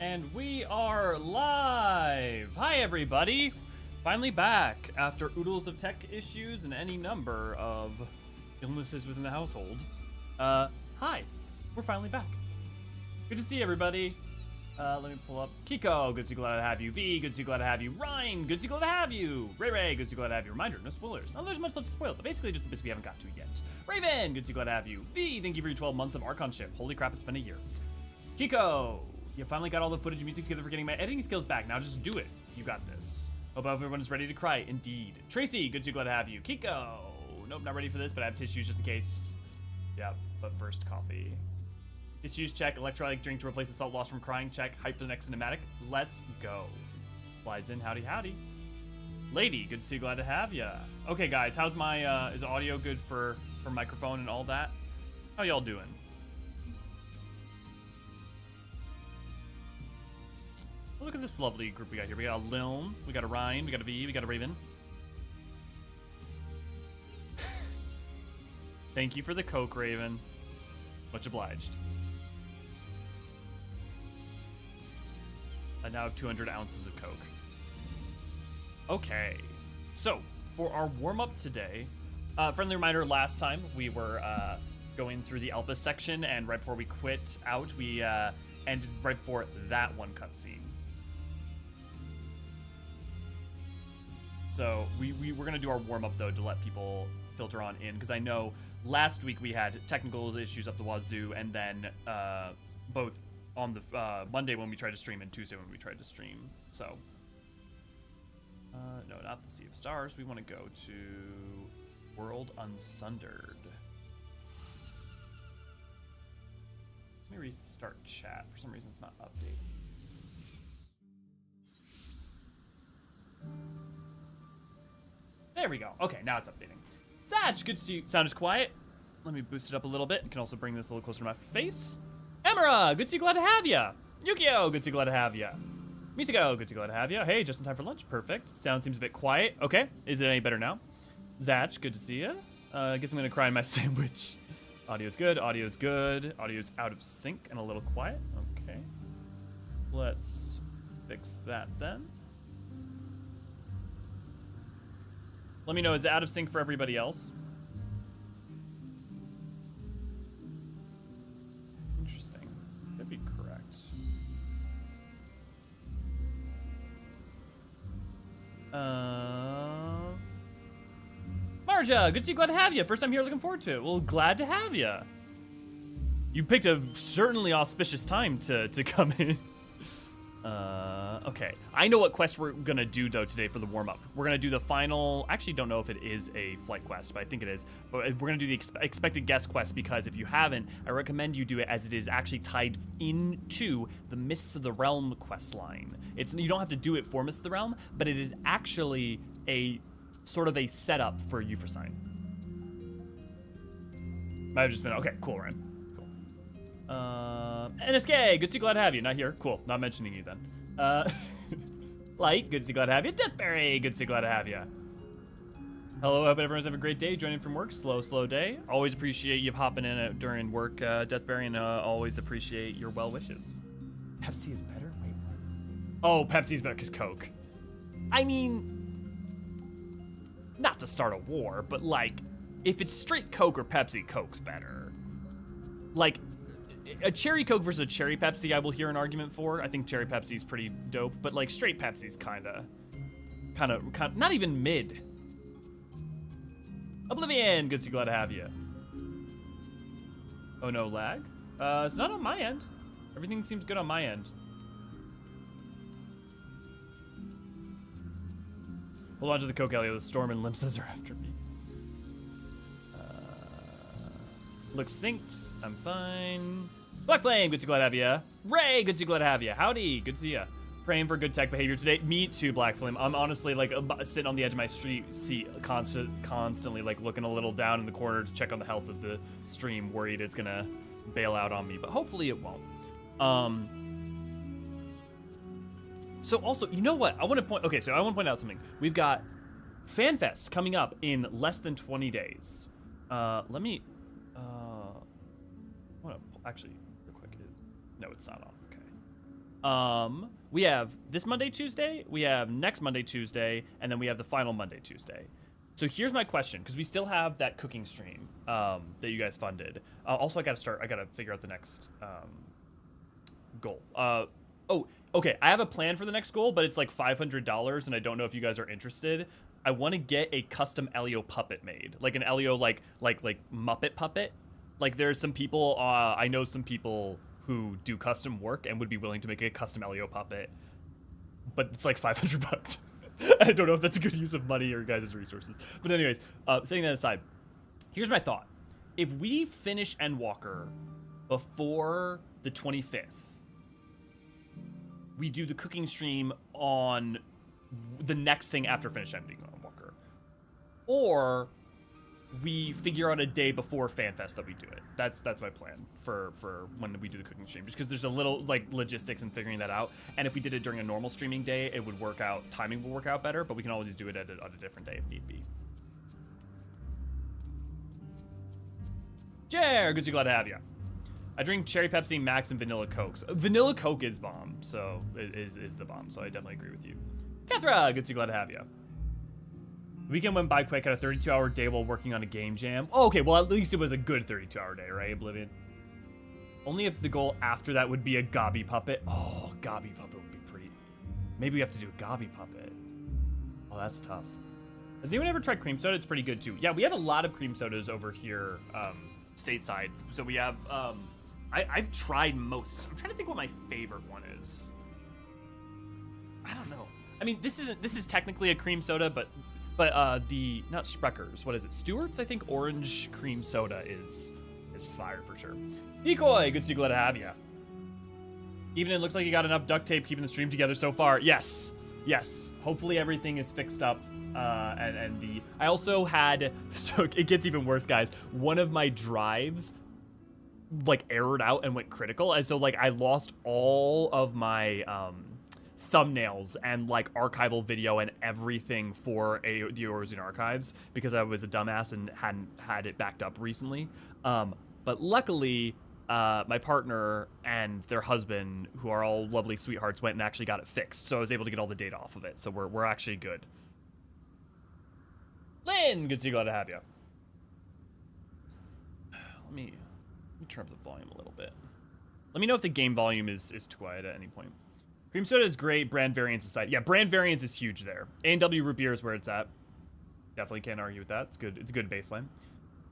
And we are live! Hi everybody! Finally back after oodles of tech issues and any number of illnesses within the household. Hi! We're finally back. Good to see everybody. Let me pull up Kiko, good to glad to have you. V, good to glad to have you. Ryan, good to glad to have you. Ray, good to glad to have you. Reminder, no spoilers. Not there's much left to spoil, but basically just the bits we haven't got to yet. Raven, good to glad to have you. V, thank you for your 12 months of archonship. Holy crap, it's been a year. Kiko, you finally got all the footage and music together for getting my editing skills back. Now just do it. You got this. Hope everyone is ready to cry. Indeed. Tracy, good to glad to have you. Kiko, nope, not ready for this, but I have tissues just in case. Yeah, but first coffee. Tissues check. Electrolyte drink to replace the salt loss from crying check. Hype for the next cinematic. Let's go. Slides in. Howdy, howdy. Lady, good to see you. Glad to have ya. Okay, guys, how's my is audio good for microphone and all that? How y'all doing? Look at this lovely group we got here. We got a Lilm, we got a Ryan, we got a V, we got a Raven. Thank you for the Coke, Raven. Much obliged. I now have 200 ounces of Coke. Okay, so for our warm-up today, friendly reminder, last time we were going through the Elpis section, and right before we quit out, we ended right before that one cutscene. So we're gonna do our warm-up though to let people filter on in, because I know last week we had technical issues up the wazoo, and then both on the Monday when we tried to stream and Tuesday when we tried to stream. So no, not the Sea of Stars. We want to go to World Unsundered. Let me restart chat. For some reason it's not updating. There we go. Okay, now it's updating. Satch, good to see you. Sound is quiet. Let me boost it up a little bit. I can also bring this a little closer to my face. Emera, good to see you. Glad to have ya. Yukio, good to see you. Glad to have ya. Misako, good to see you. Glad to have ya. Hey, just in time for lunch. Perfect. Sound seems a bit quiet. Okay, is it any better now? Zatch, good to see ya. I guess I'm gonna cry in my sandwich. Audio's good. Audio's good. Audio's out of sync and a little quiet. Okay. Let's fix that then. Let me know, is it out of sync for everybody else? Interesting. That'd be correct. Marja, good to see you. Glad to have you. First time here, looking forward to it. Well, glad to have you. You picked a certainly auspicious time to come in. Okay. I know what quest we're gonna do though today for the warm-up. We're gonna do the final, actually don't know if it is a flight quest, but I think it is. But we're gonna do the expected guest quest, because if you haven't, I recommend you do it, as it is actually tied into the Myths of the Realm quest line. You don't have to do it for Myths of the Realm, but it is actually a sort of a setup for Eorzean. Might have just been, okay, cool, Ryan. Cool. NSK, good to see, glad to have you. Not here, cool, not mentioning you then. Light, good to see, glad to have you. Deathberry, good to see, glad to have you. Hello, hope everyone's having a great day. Joining from work, slow day. Always appreciate you hopping in during work, Deathberry, and always appreciate your well wishes. Pepsi is better? Wait, what? Oh, Pepsi's better because Coke. I mean, not to start a war, but like, if it's straight Coke or Pepsi, Coke's better. Like, a cherry Coke versus a cherry Pepsi, I will hear an argument for. I think cherry Pepsi's pretty dope, but like straight Pepsi's kind of, not even mid. Oblivion, good to see, glad to have you. Oh no, lag? It's not on my end. Everything seems good on my end. Hold on to the Coke, Elio. The Storm and Limsas are after me. Looks synced. I'm fine. Black Flame, good to glad to have ya. Ray, good to glad to have ya. Howdy, good to see ya. Praying for good tech behavior today. Me too, Black Flame. I'm honestly like sitting on the edge of my street seat, constantly like looking a little down in the corner to check on the health of the stream, worried it's gonna bail out on me, but hopefully it won't. So also, you know what? I want to point out something. We've got FanFest coming up in less than 20 days. Let me, actually, real quick, no, it's not on, okay. We have this Monday, Tuesday, we have next Monday, Tuesday, and then we have the final Monday, Tuesday. So here's my question, because we still have that cooking stream that you guys funded. Also, I gotta figure out the next goal. Oh, okay, I have a plan for the next goal, but it's like $500, and I don't know if you guys are interested. I want to get a custom Elio puppet made, like an Elio like Muppet puppet. Like there's some people, I know some people who do custom work and would be willing to make a custom Elio puppet, but it's like $500. I don't know if that's a good use of money or guys' resources. But anyways, setting that aside, here's my thought. If we finish Endwalker before the 25th, we do the cooking stream on the next thing after finish ending Endwalker. Or we figure out a day before FanFest that we do it. That's my plan for when we do the cooking stream. Just because there's a little like logistics in figuring that out. And if we did it during a normal streaming day, it would work out. Timing will work out better, but we can always do it on a different day if need be. Jer, good to glad to have you. I drink cherry Pepsi, Max, and vanilla Coke. So, vanilla Coke is bomb, so it is the bomb. So I definitely agree with you. Kathra, good to glad to have you. The weekend went by quick. Had a 32-hour day while working on a game jam. Oh, okay, well at least it was a good 32-hour day, right, Oblivion? Only if the goal after that would be a Gobby puppet. Oh, Gobby puppet would be pretty. Maybe we have to do a Gobby puppet. Oh, that's tough. Has anyone ever tried cream soda? It's pretty good too. Yeah, we have a lot of cream sodas over here, stateside. So we have. I've tried most. I'm trying to think what my favorite one is. I don't know. I mean, this is technically a cream soda, but the not Spreckers. What is it? Stewart's. I think orange cream soda is fire for sure. Decoy, good to see, glad to have you. Even it looks like you got enough duct tape keeping the stream together so far. Yes. Hopefully everything is fixed up. I also had, so it gets even worse, guys. One of my drives like errored out and went critical, and so like I lost all of my thumbnails and like archival video and everything for the Eorzean archives because I was a dumbass and hadn't had it backed up recently. But luckily, my partner and their husband, who are all lovely sweethearts, went and actually got it fixed, so I was able to get all the data off of it. So we're actually good. Lynn, good to see, glad to have you. Let me turn up the volume a little bit. Let me know if the game volume is too quiet at any point. Cream soda is great. Brand variance aside. Yeah, brand variance is huge there. A&W root beer is where it's at. Definitely can't argue with that. It's good. It's a good baseline.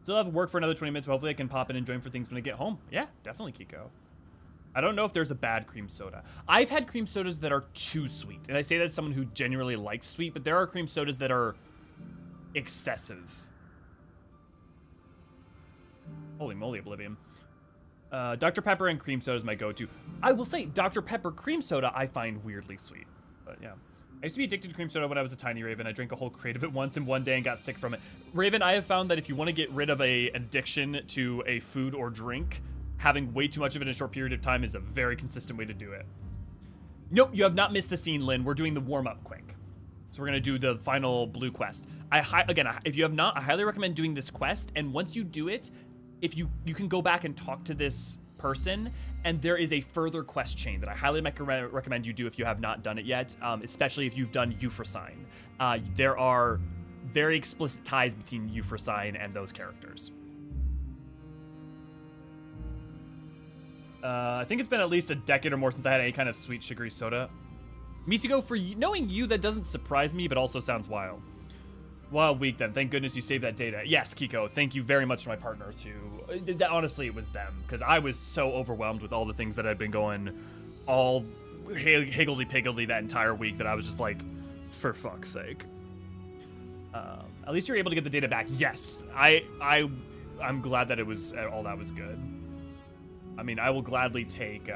Still have work for another 20 minutes, but hopefully I can pop in and join for things when I get home. Yeah, definitely, Kiko. I don't know if there's a bad cream soda. I've had cream sodas that are too sweet. And I say that as someone who genuinely likes sweet, but there are cream sodas that are excessive. Holy moly, Oblivion. Dr. Pepper and cream soda is my go-to. I will say Dr. Pepper cream soda I find weirdly sweet. But yeah. I used to be addicted to cream soda when I was a tiny Raven. I drank a whole crate of it once in one day and got sick from it. Raven, I have found that if you want to get rid of an addiction to a food or drink, having way too much of it in a short period of time is a very consistent way to do it. Nope, you have not missed the scene, Lynn. We're doing the warm-up quick. So we're going to do the final blue quest. Again, if you have not, I highly recommend doing this quest. And once you do it, if you can go back and talk to this person, and there is a further quest chain that I highly recommend you do if you have not done it yet, especially if you've done Eorzean. There are very explicit ties between Eorzean and those characters. I think it's been at least a decade or more since I had any kind of sweet sugary soda. Misiko, for knowing you, that doesn't surprise me, but also sounds wild. Wild week then. Thank goodness you saved that data. Yes, Kiko, thank you very much to my partners too. Honestly, it was them, because I was so overwhelmed with all the things that had been going all higgledy-piggledy that entire week that I was just like, for fuck's sake. At least you're able to get the data back. Yes, I'm glad that it was all that was good. I mean, I will gladly take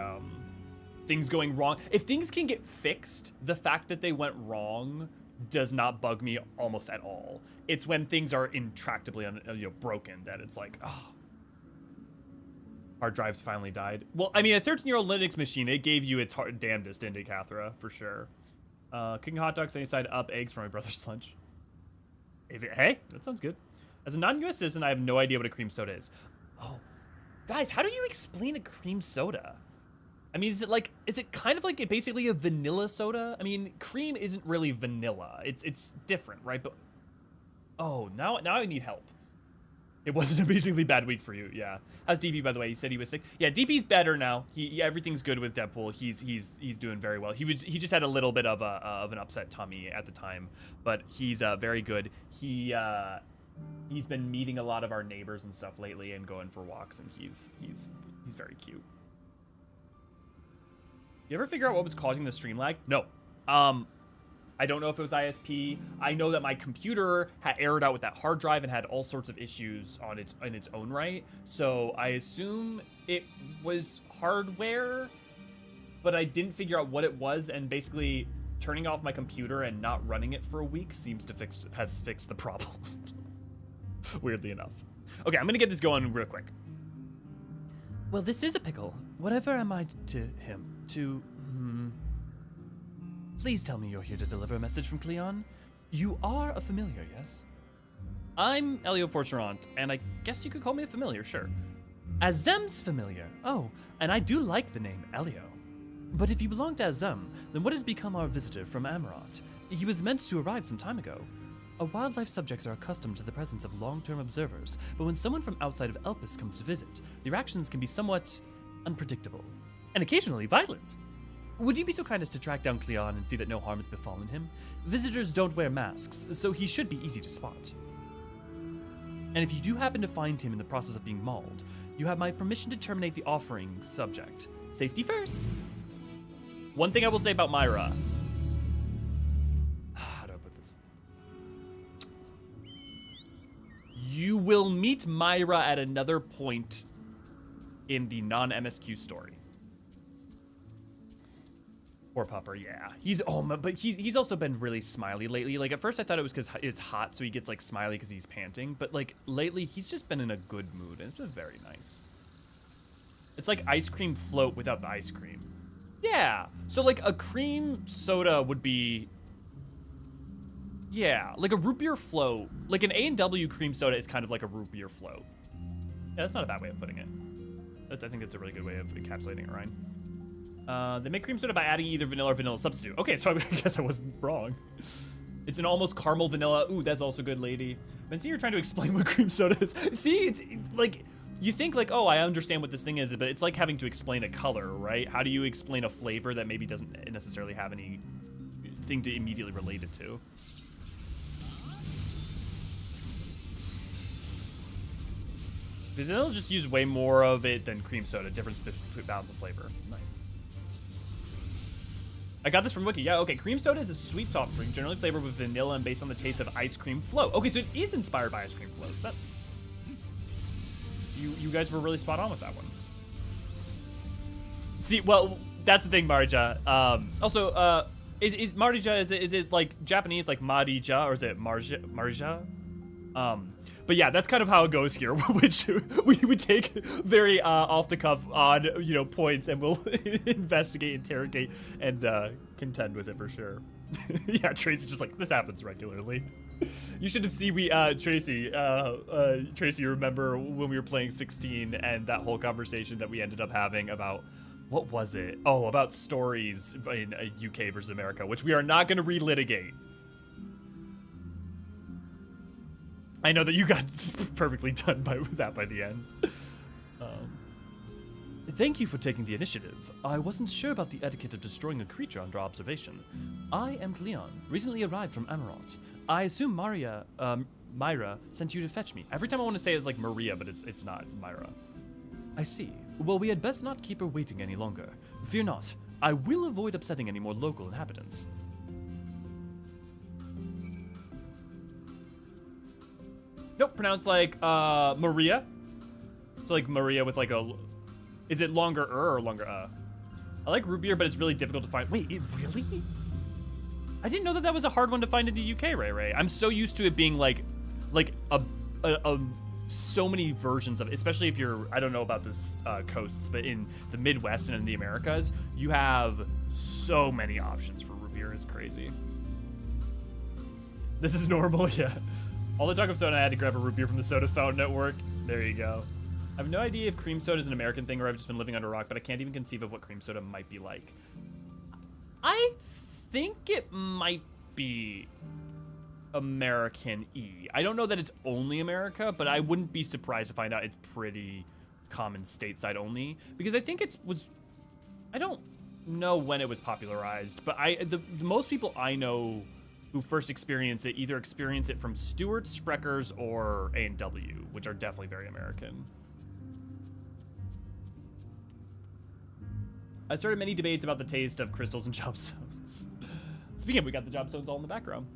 things going wrong. If things can get fixed, the fact that they went wrong does not bug me almost at all. It's when things are intractably broken that it's like, oh. Hard drives finally died. Well, I mean, a 13-year-old Linux machine, it gave you its damnedest, didn't it, Kathra? For sure. Cooking hot dogs, any side up, eggs for my brother's lunch. Hey, that sounds good. As a non-US citizen, I have no idea what a cream soda is. Oh. Guys, how do you explain a cream soda? I mean, is it kind of like basically a vanilla soda? I mean, cream isn't really vanilla. It's different, right? But oh, now I need help. It wasn't a basically bad week for you, yeah. How's DP, by the way? He said he was sick. Yeah, DP's better now. Everything's good with Deadpool. He's doing very well. He just had a little bit of an upset tummy at the time, but he's very good. He's been meeting a lot of our neighbors and stuff lately and going for walks, and he's very cute. You ever figure out what was causing the stream lag? No. I don't know if it was ISP. I know that my computer had errored out with that hard drive and had all sorts of issues in its own right. So I assume it was hardware, but I didn't figure out what it was. And basically, turning off my computer and not running it for a week seems to has fixed the problem. Weirdly enough. Okay, I'm gonna get this going real quick. Well, this is a pickle. Whatever am I to him? Please tell me you're here to deliver a message from Cleon. You are a familiar, yes? I'm Elio Forturant, and I guess you could call me a familiar, sure. Azem's familiar. Oh, and I do like the name Elio. But if you belong to Azem, then what has become our visitor from Amarot? He was meant to arrive some time ago. Our wildlife subjects are accustomed to the presence of long-term observers, but when someone from outside of Elpis comes to visit, their actions can be somewhat unpredictable, and occasionally violent. Would you be so kind as to track down Cleon and see that no harm has befallen him? Visitors don't wear masks, so he should be easy to spot. And if you do happen to find him in the process of being mauled, you have my permission to terminate the offering subject. Safety first. One thing I will say about Myra. How do I put this? You will meet Myra at another point in the non-MSQ story. Poor Pupper, yeah. But he's also been really smiley lately. Like, at first I thought it was because it's hot, so he gets, like, smiley because he's panting. But, like, lately he's just been in a good mood, and it's been very nice. It's like ice cream float without the ice cream. Yeah. So, like, a cream soda would be... Yeah, like a root beer float. Like, an A&W cream soda is kind of like a root beer float. Yeah, that's not a bad way of putting it. I think that's a really good way of encapsulating it, Ryan. They make cream soda by adding either vanilla or vanilla substitute. Okay, so I guess I wasn't wrong. It's an almost caramel vanilla. Ooh, that's also good, lady. But see, you're trying to explain what cream soda is. See, it's like, you think like, oh, I understand what this thing is, but it's like having to explain a color, right? How do you explain a flavor that maybe doesn't necessarily have any thing to immediately relate it to? Vanilla just use way more of it than cream soda. Difference between balance of flavor. Nice. I got this from Wiki. Yeah, okay. Cream soda is a sweet soft drink, generally flavored with vanilla and based on the taste of ice cream float. Okay, so it is inspired by ice cream float. That... You guys were really spot on with that one. See, well, that's the thing, Marija. Also, is Marija, is it like Japanese, like Marija, or is it Marija? But yeah, that's kind of how it goes here, which we would take very off the cuff odd, points, and we'll investigate, interrogate, and contend with it for sure. Yeah, Tracy's just like, this happens regularly. You should have seen Tracy, you remember when we were playing 16 and that whole conversation that we ended up having about, what was it? Oh, about stories in UK versus America, which we are not going to relitigate. I know that you got perfectly done with that by the end. Thank you for taking the initiative. I wasn't sure about the etiquette of destroying a creature under observation. I am Cleon, recently arrived from Amarot. I assume Myra sent you to fetch me. Every time I want to say it's like Maria, but it's not, it's Myra. I see. Well, we had best not keep her waiting any longer. Fear not, I will avoid upsetting any more local inhabitants. Nope, pronounced like Maria. So like Maria with like a... Is it longer or longer I like root beer, but it's really difficult to find. Wait, it really? I didn't know that was a hard one to find in the UK, Ray. I'm so used to it being like so many versions of it, especially if you're, I don't know about this coasts, but in the Midwest and in the Americas, you have so many options for root beer. It's crazy. This is normal, yeah. All the talk of soda, I had to grab a root beer from the soda fountain at work. There you go. I have no idea if cream soda is an American thing or I've just been living under a rock, but I can't even conceive of what cream soda might be like. I think it might be American-y. I don't know that it's only America, but I wouldn't be surprised to find out it's pretty common stateside only, because I think I don't know when it was popularized, but the most people I know who first experience it either experience it from Stewart's, Sprecher's, or A&W, which are definitely very American. I started many debates about the taste of crystals and chopstones. Speaking of, we got the chopstones all in the background.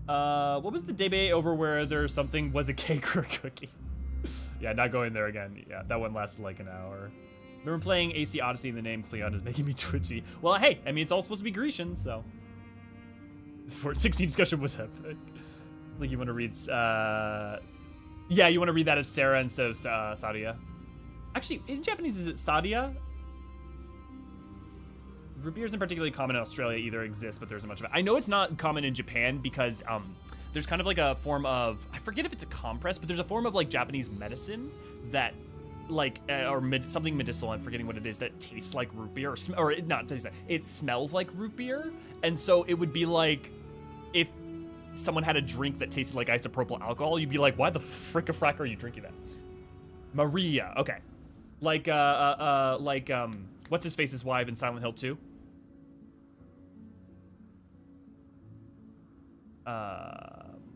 What was the debate over where there's something was a cake or a cookie? Yeah, not going there again. Yeah, that one lasted like an hour. Remember playing AC Odyssey and the name Cleon is making me twitchy. Well, hey, I mean, it's all supposed to be Grecian, so. For 16 discussion was epic. Like, you want to read, yeah, you want to read that as Sarah instead of Sadia. Actually, in Japanese, is it Sadia? Root beer isn't particularly common in Australia either, exists, but there isn't much of it. I know it's not common in Japan because there's kind of like a form of, I forget if it's a compress, but there's a form of like Japanese medicine that like, something medicinal, I'm forgetting what it is, that tastes like root beer, or not tastes like, it smells like root beer. And so it would be like, if someone had a drink that tasted like isopropyl alcohol, you'd be like, why the frick-a-frack are you drinking that? Maria, okay. Like, what's his face's wife in Silent Hill 2?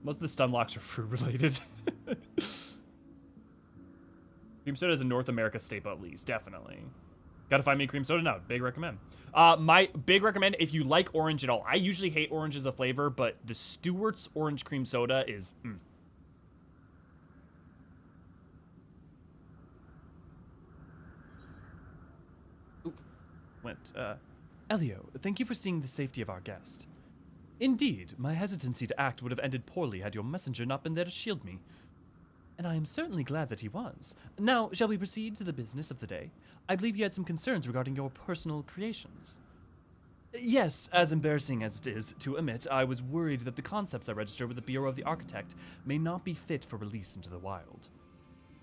Most of the stun locks are fruit related. Cream soda is a North America staple at least, definitely. Gotta find me cream soda now. Big recommend. My big recommend if you like orange at all. I usually hate orange as a flavor, but the Stewart's orange cream soda is. Ooh, went. Elio, thank you for seeing the safety of our guest. Indeed, my hesitancy to act would have ended poorly had your messenger not been there to shield me. And I am certainly glad that he was. Now, shall we proceed to the business of the day? I believe you had some concerns regarding your personal creations. Yes, as embarrassing as it is to admit, I was worried that the concepts I registered with the Bureau of the Architect may not be fit for release into the wild.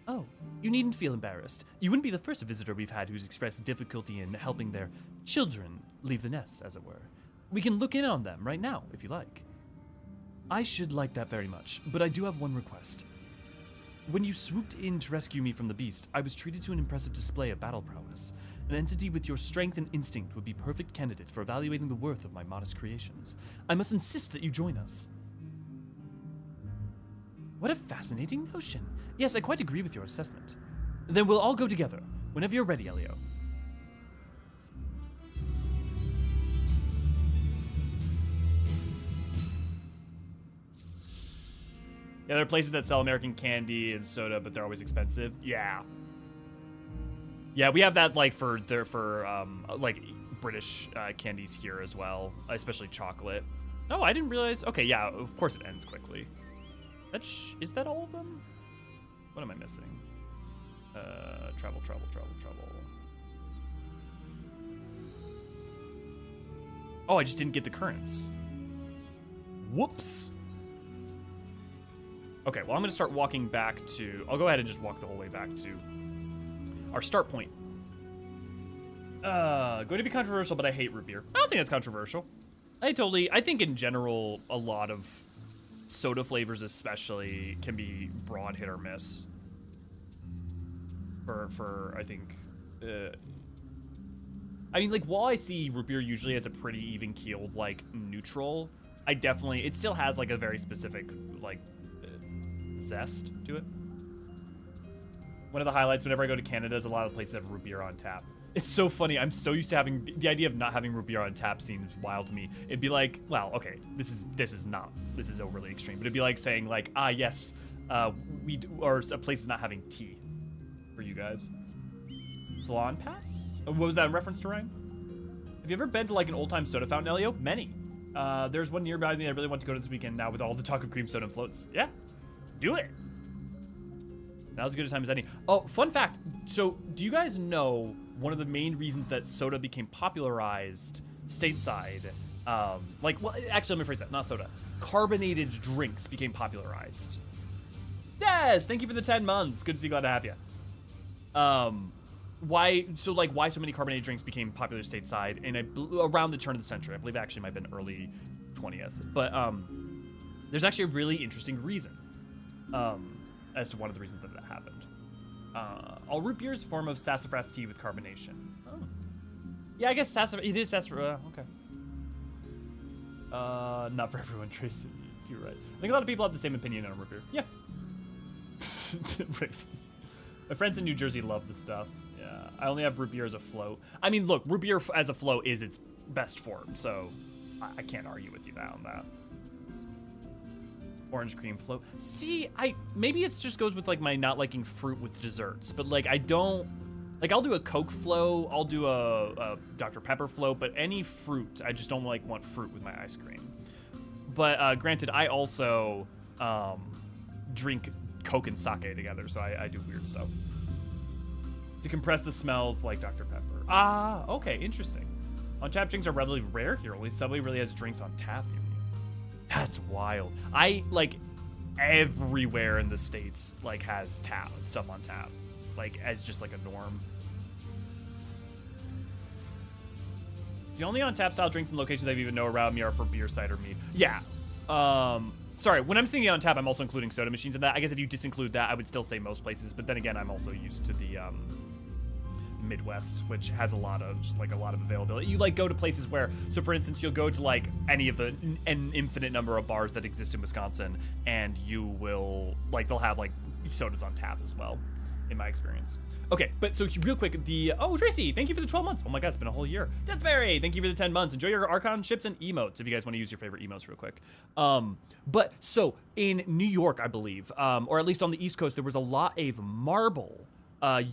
Oh, you needn't feel embarrassed. You wouldn't be the first visitor we've had who's expressed difficulty in helping their children leave the nest, as it were. We can look in on them right now, if you like. I should like that very much, but I do have one request. When you swooped in to rescue me from the beast, I was treated to an impressive display of battle prowess. An entity with your strength and instinct would be perfect candidate for evaluating the worth of my modest creations. I must insist that you join us. What a fascinating notion. Yes, I quite agree with your assessment. Then we'll all go together, whenever you're ready, Elio. Yeah, there are places that sell American candy and soda, but they're always expensive. Yeah. Yeah, we have that like for like British candies here as well, especially chocolate. Oh, I didn't realize. Okay, yeah, of course it ends quickly. Is that all of them? What am I missing? Travel. Oh, I just didn't get the currents. Whoops. Okay, well, I'm gonna start walking back to, I'll go ahead and just walk the whole way back to our start point. Going to be controversial, but I hate root beer. I don't think that's controversial. I think in general, a lot of soda flavors especially can be broad hit or miss. I think, I mean, like, while I see root beer usually as a pretty even-keeled, like, neutral, it still has, like, a very specific, like, zest to it. One of the highlights whenever I go to Canada is a lot of places have root beer on tap. It's so funny. I'm so used to having the idea of not having root beer on tap seems wild to me. It'd be like, well, okay, this is overly extreme, but it'd be like saying like, yes, or a place is not having tea for you guys. Salon Pass? What was that in reference to, Ryan? Have you ever been to like an old time soda fountain, Elio? Many. There's one nearby me I really want to go to this weekend now with all the talk of cream soda and floats. Yeah. Do it. Now's as good a time as any. Oh, fun fact. So, do you guys know one of the main reasons that soda became popularized stateside? Well, actually, let me phrase that. Not soda. Carbonated drinks became popularized. Des, thank you for the 10 months. Good to see you. Glad to have you. Why so many carbonated drinks became popular stateside in around the turn of the century. I believe it actually might have been early 20th. But there's actually a really interesting reason as to one of the reasons that happened. All root beer is a form of sassafras tea with carbonation. Oh. Yeah, I guess it is sassafras. Okay. Not for everyone, Tracy. You're right. I think a lot of people have the same opinion on root beer. Yeah. My friends in New Jersey love this stuff. Yeah. I only have root beer as a float. I mean, look, root beer as a float is its best form, so I can't argue with you on that. Orange cream float. See, maybe it just goes with like my not liking fruit with desserts, but like I don't like I'll do a Coke float, I'll do a Dr. Pepper float, but any fruit, I just don't want fruit with my ice cream. But granted, I also drink Coke and sake together, so I do weird stuff to compress the smells like Dr. Pepper. Ah, okay, interesting. On tap drinks are relatively rare here. Only Subway really has drinks on tap. That's wild. I like everywhere in the States like has stuff on tap, like as just like a norm. The only on tap style drinks and locations I even know around me are for beer, cider, mead. Yeah. Sorry, when I'm thinking on tap, I'm also including soda machines in that. I guess if you disinclude that, I would still say most places. But then again, I'm also used to the Midwest, which has a lot of availability. You like go to places where, so for instance, you'll go to like any of an infinite number of bars that exist in Wisconsin, and you will like they'll have like sodas on tap as well, in my experience. Okay, but so real quick, Tracy, thank you for the 12 months. Oh my God, it's been a whole year. Deathberry, thank you for the 10 months. Enjoy your Archon ships and emotes if you guys want to use your favorite emotes real quick. But so in New York, I believe, or at least on the East Coast, there was a lot of marble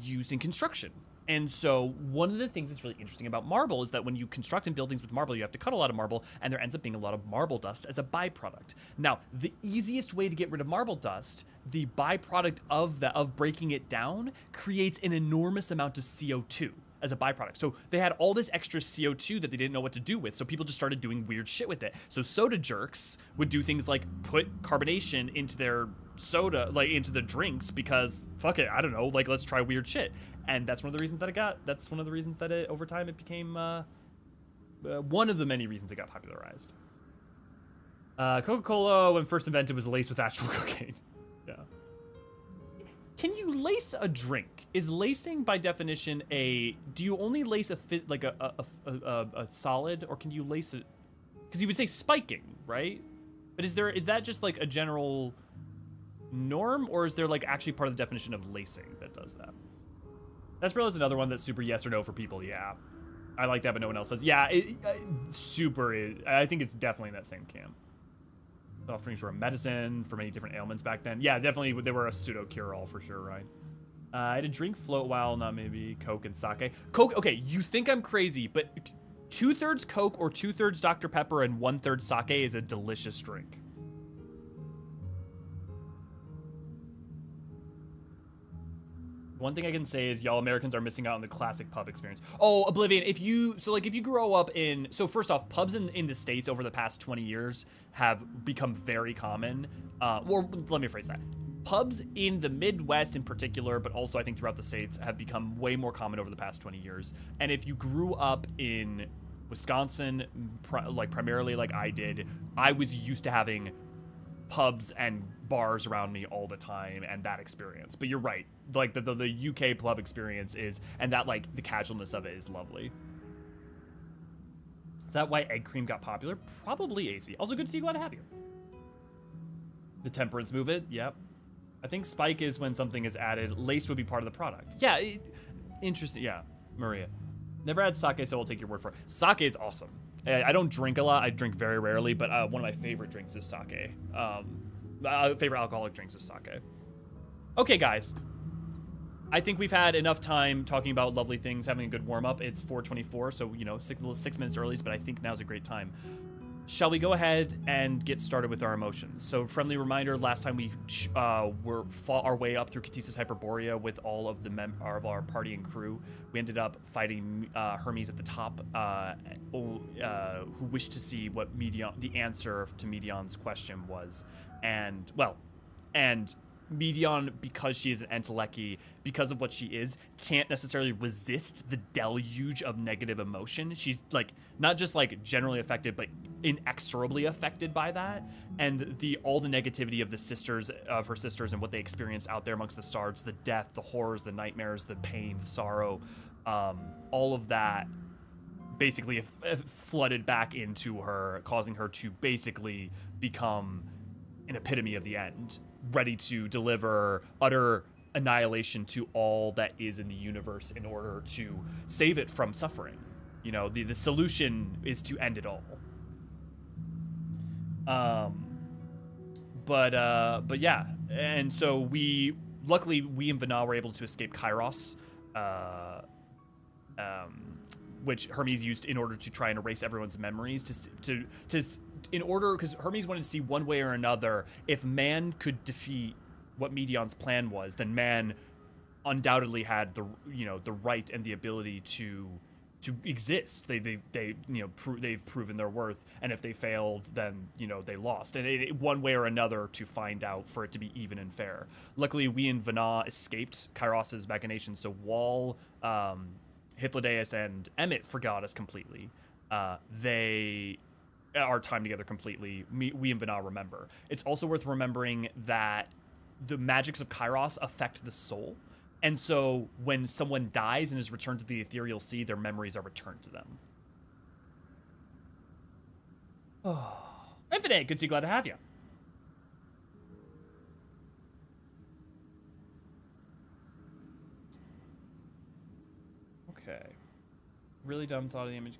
used in construction. And so one of the things that's really interesting about marble is that when you construct in buildings with marble, you have to cut a lot of marble, and there ends up being a lot of marble dust as a byproduct. Now, the easiest way to get rid of marble dust, the byproduct of breaking it down, creates an enormous amount of CO2 as a byproduct. So they had all this extra CO2 that they didn't know what to do with, so people just started doing weird shit with it. So soda jerks would do things like put carbonation into their soda, like into the drinks, because fuck it, I don't know, like let's try weird shit. And that's one of the reasons that over time it became one of the many reasons it got popularized. Coca-Cola, when first invented, was laced with actual cocaine. Yeah. Can you lace a drink? Is lacing by definition do you only lace a solid, or can you lace it? Because you would say spiking, right? But is that just like a general norm, or is there like actually part of the definition of lacing that does that? That's probably another one that's super yes or no for people. Yeah, I like that, but no one else says. Yeah, I think it's definitely in that same camp. Soft drinks were a medicine for many different ailments back then. Yeah, definitely they were a pseudo cure-all for sure, right? I had a drink float while, not maybe Coke and sake. Coke, okay, you think I'm crazy, but 2/3 Coke or 2/3 Dr. Pepper and 1/3 sake is a delicious drink. One thing I can say is y'all Americans are missing out on the classic pub experience. Oh, Oblivion, if you grow up in, so first off, pubs in the States over the past 20 years have become very common. Or let me phrase that. Pubs in the Midwest in particular, but also I think throughout the States, have become way more common over the past 20 years. And if you grew up in Wisconsin, primarily like I did, I was used to having pubs and bars around me all the time, and that experience. But you're right, like the UK pub experience is, and that like the casualness of it is lovely. Is that why egg cream got popular? Probably, AC. Also good to see you, glad to have you. The temperance movement, yep. I think spike is when something is added. Lace would be part of the product. Yeah, interesting. Yeah, Maria. Never had sake, so I'll take your word for it. Sake is awesome. I don't drink a lot. I drink very rarely, but one of my favorite drinks is sake. Favorite alcoholic drinks is sake. Okay, guys. I think we've had enough time talking about lovely things, having a good warm-up. It's 4:24, so, 6 minutes early, but I think now's a great time. Shall we go ahead and get started with our emotions? So, friendly reminder, last time we fought our way up through Catesis Hyperborea with all of of our party and crew. We ended up fighting Hermes at the top, who wished to see what the answer to Medion's question was. And Medion, because she is an Entelechy, because of what she is, can't necessarily resist the deluge of negative emotion. She's like not just like generally affected, but inexorably affected by that, and all the negativity of her sisters and what they experienced out there amongst the Sards, the death, the horrors, the nightmares, the pain, the sorrow, all of that basically flooded back into her, causing her to basically become an epitome of the end, ready to deliver utter annihilation to all that is in the universe in order to save it from suffering. You know, the solution is to end it all. But yeah, and so luckily we and Vana were able to escape Kairos, which Hermes used in order to try and erase everyone's memories because Hermes wanted to see one way or another if man could defeat what Medion's plan was, then man undoubtedly had the right and the ability to exist. They've proven their worth, and if they failed, then they lost. And one way or another to find out for it to be even and fair. Luckily, we and Vana escaped Kairos's machinations, so Wall, Hythlodaeus, and Emmett forgot us completely. They our time together completely. We and Vana remember. It's also worth remembering that the magics of Kairos affect the soul. And so when someone dies and is returned to the ethereal sea, their memories are returned to them. Oh. Infinite, good to see, glad to have you. Okay. Really dumb thought of the image.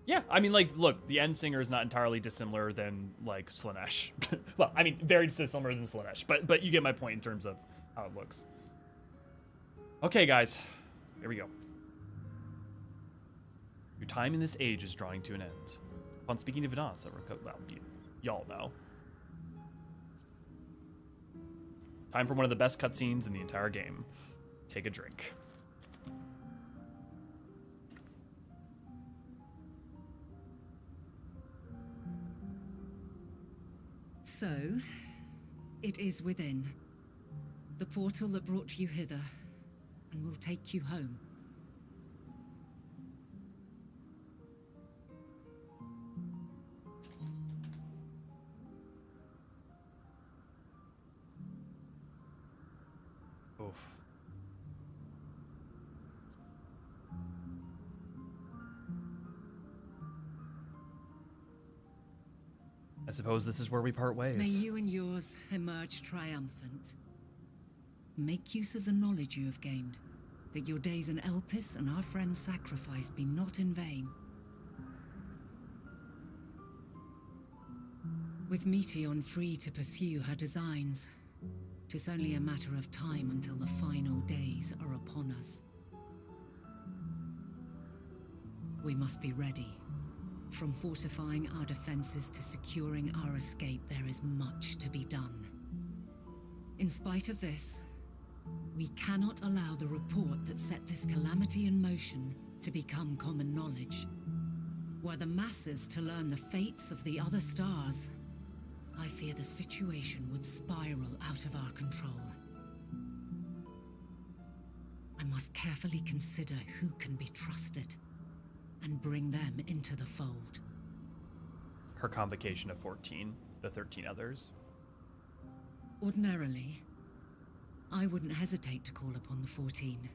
Yeah, I mean, like, look, the End Singer is not entirely dissimilar than, like, Slaanesh. Well, I mean, very dissimilar than Slaanesh, but you get my point in terms of how it looks. Okay, guys, here we go. Your time in this age is drawing to an end. Upon speaking to Vana, well, y'all know. Time for one of the best cutscenes in the entire game. Take a drink. So, it is within. The portal that brought you hither, and will take you home. Oof. I suppose this is where we part ways. May you and yours emerge triumphant. Make use of the knowledge you have gained, that your days in Elpis and our friend's sacrifice be not in vain. With Meteion free to pursue her designs, 'tis only a matter of time until the final days are upon us. We must be ready. From fortifying our defenses to securing our escape, there is much to be done. In spite of this, we cannot allow the report that set this calamity in motion to become common knowledge. Were the masses to learn the fates of the other stars, I fear the situation would spiral out of our control. I must carefully consider who can be trusted and bring them into the fold. Her convocation of 14, the 13 others. Ordinarily, I wouldn't hesitate to call upon the 14.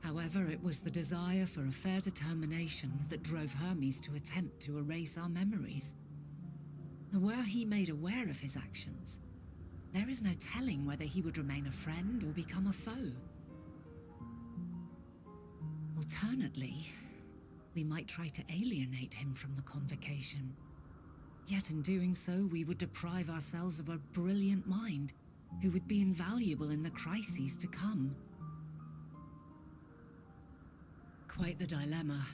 However, it was the desire for a fair determination that drove Hermes to attempt to erase our memories. And were he made aware of his actions, there is no telling whether he would remain a friend or become a foe. Alternately, we might try to alienate him from the convocation. Yet in doing so, we would deprive ourselves of a brilliant mind who would be invaluable in the crises to come. Quite the dilemma.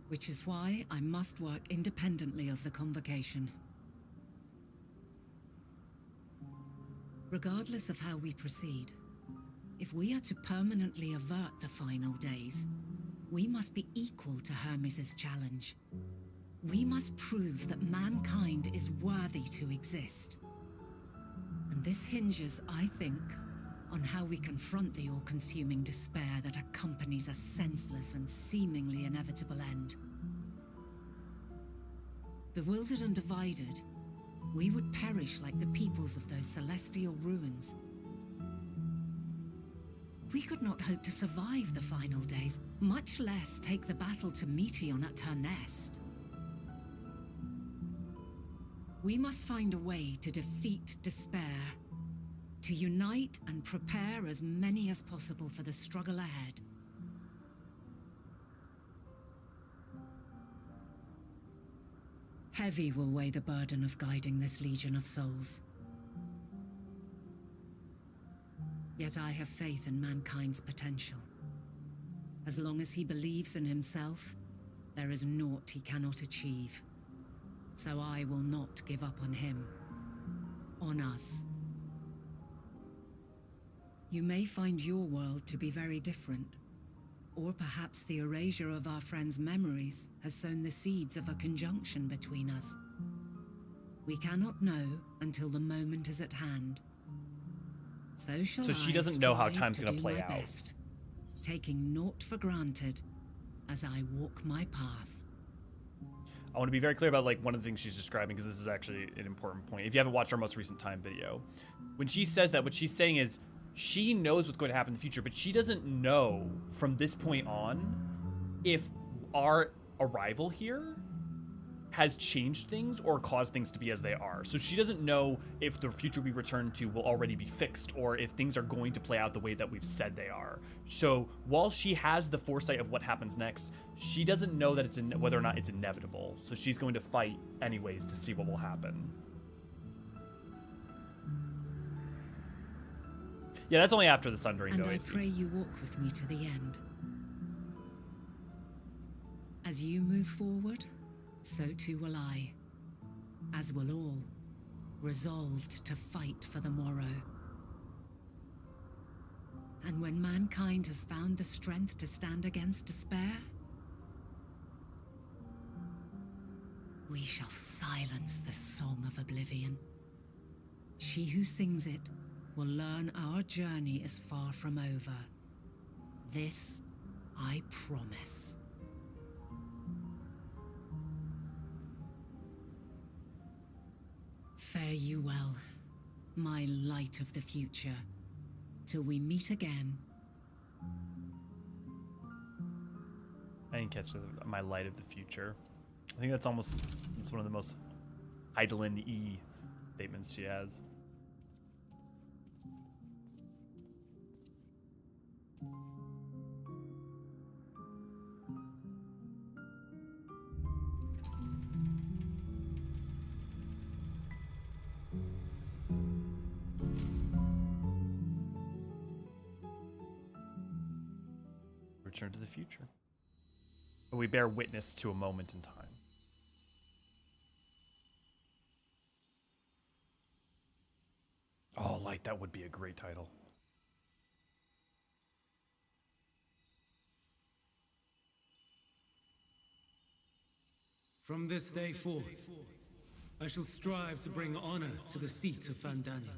Which is why I must work independently of the convocation. Regardless of how we proceed, if we are to permanently avert the final days, we must be equal to Hermes' challenge. We must prove that mankind is worthy to exist. And this hinges, I think, on how we confront the all-consuming despair that accompanies a senseless and seemingly inevitable end. Bewildered and divided, we would perish like the peoples of those celestial ruins. We could not hope to survive the final days, much less take the battle to Meteion at her nest. We must find a way to defeat despair, to unite and prepare as many as possible for the struggle ahead. Heavy will weigh the burden of guiding this legion of souls. Yet I have faith in mankind's potential. As long as he believes in himself, there is naught he cannot achieve. So I will not give up on him, on us. You may find your world to be very different, or perhaps the erasure of our friends' memories has sown the seeds of a conjunction between us. We cannot know until the moment is at hand. So she doesn't know how time's going to play out. Best, taking naught for granted as I walk my path. I want to be very clear about like one of the things she's describing, because this is actually an important point. If you haven't watched our most recent time video, when she says that, what she's saying is she knows what's going to happen in the future, but she doesn't know from this point on if our arrival here has changed things or caused things to be as they are. So she doesn't know if the future we return to will already be fixed or if things are going to play out the way that we've said they are. So while she has the foresight of what happens next, she doesn't know that whether or not it's inevitable. So she's going to fight anyways to see what will happen. Yeah, that's only after the sundering, though. And I pray you walk with me to the end. As you move forward, so too will I, as will all, resolved to fight for the morrow. And when mankind has found the strength to stand against despair, we shall silence the song of oblivion. She who sings it will learn our journey is far from over. This I promise. Fare you well, my light of the future, till we meet again. I didn't catch my light of the future. I think that's one of the most Hydaelyn-y statements she has. Return to the future. But we bear witness to a moment in time. Oh, Light, that would be a great title. From this day forth, I shall strive to bring honor to the seat of Vandania.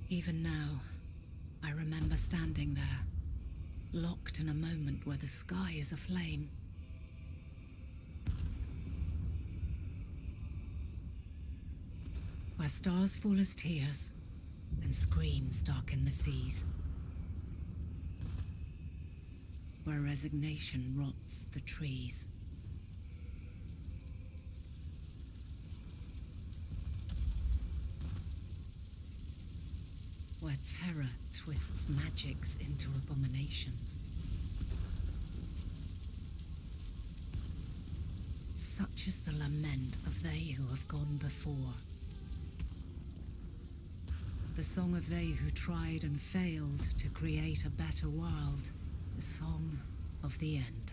Even now, I remember standing there, locked in a moment where the sky is aflame. Where stars fall as tears, and screams darken the seas. where resignation rots the trees. Where terror twists magics into abominations. Such is the lament of they who have gone before. The song of they who tried and failed to create a better world. The song of the end.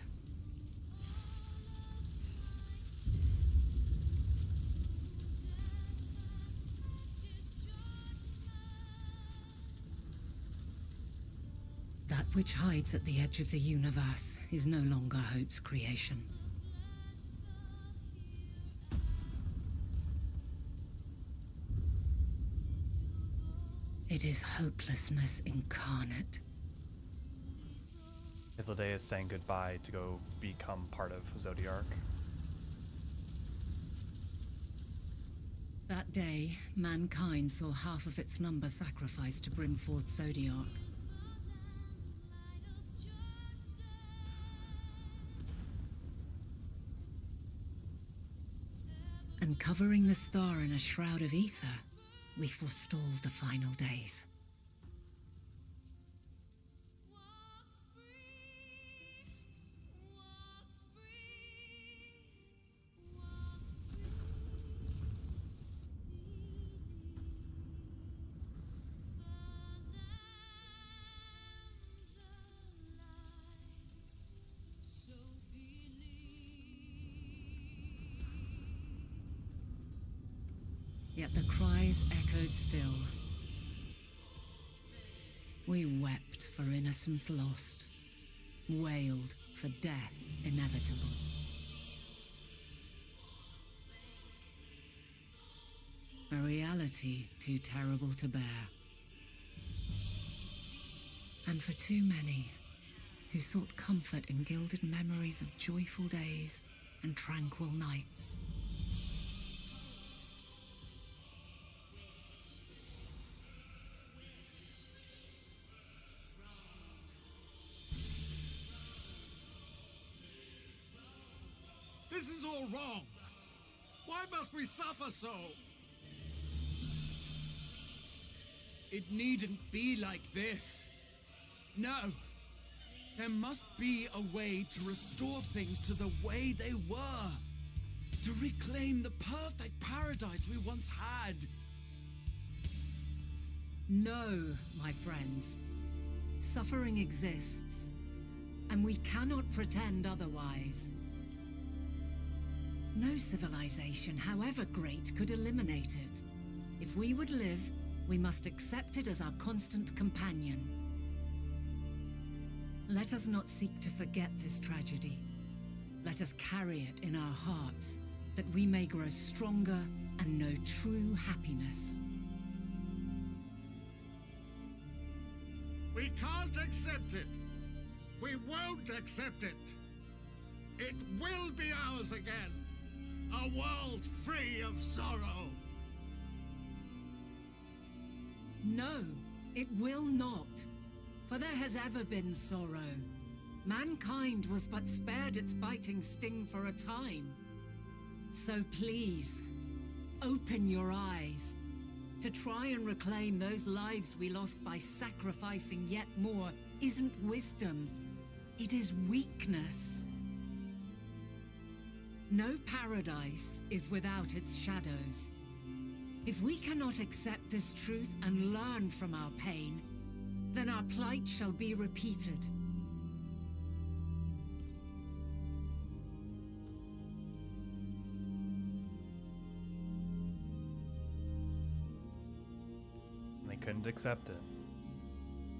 That which hides at the edge of the universe is no longer Hope's creation. It is hopelessness incarnate. Hydaelyn is saying goodbye to go become part of Zodiark. That day, mankind saw half of its number sacrificed to bring forth Zodiark. And covering the star in a shroud of ether, we forestalled the final days. Yet the cries echoed still. We wept for innocence lost, wailed for death inevitable. A reality too terrible to bear. And for too many who sought comfort in gilded memories of joyful days and tranquil nights. This is all wrong. Why must we suffer so? It needn't be like this. No. There must be a way to restore things to the way they were. To reclaim the perfect paradise we once had. No, my friends. Suffering exists, and we cannot pretend otherwise. No civilization, however great, could eliminate it. If we would live, we must accept it as our constant companion. Let us not seek to forget this tragedy. Let us carry it in our hearts, that we may grow stronger and know true happiness. We can't accept it. We won't accept it. It will be ours again. A world free of sorrow. No, it will not. For there has ever been sorrow. Mankind was but spared its biting sting for a time. So please, open your eyes. To try and reclaim those lives we lost by sacrificing yet more isn't wisdom. It is weakness. No paradise is without its shadows. If we cannot accept this truth and learn from our pain, then our plight shall be repeated. They couldn't accept it,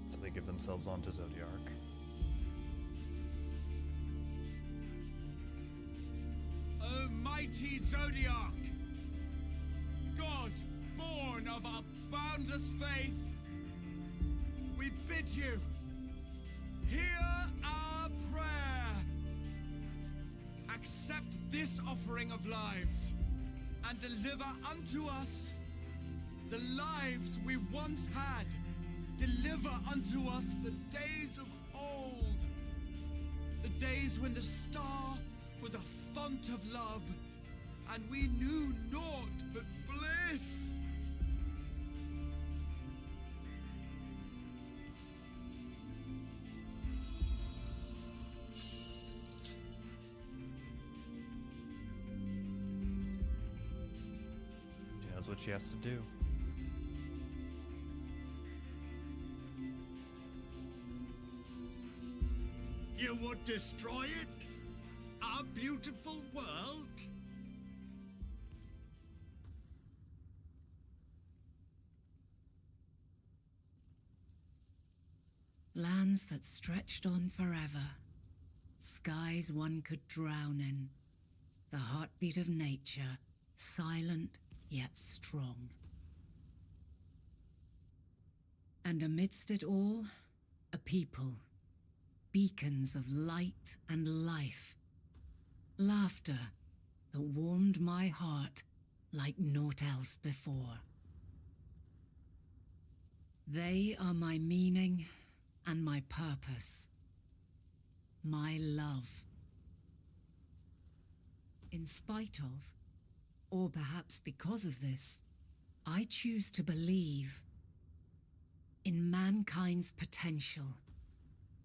so they give themselves onto Zodiark. O mighty Zodiark! God, born of our boundless faith, we bid you, hear our prayer. Accept this offering of lives, and deliver unto us the lives we once had. Deliver unto us the days of old. Days when the star was a font of love, and we knew naught but bliss. She knows what she has to do. You would destroy it? Our beautiful world? Lands that stretched on forever. Skies one could drown in. The heartbeat of nature, silent yet strong. And amidst it all, a people. Beacons of light and life. Laughter that warmed my heart like naught else before. They are my meaning and my purpose. My love. In spite of, or perhaps because of this, I choose to believe in mankind's potential.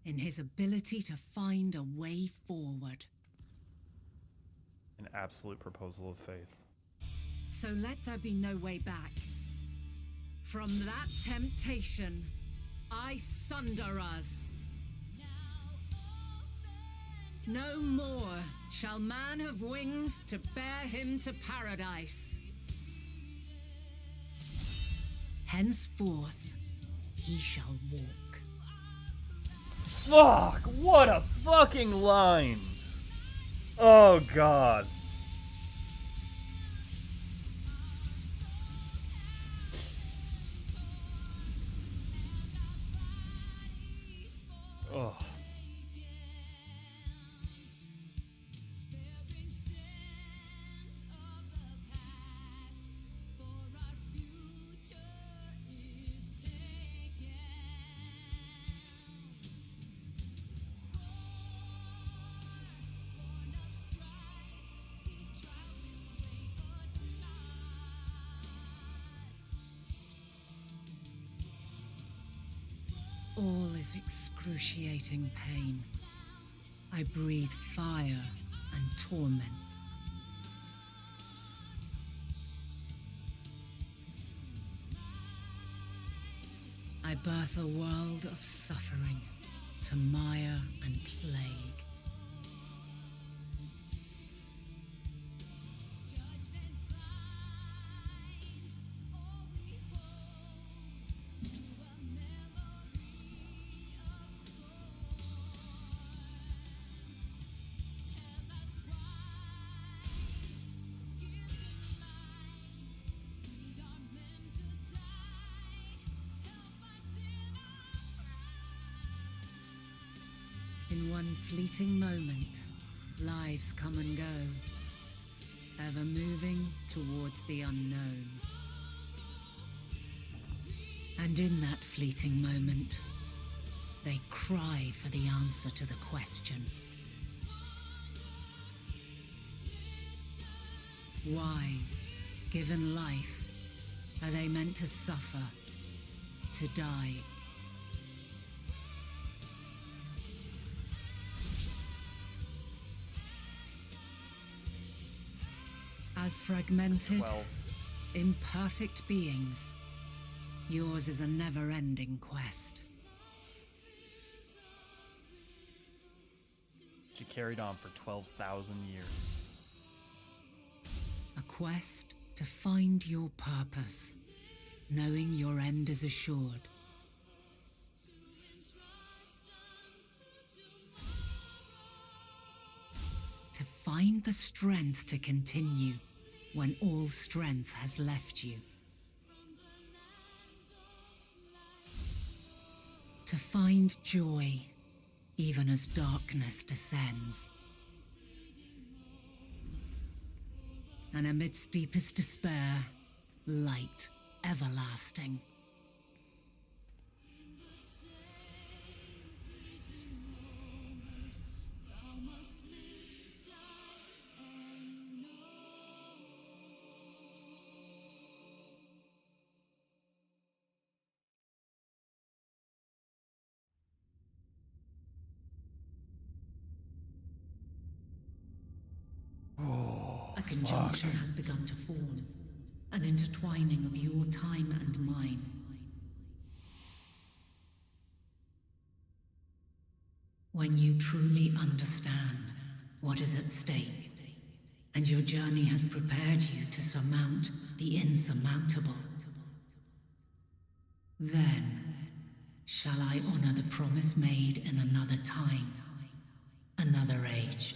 In his ability to find a way forward. An absolute proposal of faith. So let there be no way back. From that temptation, I sunder us. No more shall man have wings to bear him to paradise. Henceforth, he shall walk. Fuck! What a fucking line! Oh god. Oh. All is excruciating pain. I breathe fire and torment. I birth a world of suffering to mire and plague. In one fleeting moment, lives come and go, ever moving towards the unknown. And in that fleeting moment, they cry for the answer to the question. Why, given life, are they meant to suffer, to die? As fragmented, 12. imperfect beings, yours is a never-ending quest. She carried on for 12,000 years. A quest to find your purpose, knowing your end is assured. To find the strength to continue when all strength has left you. To find joy even as darkness descends. And amidst deepest despair, light everlasting. conjunction has begun to form, an intertwining of your time and mine. When you truly understand what is at stake, and your journey has prepared you to surmount the insurmountable, then shall I honor the promise made in another time, another age.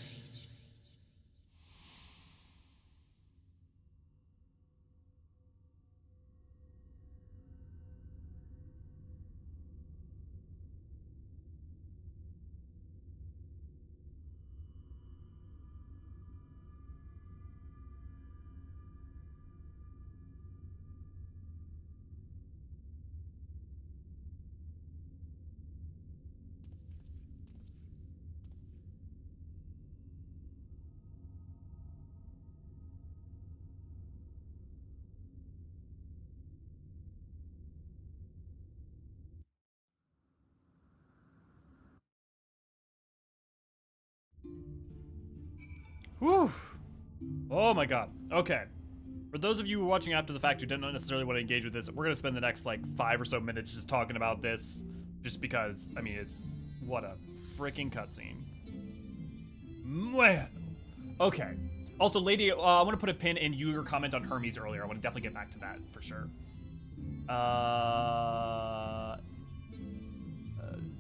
Whew. Oh my god. Okay. For those of you who are watching after the fact who didn't necessarily want to engage with this, we're gonna spend the next like 5 or so minutes just talking about this, just because, I mean, it's what a freaking cutscene. Man. Okay. Also, lady, I want to put a pin in your comment on Hermes earlier. I want to definitely get back to that for sure.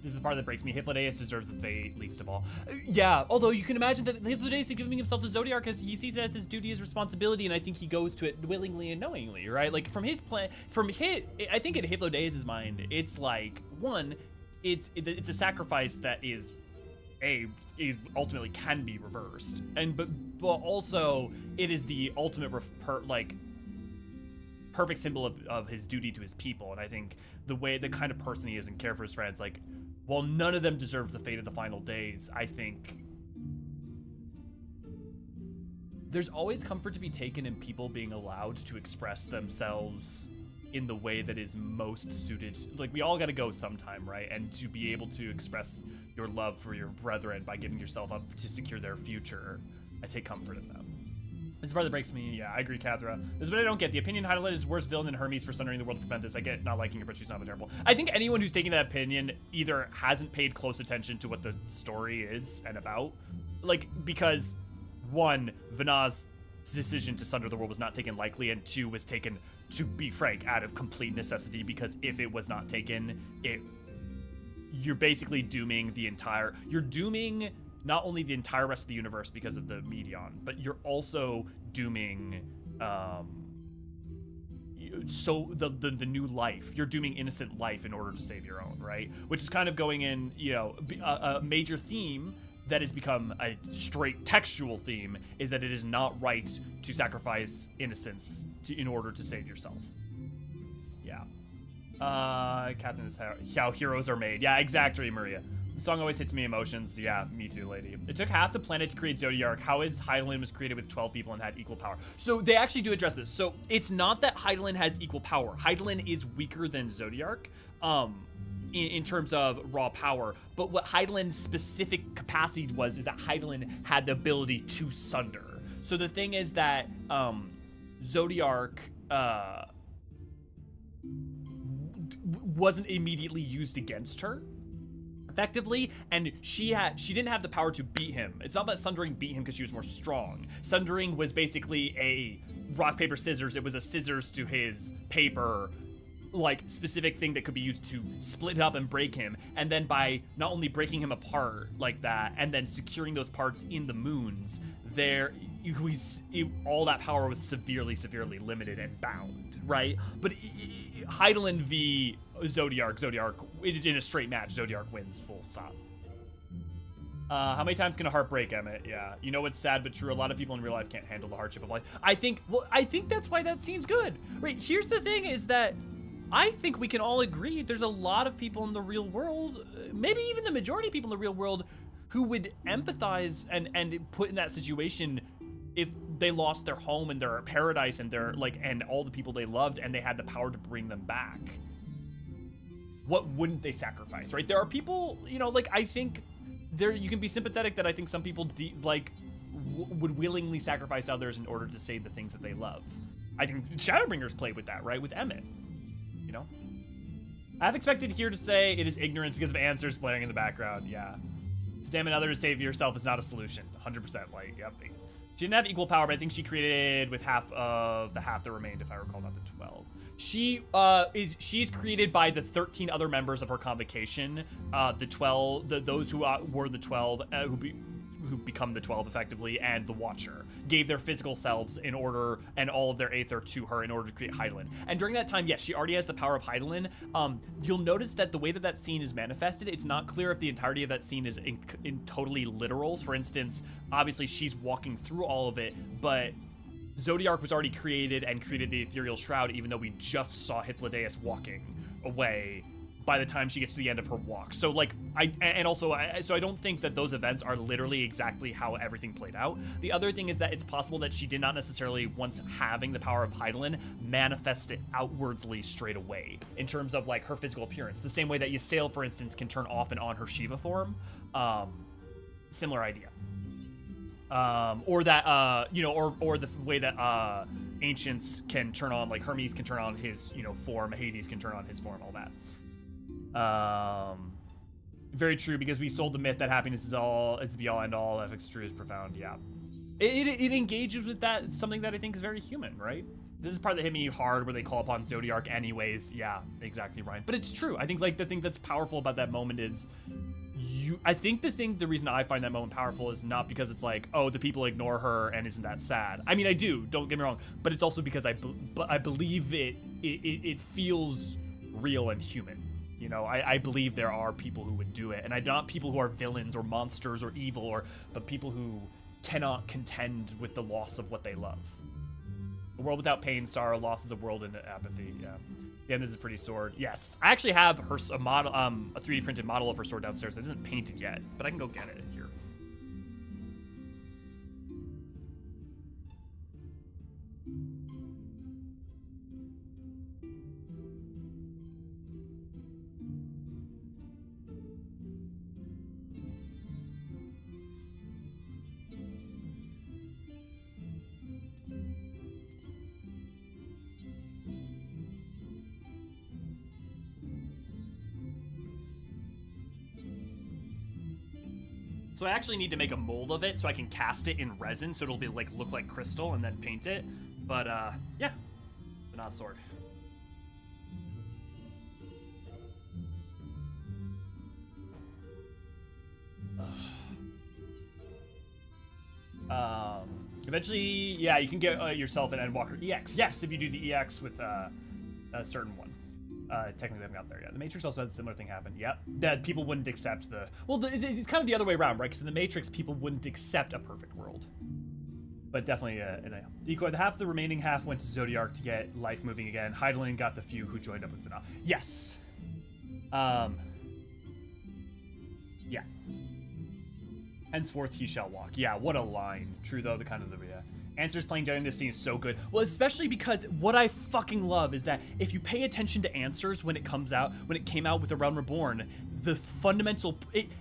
This is the part that breaks me. Hythlodaeus deserves the fate least of all. Yeah, although you can imagine that Hythlodaeus is giving himself to Zodiac because he sees it as his duty, his responsibility, and I think he goes to it willingly and knowingly, right? Like from his plan, I think in Hythlodaeus' mind, it's like one, it's a sacrifice that is ultimately can be reversed, and but also it is the ultimate perfect symbol of his duty to his people. And I think the kind of person he is and care for his friends, like, while none of them deserve the fate of the final days, I think there's always comfort to be taken in people being allowed to express themselves in the way that is most suited. Like, we all got to go sometime, right? And to be able to express your love for your brethren by giving yourself up to secure their future, I take comfort in them. This is the part that breaks me. Yeah, I agree, Kathra. This is what I don't get. The opinion Hydaelyn is worse villain than Hermes for sundering the world to prevent this. I get not liking her, but she's not terrible. I think anyone who's taking that opinion either hasn't paid close attention to what the story is and about. Like, because, one, Vanna's decision to sunder the world was not taken lightly, and two, was taken, to be frank, out of complete necessity, because if it was not taken, you're basically dooming the entire... You're dooming... not only the entire rest of the universe because of the Medion, but you're also dooming the new life. You're dooming innocent life in order to save your own, right? Which is kind of going in, you know, a major theme that has become a straight textual theme is that it is not right to sacrifice innocence in order to save yourself. Yeah. Catherine is how heroes are made. Yeah, exactly, Maria. The song always hits me emotions. Yeah, me too, lady. It took half the planet to create Zodiac. How is Hydaelyn was created with 12 people and had equal power? So they actually do address this. So it's not that Hydaelyn has equal power. Hydaelyn is weaker than Zodiac in terms of raw power. But what Hydaelyn's specific capacity was is that Hydaelyn had the ability to sunder. So the thing is that Zodiac wasn't immediately used against her effectively, and she didn't have the power to beat him. It's not that Sundering beat him because she was more strong. Sundering was basically a rock, paper, scissors. It was a scissors to his paper, like, specific thing that could be used to split it up and break him. And then by not only breaking him apart like that, and then securing those parts in the moons, all that power was severely limited and bound, right? But Hydaelyn v Zodiac, in a straight match, Zodiac wins, full stop. How many times can a heart break, Emmett? Yeah, you know what's sad but true. A lot of people in real life can't handle the hardship of life. I think that's why that scene's good. Right, here's the thing is that I think we can all agree there's a lot of people in the real world, maybe even the majority of people in the real world, who would empathize and put in that situation if they lost their home and their paradise and and all the people they loved and they had the power to bring them back. What wouldn't they sacrifice, right? There are people, you know, like, I think you can be sympathetic that I think some people would willingly sacrifice others in order to save the things that they love. I think Shadowbringers played with that, right? With Emmett, you know? I have expected here to say it is ignorance because of answers blaring in the background. Yeah. To damn another to save yourself is not a solution. 100%. Like, yep. She didn't have equal power, but I think she created with half of the half that remained, if I recall, not the 12. She's created by the 13 other members of her convocation. The 12, those who were the 12, who become the 12 effectively, and the Watcher gave their physical selves in order, and all of their aether to her in order to create Hydaelyn. And during that time, yes, she already has the power of Hydaelyn. You'll notice that the way that that scene is manifested, it's not clear if the entirety of that scene is in totally literal. For instance, obviously she's walking through all of it, but Zodiark was already created and created the ethereal shroud, even though we just saw Hythlodaeus walking away by the time she gets to the end of her walk. So like, I don't think that those events are literally exactly how everything played out. The other thing is that it's possible that she did not necessarily, once having the power of Hydaelyn, manifest it outwardsly straight away in terms of like her physical appearance. The same way that Ysayle, for instance, can turn off and on her Shiva form. Similar idea. Or that, or the way that ancients can turn on, like Hermes can turn on his, form, Hades can turn on his form, all that. Very true, because we sold the myth that happiness is all, it's be all and all, FFXIV is profound, yeah. It engages with that, something that I think is very human, right? This is part that hit me hard, where they call upon Zodiark anyways. Yeah, exactly, Ryan. But it's true. I think like the thing that's powerful about that moment is the reason I find that moment powerful is not because it's like, oh, the people ignore her and isn't that sad. I mean, I do, don't get me wrong, but it's also because I believe it feels real and human. I believe there are people who would do it, and not people who are villains or monsters or evil, but people who cannot contend with the loss of what they love. A world without pain, sorrow, loss is a world in apathy. Yeah, this is a pretty sword. Yes, I actually have a model, a 3D printed model of her sword downstairs. It isn't painted yet, but I can go get it here. So I actually need to make a mold of it so I can cast it in resin so it'll be like look like crystal and then paint it. But yeah, but not sword. Eventually, yeah, you can get yourself an Endwalker EX. Yes, if you do the EX with a certain one. Technically, we haven't got there yet. The Matrix also had a similar thing happen. Yep. That people wouldn't accept the... Well, it's kind of the other way around, right? Because in the Matrix, people wouldn't accept a perfect world. But definitely, the half, the remaining half went to Zodiark to get life moving again. Hydaelyn got the few who joined up with Vanilla. Yes. Yeah. Henceforth, he shall walk. Yeah, what a line. True, though, the kind of the... Yeah. Answers playing during this scene is so good. Well, especially because what I fucking love is that if you pay attention to Answers when it came out with The Realm Reborn, the fundamental...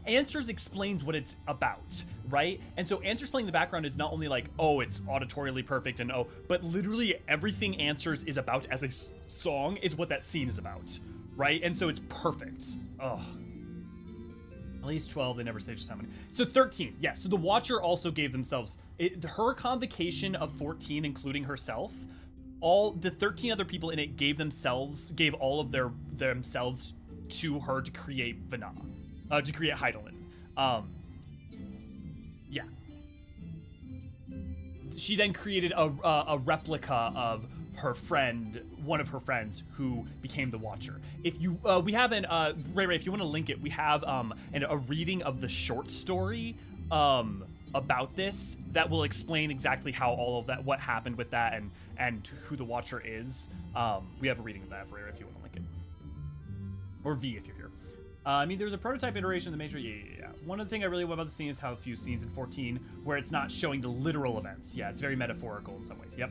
Answers explains what it's about, right? And so Answers playing in the background is not only like, oh, it's auditorially perfect and but literally everything Answers is about as a song is what that scene is about, right? And so it's perfect. Oh. At least 12, they never say just how many. So 13, yes. So the Watcher also gave themselves, her convocation of 14, including herself, all the 13 other people in it gave all of themselves to her to create Vanilla, to create Hydaelyn. Yeah. She then created a replica of her friend, one of her friends, who became the Watcher. If you, we have Ray, if you want to link it, we have a reading of the short story about this that will explain exactly how all of that, what happened with that, and who the Watcher is. We have a reading of that for Ray if you want to link it, or V if you're here. I mean, there's a prototype iteration of the Matrix. Yeah. One of the things I really love about the scene is how few scenes in 14 where it's not showing the literal events. Yeah, it's very metaphorical in some ways. Yep,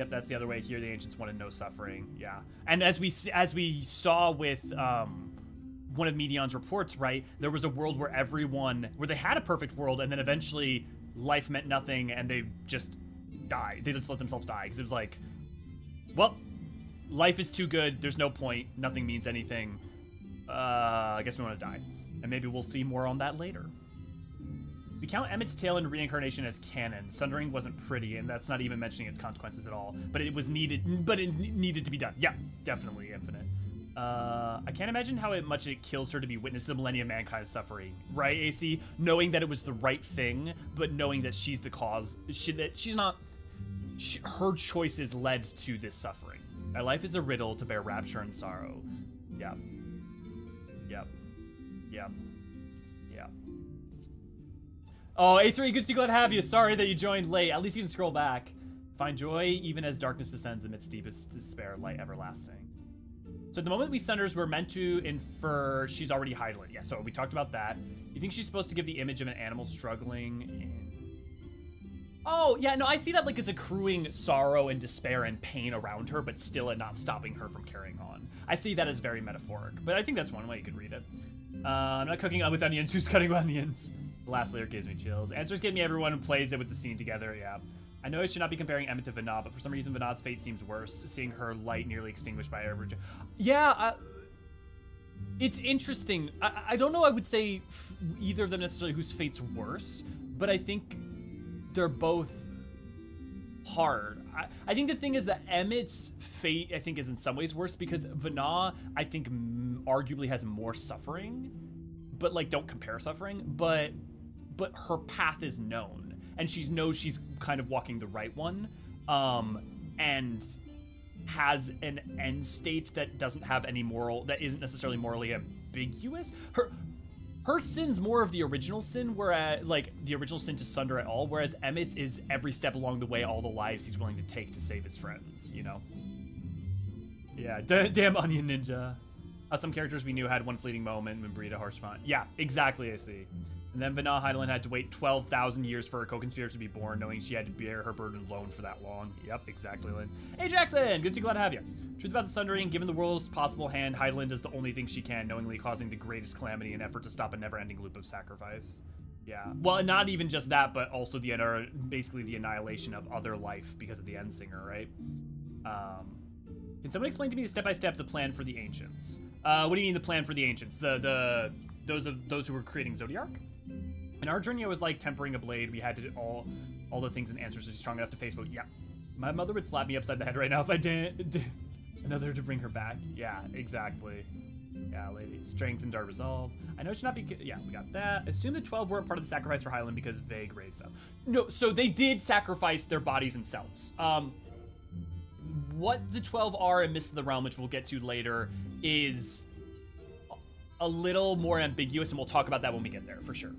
that's the other way here. The ancients wanted no suffering. Yeah, and as we saw with one of Medion's reports, right? There was a world where they had a perfect world, and then eventually life meant nothing and they just died. They just let themselves die because it was like, well, life is too good. There's no point. Nothing means anything. I guess we want to die. And maybe we'll see more on that later. We count Emmett's tale and reincarnation as canon. Sundering wasn't pretty, and that's not even mentioning its consequences at all. But it was needed. But it needed to be done. Yeah, definitely Infinite. I can't imagine how much it kills her to be witness to the millennia of mankind's suffering, right, AC? Knowing that it was the right thing, but knowing that she's the cause. Her choices led to this suffering. My life is a riddle to bear rapture and sorrow. Yeah. Yep. Yep. Yep. Oh, A3, good to see, glad to have you. Sorry that you joined late. At least you can scroll back. Find joy even as darkness descends amidst deepest despair, light everlasting. So at the moment we Sunderers were meant to infer she's already Hydaelyn. Yeah, so we talked about that. You think she's supposed to give the image of an animal struggling? Oh, yeah, no, I see that like as accruing sorrow and despair and pain around her, but still not stopping her from carrying on. I see that as very metaphoric, but I think that's one way you could read it. I'm not cooking with onions. Who's cutting onions? The last layer gives me chills. Answers give me everyone who plays it with the scene together, yeah. I know I should not be comparing Emmett to Vanad, but for some reason Vanad's fate seems worse, seeing her light nearly extinguished by average. Yeah, it's interesting. I don't know I would say either of them necessarily whose fate's worse, but I think they're both hard. I think the thing is that Emmett's fate, I think, is in some ways worse because Vanad, I think, arguably has more suffering, but like don't compare suffering, but her path is known. And she knows she's kind of walking the right one, and has an end state that doesn't have any that isn't necessarily morally ambiguous. Her sin's more of the original sin, whereas like the original sin to sunder at all, whereas Emmett's is every step along the way, all the lives he's willing to take to save his friends, you know? Yeah, damn Onion Ninja. Some characters we knew had one fleeting moment when Brita harsh font. Yeah, exactly, I see. And then Vanad Hydaelyn had to wait 12,000 years for her co-conspirator to be born, knowing she had to bear her burden alone for that long. Yep, exactly, Lynn. Hey, Jackson! Good to see, glad to have you. Truth about the Sundering, given the world's possible hand, Hydaelyn does the only thing she can, knowingly causing the greatest calamity in effort to stop a never-ending loop of sacrifice. Yeah. Well, not even just that, but also basically the annihilation of other life because of the Endsinger, right? Can someone explain to me step-by-step the plan for the Ancients? What do you mean the plan for the Ancients? Those who were creating Zodiark? In our journey, it was like tempering a blade. We had to do all the things and answers to be strong enough to face. But yeah, my mother would slap me upside the head right now if I didn't. Another to bring her back. Yeah, exactly. Yeah, lady. Strengthened our resolve. I know it should not be. Yeah, we got that. Assume the 12 weren't part of the sacrifice for Hydaelyn because vague raid stuff. No, so they did sacrifice their bodies and selves. What the 12 are in Mist of the Realm, which we'll get to later, is a little more ambiguous, and we'll talk about that when we get there for sure.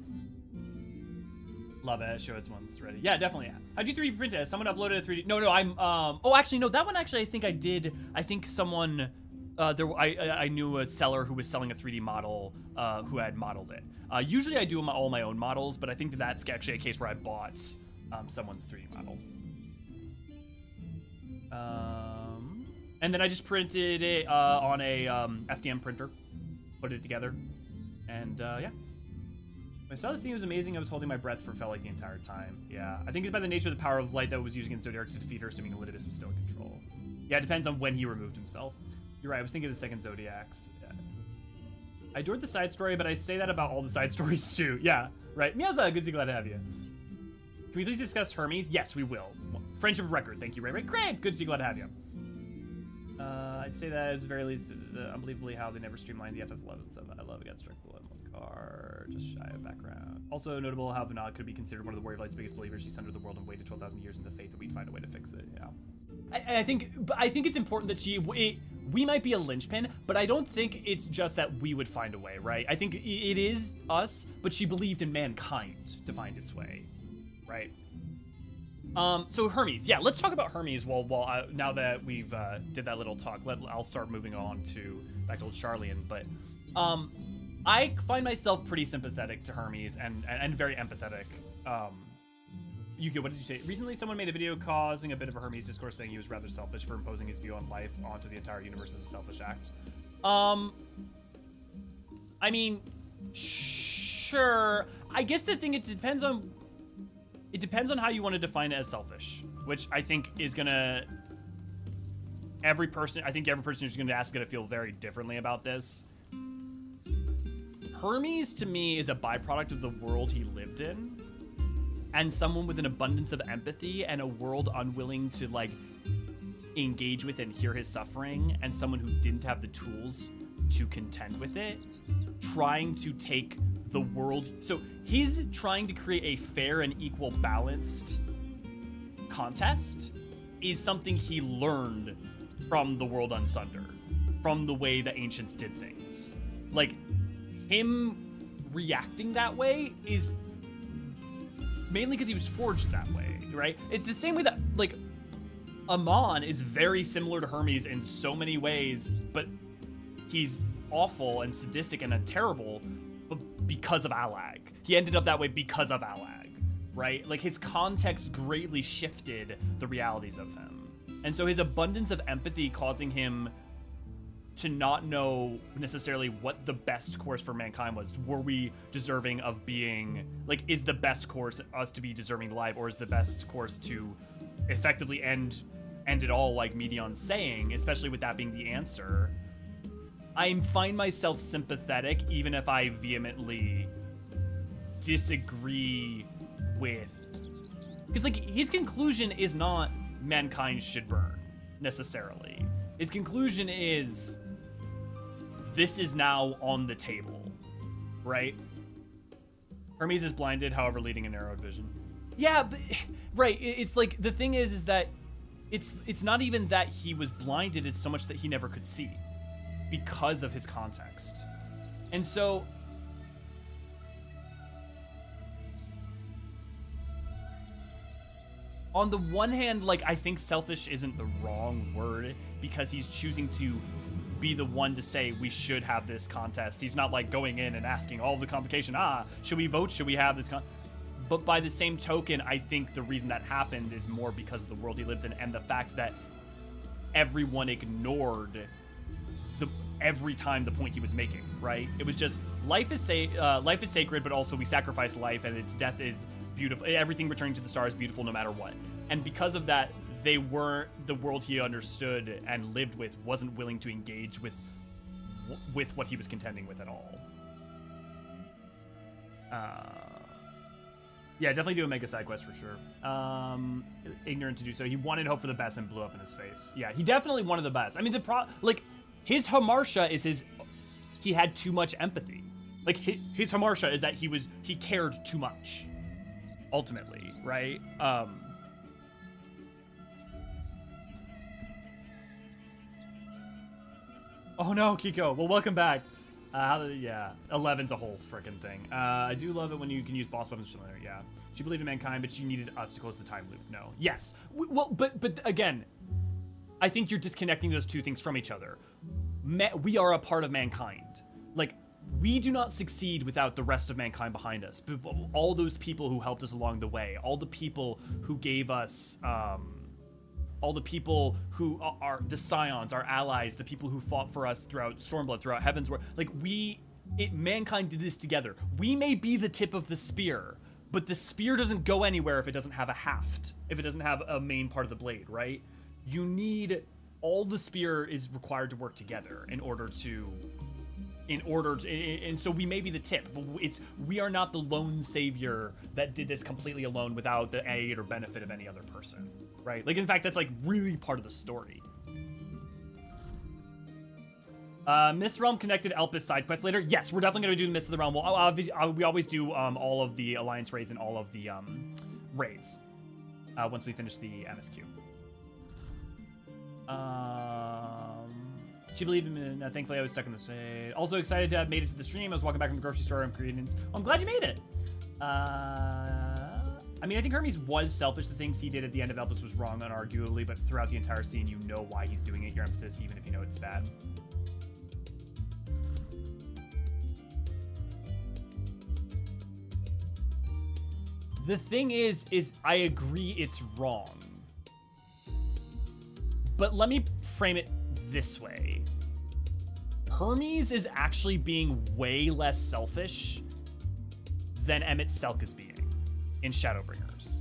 Love it. Show it once ready. Yeah, definitely. Yeah. How'd you 3D print it? Someone uploaded a 3D. No, I'm. Oh, actually, no. That one actually, I think I did. I think someone. I knew a seller who was selling a 3D model. Who had modeled it. Usually, I do all my own models, but I think that's actually a case where I bought someone's 3D model. And then I just printed it on a FDM printer, put it together, and yeah. When I saw the scene, it was amazing. I was holding my breath for felt like the entire time. Yeah, I think it's by the nature of the power of light that was used against Zodiark to defeat her, assuming Elidus was still in control. Yeah, it depends on when he removed himself. You're right, I was thinking of the second Zodiacs. Yeah. I adored the side story, but I say that about all the side stories too. Yeah, right. Miyaza, good to see, glad to have you. Can we please discuss Hermes? Yes, we will. Friendship of record. Thank you, Ray. Great, good to see, glad to have you. I'd say that at the very least, unbelievably how they never streamlined the FF11 stuff. I love it. Got struck blood on the car, just shy of background. Also notable how Vanad could be considered one of the Warrior of Light's biggest believers. She sundered the world and waited 12,000 years in the faith that we'd find a way to fix it. Yeah. I think it's important that we might be a linchpin, but I don't think it's just that we would find a way, right? I think it is us, but she believed in mankind to find its way, right? So Hermes, yeah, let's talk about Hermes. Now that we've did that little talk, I'll start moving on back to Charlian. But I find myself pretty sympathetic to Hermes and very empathetic. Yuki, what did you say? Recently, someone made a video causing a bit of a Hermes discourse, saying he was rather selfish for imposing his view on life onto the entire universe as a selfish act. I mean, sure. I guess the thing, it depends on It depends on how you want to define it as selfish, which I think is gonna... every person who's gonna ask is gonna feel very differently about this. Hermes, to me, is a byproduct of the world he lived in, and someone with an abundance of empathy and a world unwilling to, like, engage with and hear his suffering, and someone who didn't have the tools to contend with it, trying to take the world. So he's trying to create a fair and equal balanced contest is something he learned from the world on Sundered, from the way the ancients did things. Like, him reacting that way is mainly because he was forged that way, right? It's the same way that, like, Amon is very similar to Hermes in so many ways, but he's awful and sadistic and terrible, but because of Alag. He ended up that way because of Alag, right? Like, his context greatly shifted the realities of him. And so his abundance of empathy causing him to not know necessarily what the best course for mankind was. Were we deserving of being, like, is the best course us to be deserving life, or is the best course to effectively end it all, like Medion's saying, especially with that being the answer? I find myself sympathetic, even if I vehemently disagree with... Because, like, his conclusion is not mankind should burn, necessarily. His conclusion is, this is now on the table, right? Hermes is blinded, however, leading a narrowed vision. Yeah, but, right, it's like, the thing is that it's not even that he was blinded, it's so much that he never could see because of his context. And so on the one hand, like, I think selfish isn't the wrong word, because he's choosing to be the one to say we should have this contest. He's not, like, going in and asking all the convocation, should we vote? Should we have this But by the same token, I think the reason that happened is more because of the world he lives in and the fact that everyone ignored every time the point he was making, right? It was just, life is sacred, but also we sacrifice life, and its death is beautiful. Everything returning to the stars is beautiful no matter what. And because of that, the world he understood and lived with wasn't willing to engage with what he was contending with at all. Yeah, definitely do a mega side quest for sure. Ignorant to do so. He wanted hope for the best and blew up in his face. Yeah, he definitely wanted the best. I mean, his hamartia is he had too much empathy. Like, his hamartia is that he cared too much, ultimately, right? Oh no, Kiko. Well, welcome back. Yeah, 11's a whole frickin' thing. I do love it when you can use boss weapons. Yeah, she believed in mankind, but she needed us to close the time loop. No, yes. Well, but again, I think you're disconnecting those two things from each other. We are a part of mankind. Like, we do not succeed without the rest of mankind behind us. All those people who helped us along the way, all the people who gave us, all the people who are the Scions, our allies, the people who fought for us throughout Stormblood, throughout Heavensward. Like, mankind did this together. We may be the tip of the spear, but the spear doesn't go anywhere if it doesn't have a haft, if it doesn't have a main part of the blade, right? You need, all the spear is required to work together in order to, and so we may be the tip, but we are not the lone savior that did this completely alone without the aid or benefit of any other person, right? Like, in fact, that's, like, really part of the story. Mist Realm connected Elpis side quest later. Yes, we're definitely going to do the Mist of the Realm. We always do all of the Alliance raids and all of the raids once we finish the MSQ. She believed in me. Thankfully, I was stuck in the shade. Also excited to have made it to the stream. I was walking back from the grocery store. I'm creating. I'm glad you made it. I mean, I think Hermes was selfish. The things he did at the end of Elpis was wrong, unarguably, but throughout the entire scene, you know why he's doing it. Your emphasis, even if you know it's bad. The thing is I agree it's wrong. But let me frame it this way. Hermes is actually being way less selfish than Emmett Selk is being in Shadowbringers.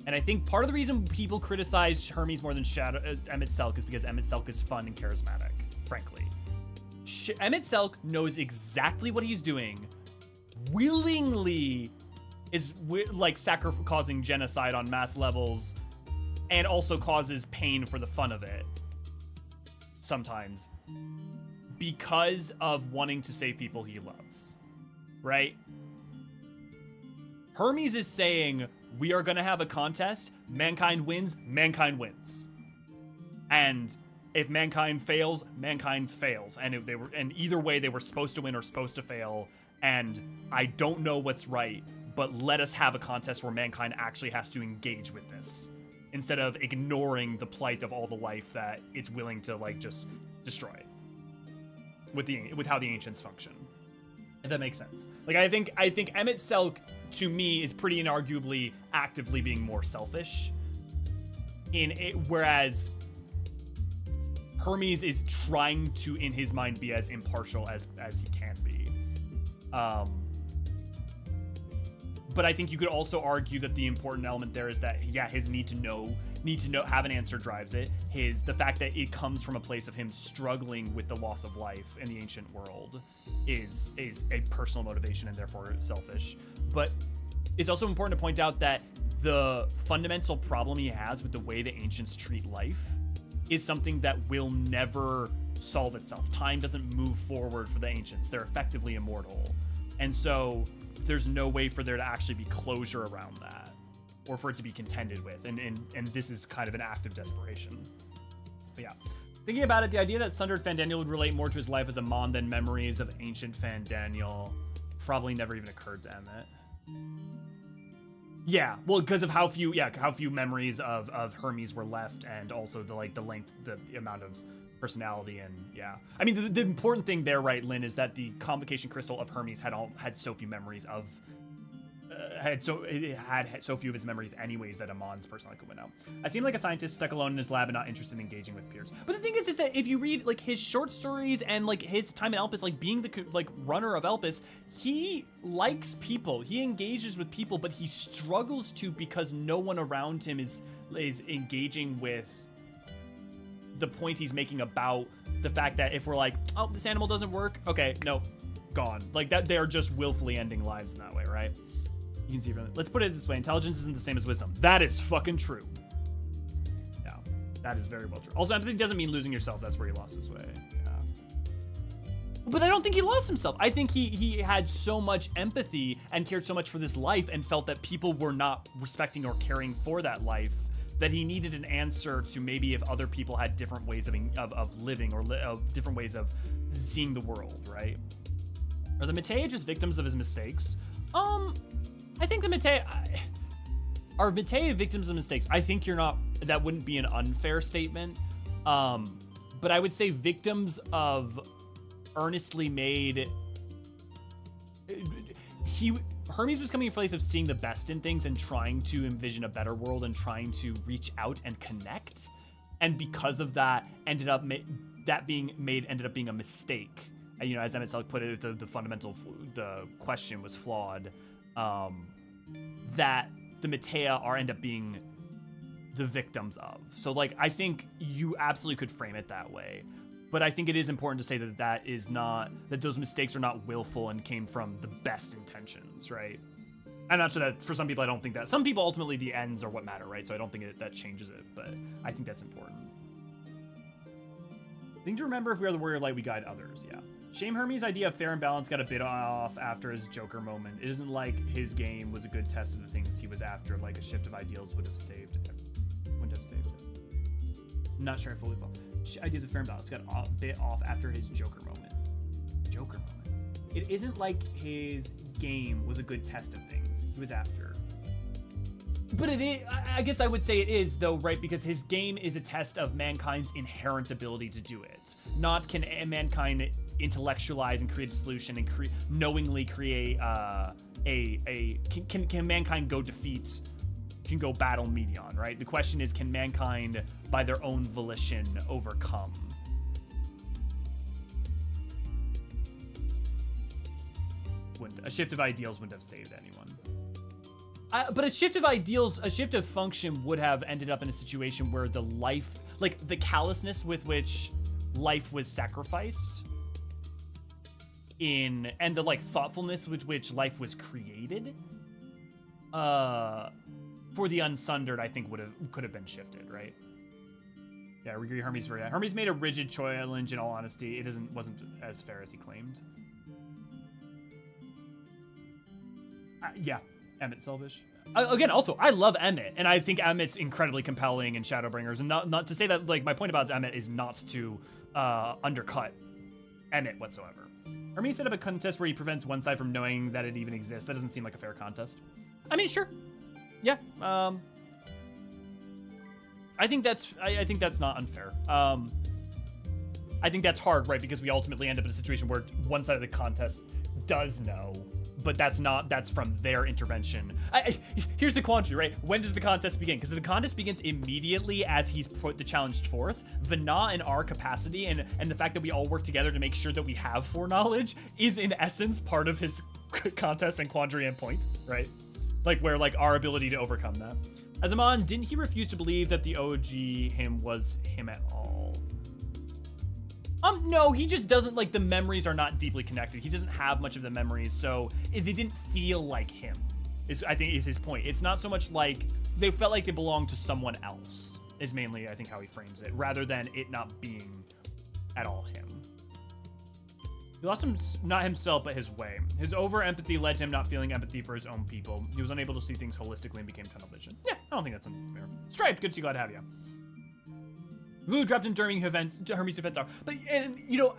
And I think part of the reason people criticize Hermes more than Emmett Selk is because Emmett Selk is fun and charismatic, frankly. Emmett Selk knows exactly what he's doing, willingly is like causing genocide on mass levels, and also causes pain for the fun of it sometimes because of wanting to save people he loves, right? Hermes is saying, we are gonna have a contest, mankind wins. And if mankind fails, and either way they were supposed to win or supposed to fail, and I don't know what's right, but let us have a contest where mankind actually has to engage with this, instead of ignoring the plight of all the life that it's willing to like just destroy with how the ancients function. If that makes sense. Like I think Emmett Selk to me is pretty inarguably actively being more selfish in it, whereas Hermes is trying to in his mind be as impartial as he can be. But I think you could also argue that the important element there is that, yeah, his need to know, have an answer drives it. The fact that it comes from a place of him struggling with the loss of life in the ancient world is a personal motivation and therefore selfish. But it's also important to point out that the fundamental problem he has with the way the ancients treat life is something that will never solve itself. Time doesn't move forward for the ancients. They're effectively immortal. And so there's no way for there to actually be closure around that, or for it to be contended with, and this is kind of an act of desperation. But yeah, thinking about it, the idea that Sundered Fandaniel would relate more to his life as a Mon than memories of ancient Fandaniel probably never even occurred to Emmett. Yeah, well, because of how few memories of Hermes were left, and also the amount of personality, and yeah. I mean, the important thing there, right, Lynn, is that the convocation crystal of Hermes had so few memories of, had so few of his memories anyways that Amon's personality could win out. I seem like a scientist stuck alone in his lab and not interested in engaging with peers. But the thing is that if you read like his short stories and like his time in Elpis, like being the like runner of Elpis, he likes people, he engages with people, but he struggles to because no one around him is engaging with the point he's making about the fact that if we're like, oh, this animal doesn't work, okay, no, gone. Like that, they're just willfully ending lives in that way, right? You can see from it. Let's put it this way: intelligence isn't the same as wisdom. That is fucking true. Yeah, that is very well true. Also, empathy doesn't mean losing yourself. That's where he lost his way. Yeah. But I don't think he lost himself. I think he had so much empathy and cared so much for this life and felt that people were not respecting or caring for that life, that he needed an answer to maybe if other people had different ways of living or different ways of seeing the world, right? Are the Metei just victims of his mistakes? I think the Metei are Metei victims of mistakes. I think that wouldn't be an unfair statement. But I would say victims of earnestly made. Hermes was coming from a place of seeing the best in things and trying to envision a better world and trying to reach out and connect. And because of that, ended up being a mistake. You know, as Emmett Selk put it, the question was flawed. That the Metei end up being the victims of. So, like, I think you absolutely could frame it that way. But I think it is important to say that those mistakes are not willful and came from the best intentions, right? I'm not sure that for some people, I don't think that. Some people, ultimately, the ends are what matter, right? So I don't think that changes it, but I think that's important. Thing to remember: if we are the warrior of light, we guide others, yeah. Shame Hermes' idea of fair and balance got a bit off after his Joker moment. It isn't like his game was a good test of the things he was after, like a shift of ideals wouldn't have saved it. I'm not sure I fully follow. Idea of the fair and balance got a bit off after his Joker moment. It isn't like his game was a good test of things he was after. But it is, I guess I would say it is, though, right? Because his game is a test of mankind's inherent ability to do it. Not can mankind intellectualize and create a solution and knowingly create can mankind go battle Medion, right? The question is, can mankind by their own volition overcome? A shift of ideals wouldn't have saved anyone. But a shift of ideals, a shift of function would have ended up in a situation where the life, like the callousness with which life was sacrificed and the like thoughtfulness with which life was created, for the Unsundered, I think could have been shifted, right? Yeah, we agree Hermes for that. Hermes made a rigid challenge, in all honesty. It wasn't as fair as he claimed. Yeah, Emmett Selvish. Again, also, I love Emmett, and I think Emmett's incredibly compelling in Shadowbringers, and not to say that, like, my point about Emmett is not to undercut Emmett whatsoever. Hermes set up a contest where he prevents one side from knowing that it even exists. That doesn't seem like a fair contest. I mean, sure. Yeah, I think that's not unfair. I think that's hard, right? Because we ultimately end up in a situation where one side of the contest does know, but that's from their intervention. Here's the quandary, right? When does the contest begin? Because the contest begins immediately as he's put the challenge forth. Vana and our capacity and the fact that we all work together to make sure that we have foreknowledge is in essence part of his contest and quandary and point, right? Like where like our ability to overcome that. Azaman, didn't he refuse to believe that the OG him was him at all? No, he just doesn't, like, the memories are not deeply connected. He doesn't have much of the memories, so they didn't feel like him, I think is his point. It's not so much like they felt like they belonged to someone else, is mainly, I think, how he frames it, rather than it not being at all him. He lost him, not himself, but his way. His over-empathy led to him not feeling empathy for his own people. He was unable to see things holistically and became tunnel vision. Yeah, I don't think that's unfair. Striped, good to see, glad to have you. Who dropped in during Hermes' events are. But, and, you know,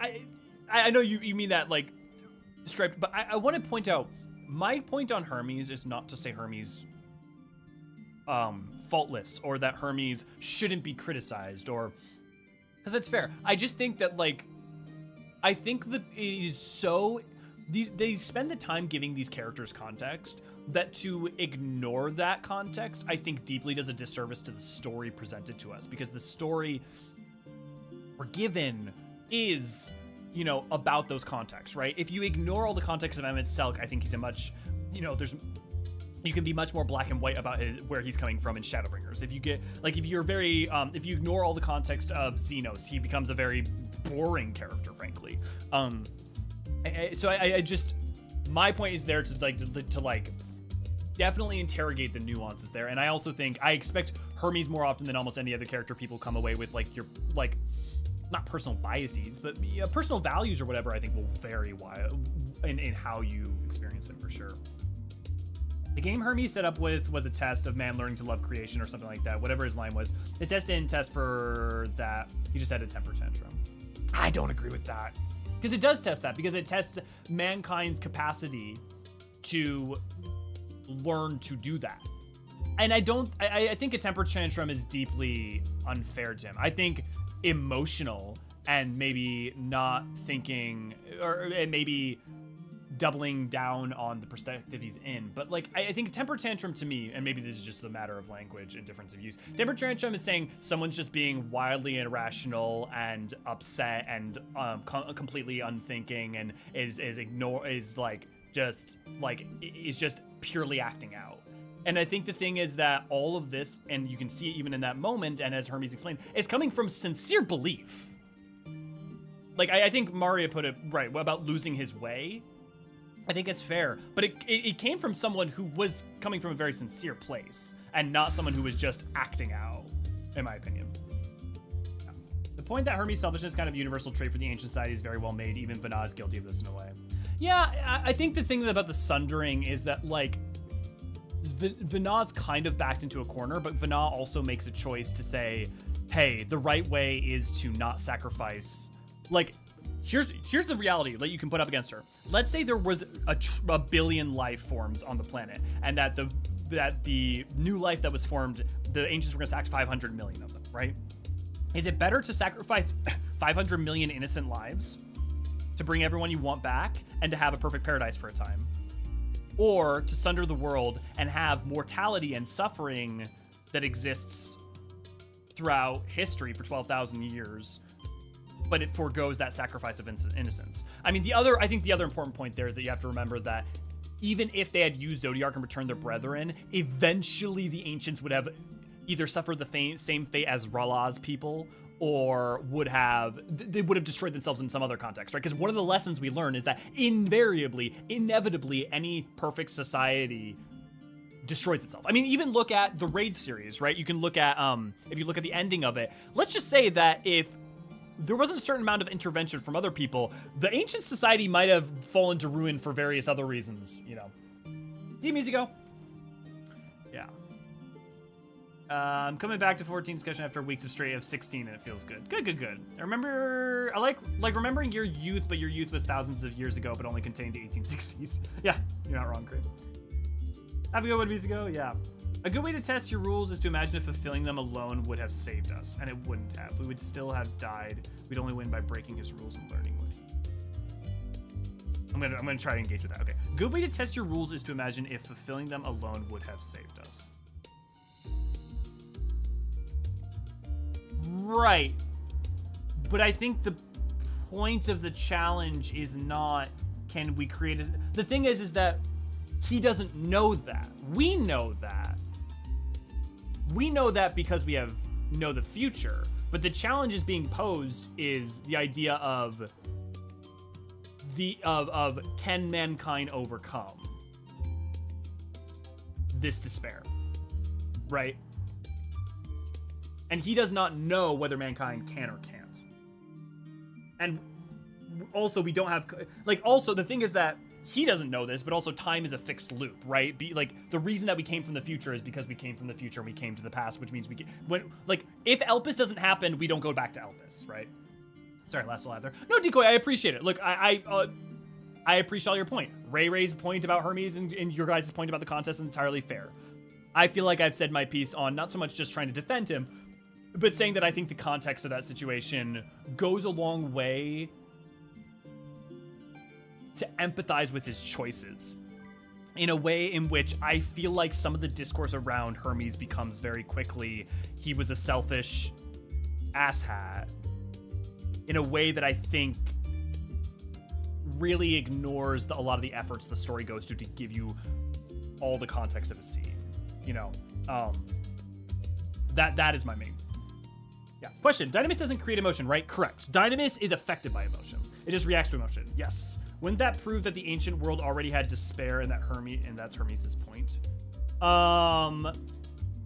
I know you mean that, like, Striped, but I want to point out, my point on Hermes is not to say Hermes faultless, or that Hermes shouldn't be criticized, or, because that's fair. I just think that, like, I think that it is so, they spend the time giving these characters context that to ignore that context, I think deeply does a disservice to the story presented to us, because the story we're given is, you know, about those contexts, right? If you ignore all the context of Emmett Selk, I think he's a much, you know, you can be much more black and white about where he's coming from in Shadowbringers. If you get, like, if you're very, if you ignore all the context of Xenos, he becomes a very boring character, frankly. So I just, my point is there to definitely interrogate the nuances there. And I also think, I expect Hermes more often than almost any other character people come away with, like, your, like, not personal biases, but personal values or whatever, I think will vary in how you experience it, for sure. The game Hermes set up with was a test of man learning to love creation or something like that, whatever his line was. His test didn't test for that. He just had a temper tantrum. I don't agree with that. Because it does test that, because it tests mankind's capacity to learn to do that. And I think a temper tantrum is deeply unfair to him. I think emotional and maybe not thinking, or maybe doubling down on the perspective he's in. But, like, I think temper tantrum to me, and maybe this is just a matter of language and difference of use, temper tantrum is saying someone's just being wildly irrational and upset and completely unthinking and is just purely acting out. And I think the thing is that all of this, and you can see it even in that moment, and as Hermes explained, is coming from sincere belief. Like, I think Maria put it right about losing his way. I think it's fair, but it came from someone who was coming from a very sincere place, and not someone who was just acting out, in my opinion. Yeah. The point that Hermes' selfishness is kind of a universal trait for the ancient society is very well made. Even Vana is guilty of this in a way. Yeah, I think the thing about the sundering is that, like, Vana's kind of backed into a corner, but Vana also makes a choice to say, hey, the right way is to not sacrifice. Like, here's the reality that you can put up against her. Let's say there was a billion life forms on the planet, and that the new life that was formed, the ancients were going to sack 500 million of them, right? Is it better to sacrifice 500 million innocent lives to bring everyone you want back and to have a perfect paradise for a time? Or to sunder the world and have mortality and suffering that exists throughout history for 12,000 years, but it forgoes that sacrifice of innocence. I mean, I think the other important point there is that you have to remember that even if they had used Zodiark and returned their brethren, eventually the Ancients would have either suffered the same fate as R'hll's people, or they would have destroyed themselves in some other context, right? Because one of the lessons we learn is that invariably, inevitably, any perfect society destroys itself. I mean, even look at the Raid series, right? You can look at, if you look at the ending of it, let's just say that if there wasn't a certain amount of intervention from other people, the ancient society might have fallen to ruin for various other reasons, you know. See, Musico? Yeah. I'm coming back to 14 discussion after weeks of straight of 16, and it feels good. Good. I like remembering your youth, but your youth was thousands of years ago, but only contained the 1860s. Yeah, you're not wrong, Crib. Have a good one, Musico. Yeah. A good way to test your rules is to imagine if fulfilling them alone would have saved us, and it wouldn't have. We would still have died. We'd only win by breaking his rules and learning what he... I'm gonna try to engage with that. Okay. Good way to test your rules is to imagine if fulfilling them alone would have saved us. Right. But I think the point of the challenge is not, can we create a... The thing is that he doesn't know that. We know that. We know that because we know the future. But the challenge is being posed is the idea of can mankind overcome this despair, right? And he does not know whether mankind can or can't. And also we don't have, like, also the thing is that he doesn't know this, but also time is a fixed loop, right? The reason that we came from the future is because we came from the future and we came to the past, which means if Elpis doesn't happen, we don't go back to Elpis, right? Sorry, last laugh there. No, Decoy, I appreciate it. Look, I appreciate all your point. Ray's point about Hermes and your guys' point about the contest is entirely fair. I feel like I've said my piece on not so much just trying to defend him, but saying that I think the context of that situation goes a long way to empathize with his choices in a way in which I feel like some of the discourse around Hermes becomes very quickly, he was a selfish asshat, in a way that I think really ignores a lot of the efforts the story goes to give you all the context of a scene, you know. That is my main. Yeah. Question. Dynamis doesn't create emotion, right? Correct. Dynamis is affected by emotion. It just reacts to emotion. Yes. Wouldn't that prove that the ancient world already had despair and that's Hermes' point?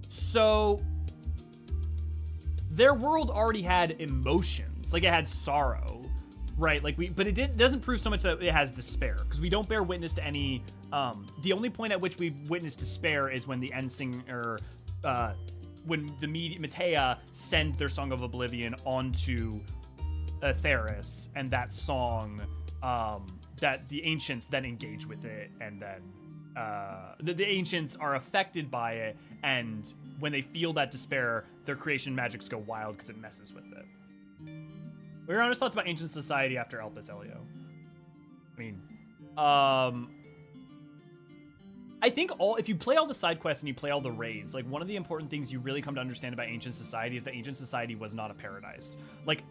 So their world already had emotions. Like, it had sorrow, right? But it doesn't prove so much that it has despair, because we don't bear witness to any, the only point at which we witness despair is when the end singer, when the Metea send their Song of Oblivion onto Theris, and that song, that the ancients then engage with it, and then the ancients are affected by it, and when they feel that despair, their creation magics go wild because it messes with it. What are your honest thoughts about ancient society after Elpis, Elio? I mean, I think if you play all the side quests and you play all the raids, like, one of the important things you really come to understand about ancient society is that ancient society was not a paradise. Like,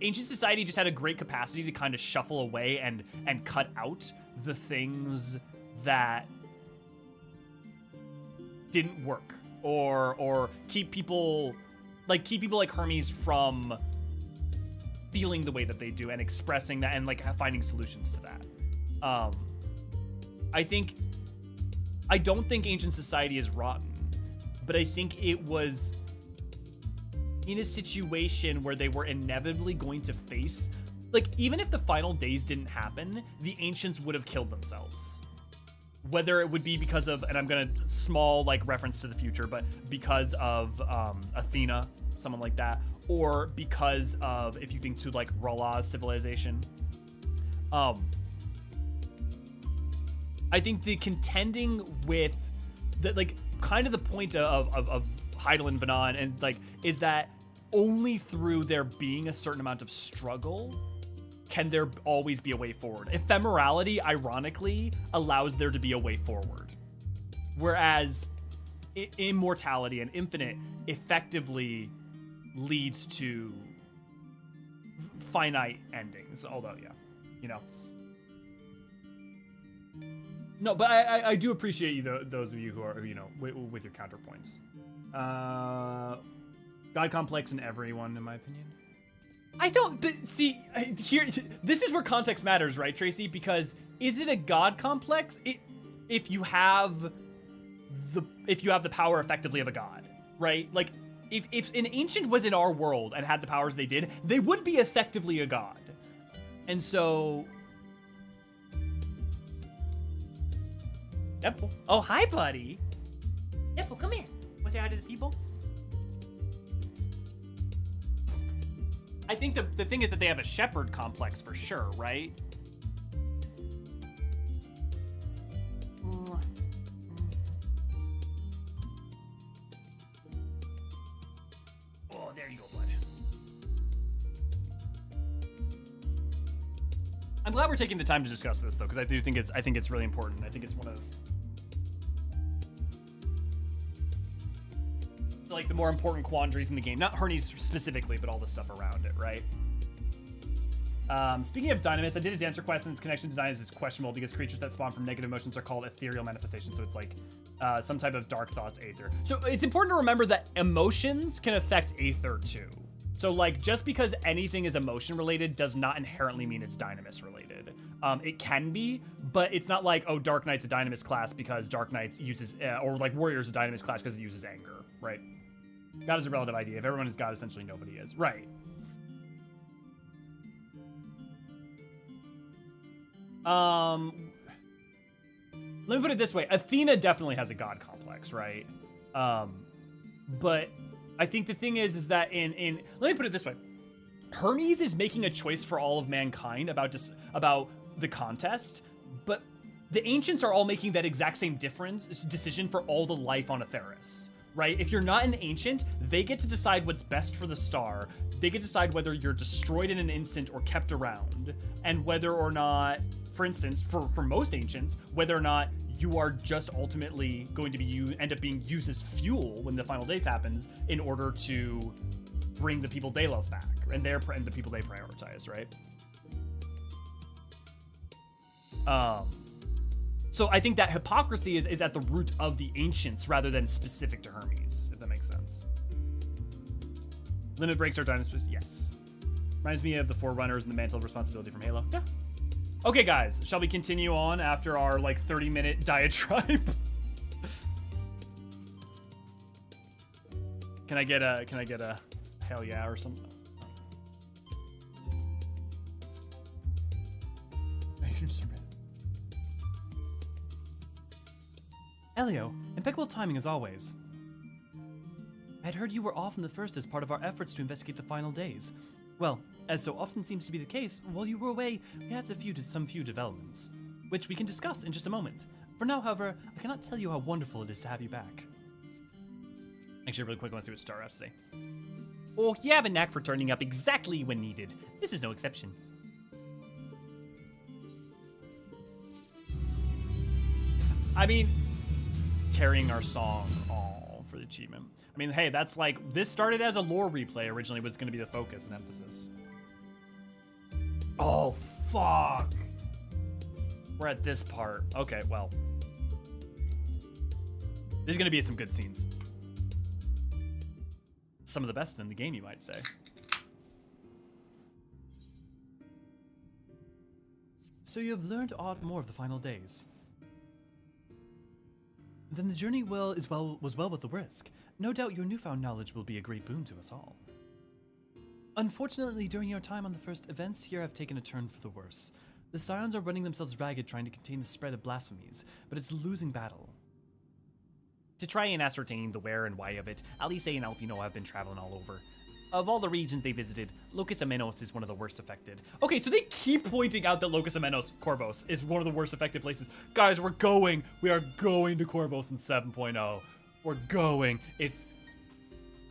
ancient society just had a great capacity to kind of shuffle away and cut out the things that didn't work, or keep people like Hermes from feeling the way that they do and expressing that and like finding solutions to that. I don't think ancient society is rotten, but I think it was in a situation where they were inevitably going to face, like, even if the final days didn't happen, the ancients would have killed themselves. Whether it would be because of, and I'm gonna small like reference to the future, but because of Athena, someone like that, or because of, if you think to like R'hll's civilization. I think the contending with the, like, kind of the point of Hydaelyn, Vanan, and like, is that only through there being a certain amount of struggle can there always be a way forward. Ephemerality, ironically, allows there to be a way forward. Whereas immortality and infinite effectively leads to finite endings. Although, yeah, you know. No, but I do appreciate you, those of you who are, you know, with your counterpoints. God complex in everyone, in my opinion. I don't, but see, here, this is where context matters, right, Tracy? Because is it a God complex? If you have the power effectively of a god, right? Like, if an ancient was in our world and had the powers they did, they would be effectively a god. And so... Yep. Oh, hi, buddy. Yep, well, come here. Want to say hi to the people? I think the thing is that they have a shepherd complex for sure, right? Oh, there you go, bud. I'm glad we're taking the time to discuss this though, because I think it's really important. I think it's one of like the more important quandaries in the game. Not Hermes specifically, but all the stuff around it, right? Speaking of Dynamis, I did a dance request, and its connection to Dynamis is questionable because creatures that spawn from negative emotions are called ethereal manifestations. So it's like some type of dark thoughts aether. So it's important to remember that emotions can affect aether too. So like just because anything is emotion related does not inherently mean it's Dynamis related. It can be, but it's not like, oh, Dark Knight's a Dynamis class because Dark Knight uses, or like Warrior's a Dynamis class because it uses anger, right? God is a relative idea. If everyone is God, essentially nobody is. Right. Let me put it this way. Athena definitely has a God complex, right? But I think the thing is that let me put it this way. Hermes is making a choice for all of mankind about the contest, but the ancients are all making that exact same decision for all the life on Atheris. Right? If you're not an ancient, they get to decide what's best for the star. They get to decide whether you're destroyed in an instant or kept around, and whether or not, for instance, for most ancients, whether or not you are just ultimately going to end up being used as fuel when the final days happens in order to bring the people they love back and the people they prioritize, right? So I think that hypocrisy is at the root of the ancients rather than specific to Hermes, if that makes sense. Limit breaks are dinosaurs, yes. Reminds me of the Forerunners and the Mantle of Responsibility from Halo. Yeah. Okay, guys, shall we continue on after our like 30-minute diatribe? Can I get a hell yeah or something? Elio, impeccable timing as always. I had heard you were off in the first as part of our efforts to investigate the final days. Well, as so often seems to be the case, while you were away, we had some few developments, which we can discuss in just a moment. For now, however, I cannot tell you how wonderful it is to have you back. Actually, really quick, I want to see what Star has to say. Oh, you have a knack for turning up exactly when needed. This is no exception. I mean, carrying our song all for the achievement. I mean, hey, that's like, this started as a lore replay originally, was going to be the focus and emphasis. Oh, fuck. We're at this part. Okay, well. There's going to be some good scenes. Some of the best in the game, you might say. So you have learned aught more of the final days. Then the journey was well worth the risk. No doubt your newfound knowledge will be a great boon to us all. Unfortunately, during your time on the first, events here have taken a turn for the worse. The Scions are running themselves ragged trying to contain the spread of blasphemies, but it's a losing battle. To try and ascertain the where and why of it, Alice and Alfino have been traveling all over. Of all the regions they visited, Locus Amenos is one of the worst affected. Okay, so they keep pointing out that Locus Amenos, Corvos, is one of the worst affected places. Guys, we are going to Corvos in 7.0. We're going. It's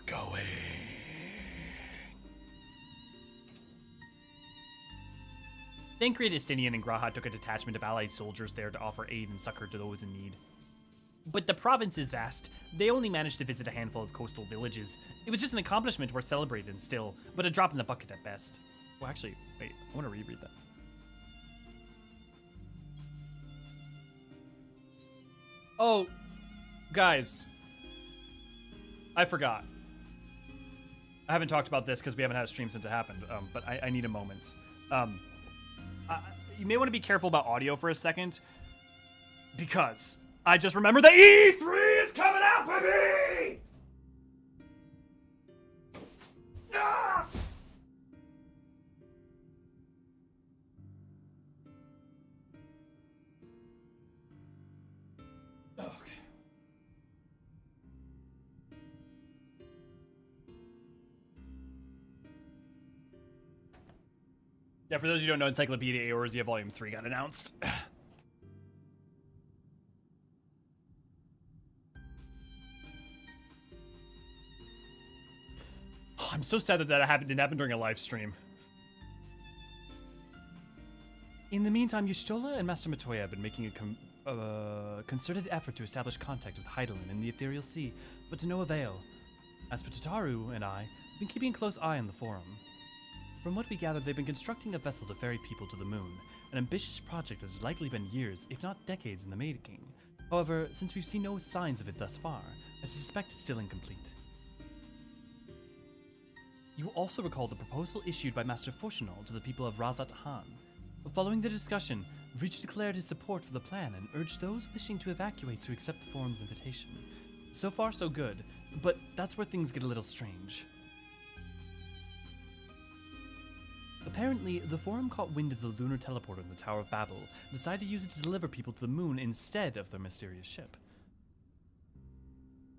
going. Thankfully, Estinian and Graha took a detachment of allied soldiers there to offer aid and succor to those in need. But the province is vast. They only managed to visit a handful of coastal villages. It was just an accomplishment worth celebrating still, but a drop in the bucket at best. Well, actually, wait, I want to reread that. Oh, guys. I forgot. I haven't talked about this because we haven't had a stream since it happened, but I need a moment. You may want to be careful about audio for a second, because I just remembered that E3 is coming out, baby! Ah! Okay. Yeah, for those who don't know, Encyclopedia Eorzean Volume 3 got announced. I'm so sad that didn't happen during a live stream. In the meantime, Y'shtola and Master Matoya have been making a concerted effort to establish contact with Hydaelyn in the Ethereal Sea, but to no avail. As for Tataru and I, we've been keeping a close eye on the Forum. From what we gather, they've been constructing a vessel to ferry people to the moon, an ambitious project that has likely been years, if not decades, in the making. However, since we've seen no signs of it thus far, I suspect it's still incomplete. You will also recall the proposal issued by Master Foshinol to the people of Razat Han. Following the discussion, Reach declared his support for the plan and urged those wishing to evacuate to accept the Forum's invitation. So far, so good, but that's where things get a little strange. Apparently, the Forum caught wind of the lunar teleporter in the Tower of Babel and decided to use it to deliver people to the moon instead of their mysterious ship.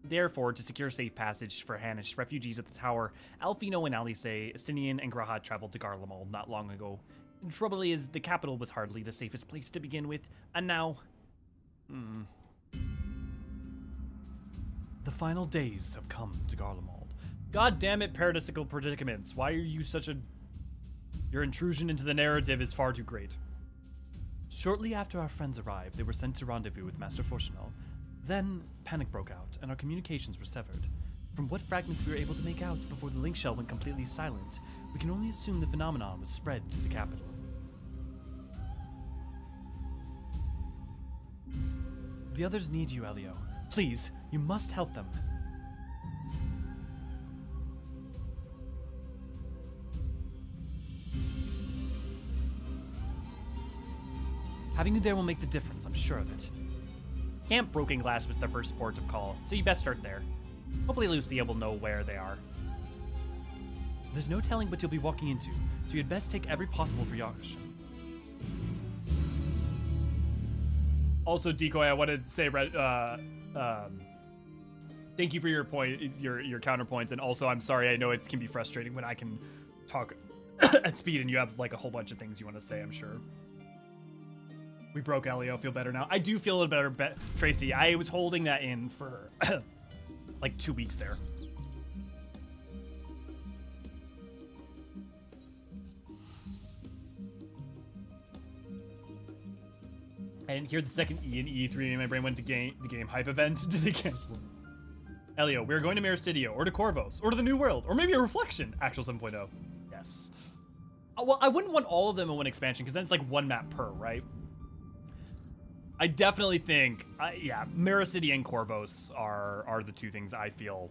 Therefore, to secure safe passage for Hanish refugees at the tower, Alfino and Alice, Estinian and Grahad traveled to Garlemald not long ago. The trouble is, the capital was hardly the safest place to begin with, and now... The final days have come to Garlemald. God damn it, paradisical predicaments. Why are you such a... Your intrusion into the narrative is far too great. Shortly after our friends arrived, they were sent to rendezvous with Master Foshinol. Then, panic broke out, and our communications were severed. From what fragments we were able to make out before the link shell went completely silent, we can only assume the phenomenon was spread to the capital. The others need you, Elio. Please, you must help them. Having you there will make the difference, I'm sure of it. Camp Broken Glass was their first port of call, so you best start there. Hopefully Lucia will know where they are. There's no telling what you'll be walking into, so you'd best take every possible precaution. Also, Decoy, I wanted to say, thank you for your counterpoints, and also I'm sorry, I know it can be frustrating when I can talk at speed and you have like a whole bunch of things you want to say, I'm sure. We broke Elio, feel better now. I do feel a little better, Tracy. I was holding that in for like 2 weeks there. I didn't hear the second E in E3 and my brain went to the game hype event. Did they cancel them? Elio, we're going to Meristidio, or to Corvos, or to the New World, or maybe a Reflection. Actual 7.0. Yes. Well, I wouldn't want all of them in one expansion, because then it's like one map per, right? I definitely think, yeah, Meristidia and Corvos are the two things I feel,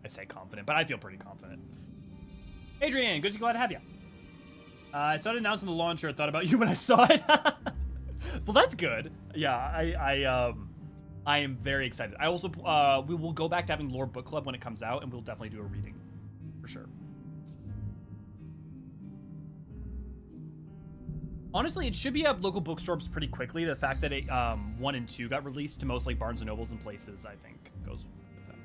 I say confident, but I feel pretty confident. Adrian, good to glad to have you. I saw it announced on the launcher, I thought about you when I saw it. Well, that's good. Yeah, I am very excited. I also, we will go back to having Lore Book Club when it comes out, and we'll definitely do a reading, for sure. Honestly, it should be at local bookstores pretty quickly. The fact that it 1 and 2 got released to most like Barnes and Nobles and places, I think, goes with that.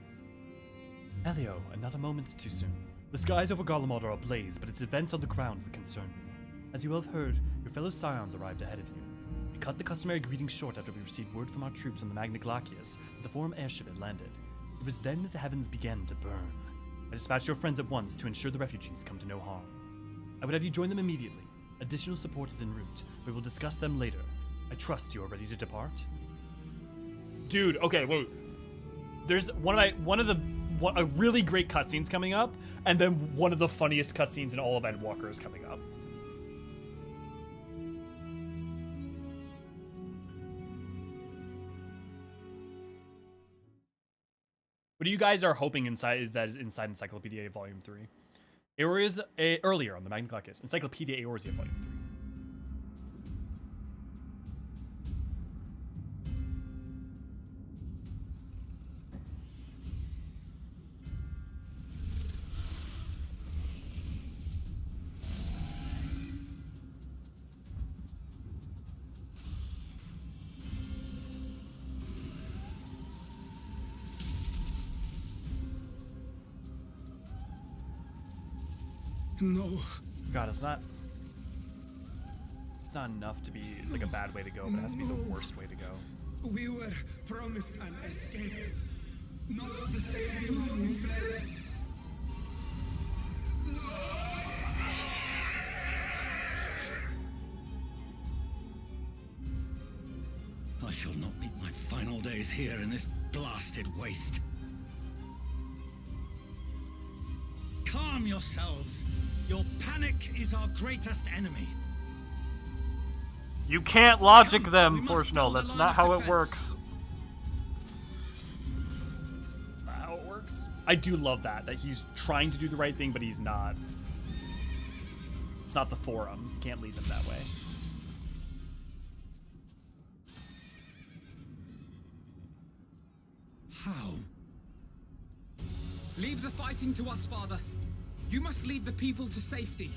Elio, and not a moment too soon. The skies over Garlemald are ablaze, but it's events on the ground that concern me. As you will have heard, your fellow scions arrived ahead of you. We cut the customary greetings short after we received word from our troops on the Magna Glacius that the Forum airship had landed. It was then that the heavens began to burn. I dispatched your friends at once to ensure the refugees come to no harm. I would have you join them immediately. Additional support is en route. We will discuss them later. I trust you are ready to depart. Dude, okay, wait. There's a really great cutscenes coming up, and then one of the funniest cutscenes in all of Endwalker is coming up. What you guys are hoping inside is that is inside Encyclopedia Volume 3. Earlier on the Magna Glacus, Encyclopedia Eorzean Volume 3. No. God, it's not enough to be like a bad way to go, but it has to be the worst way to go. We were promised an escape. Not the same doom we fled. I shall not meet my final days here in this blasted waste. Calm yourselves. Your panic is our greatest enemy. You can't logic Come, them, we must Fortunal. build a That's line not of how it defense. works. That's not how it works. I do love that he's trying to do the right thing, but he's not. It's not the forum. You can't lead them that way. How? Leave the fighting to us, Father. You must lead the people to safety.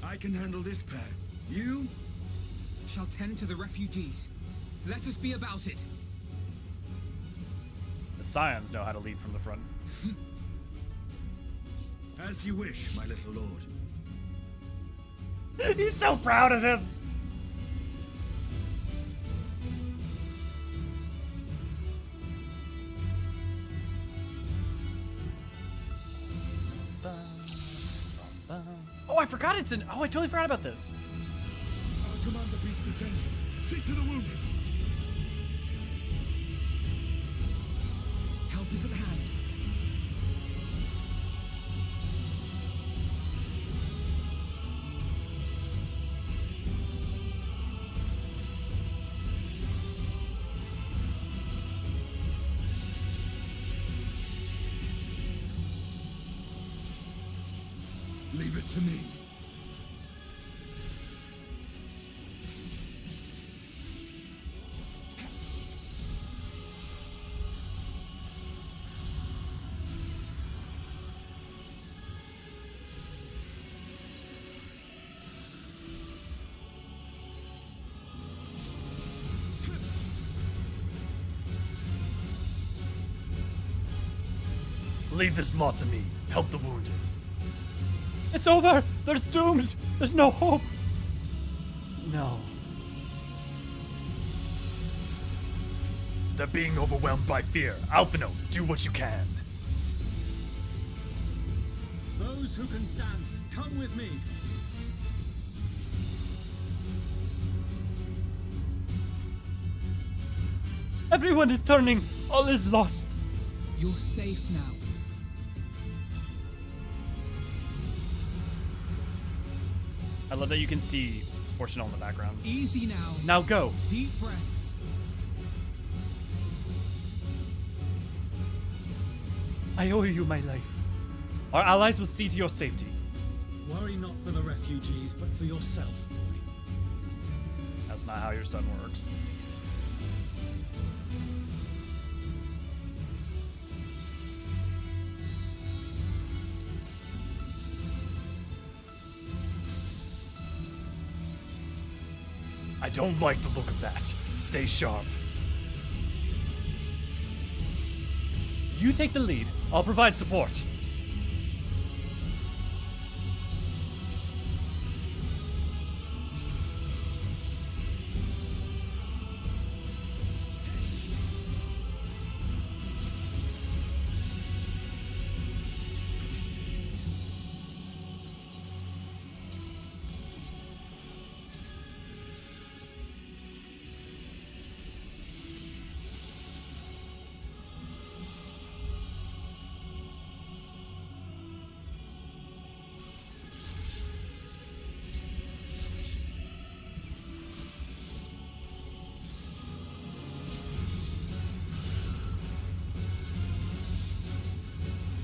I can handle this pair. You? Shall tend to the refugees. Let us be about it. The Scions know how to lead from the front. As you wish, my little lord. He's so proud of him. Oh, I forgot it's an. Oh, I totally forgot about this. I'll command the beast's attention. See to the wounded. Help is at hand. Leave it to me. Leave this lot to me. Help the wounded. It's over! There's doomed! There's no hope! No. They're being overwhelmed by fear. Alphino, do what you can. Those who can stand, come with me. Everyone is turning. All is lost. You're safe now. I love that you can see Fortunal in the background. Easy now. Now go. Deep breaths. I owe you my life. Our allies will see to your safety. Worry not for the refugees, but for yourself, boy. That's not how your son works. I don't like the look of that. Stay sharp. You take the lead. I'll provide support.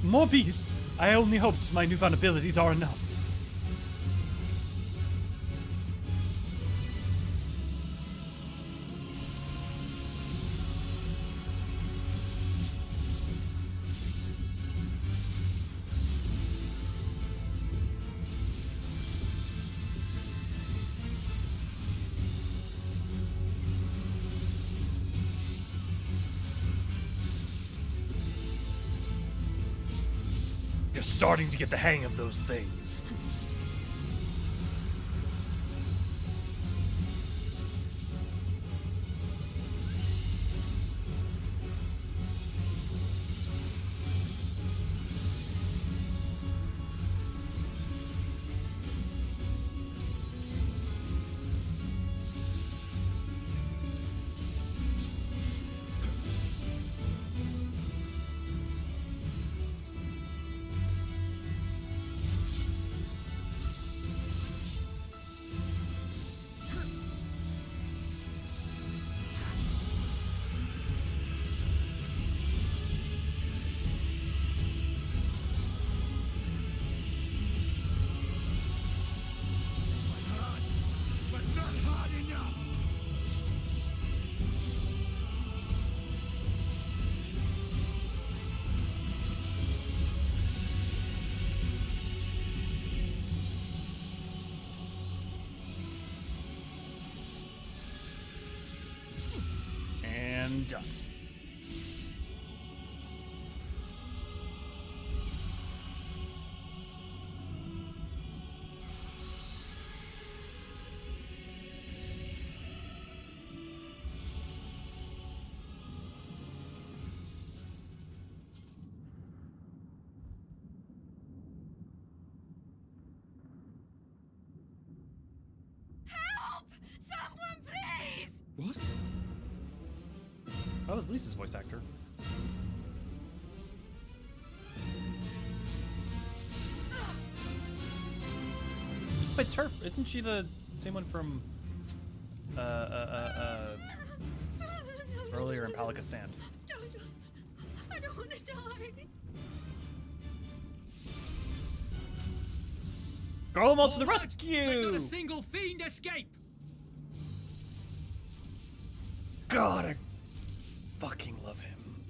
More beasts! I only hoped my newfound abilities are enough. You're starting to get the hang of those things. Done. Help! Someone, please! What? That was Lisa's voice actor. Wait, it's her. Isn't she the same one from earlier in Palika Stand? Don't. I don't want to die. Go to the Forward! rescue! Let not a single fiend escape! God, I fucking love him.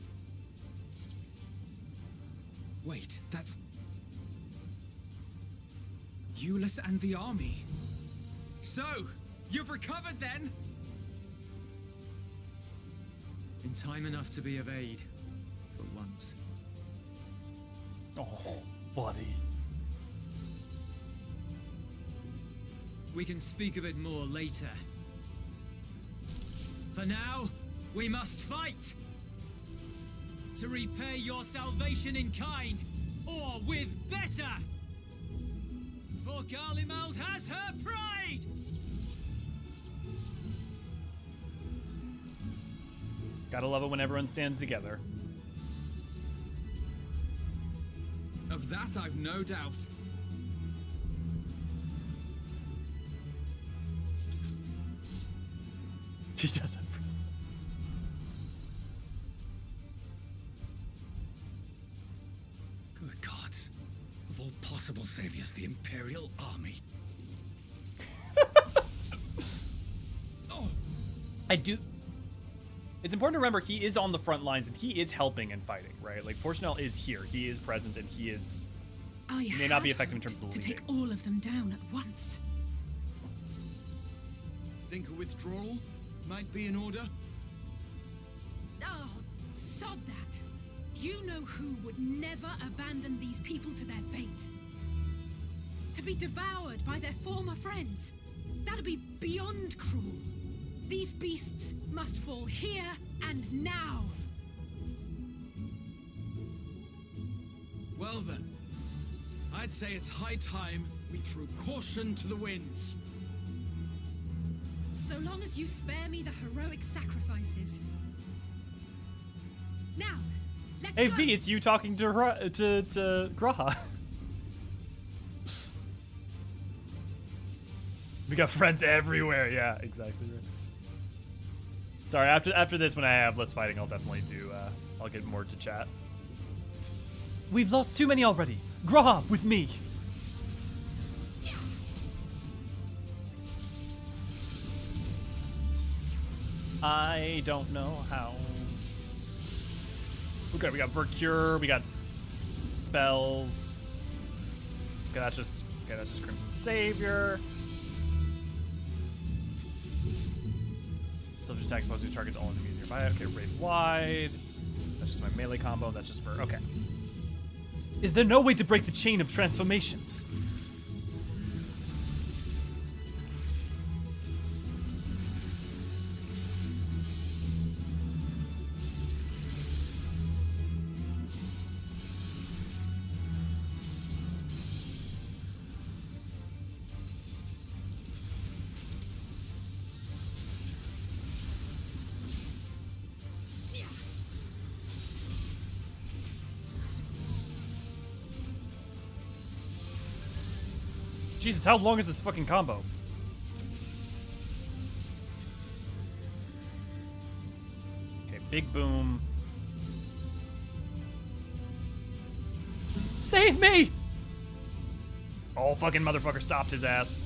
Wait, that's... Euless and the army. So, you've recovered then? In time enough to be of aid, for once. Oh, buddy. We can speak of it more later. For now, we must fight! To repay your salvation in kind, or with better! For Garlemald has her pride! Gotta love it when everyone stands together. Of that I've no doubt. She does it. Good gods. Of all possible saviors, the Imperial Army. Oh! I do. It's important to remember he is on the front lines and he is helping and fighting, right? Like, Fortunel is here. He is present and he is... He may not be effective in terms of the to leading. take all of them down at once. Think a withdrawal might be in order? Oh, sod that. You know who would never abandon these people to their fate. To be devoured by their former friends. That'd be beyond cruel. These beasts must fall here and now. Well then, I'd say it's high time we threw caution to the winds. So long as you spare me the heroic sacrifices. Now, let's Hey go. V, it's you talking to Graha. We got friends everywhere. Yeah, exactly right. Sorry, after this, when I have less fighting, I'll definitely do. I'll get more to chat. We've lost too many already. Graha, with me. I don't know how. Okay, we got Vercure, we got spells. Okay, that's just Crimson Savior. Subject attack opposing target to all enemies nearby. Okay, raid wide. That's just my melee combo. That's just for okay. Is there no way to break the chain of transformations? Jesus, how long is this fucking combo? Okay, big boom. Save me! Oh, fucking motherfucker stopped his ass.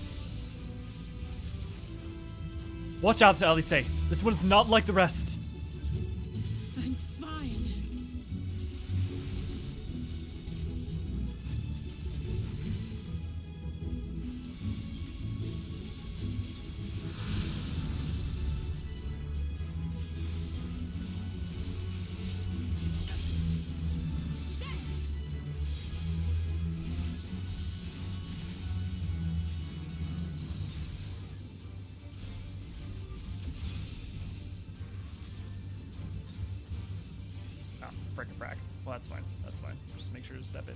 Watch out, Alice. This one's not like the rest. I'm fine. Frick a frack. Well, that's fine. That's fine. Just make sure to step in.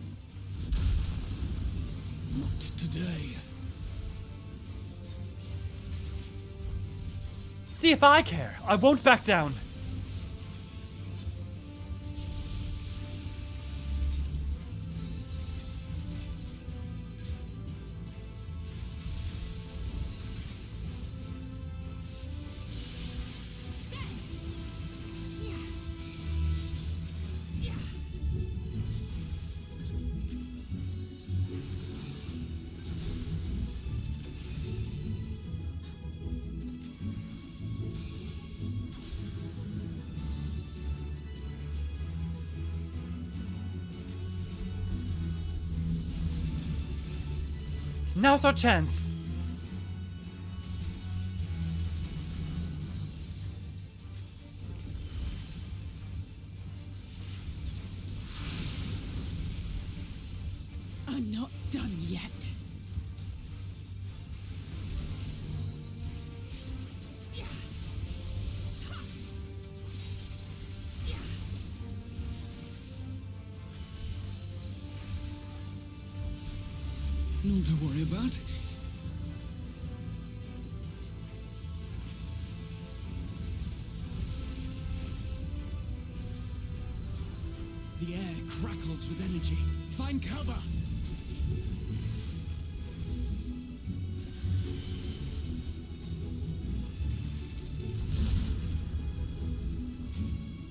Not today. See if I care. I won't back down. Now's our chance. I'm not done yet. None to worry about. The air crackles with energy. Find cover!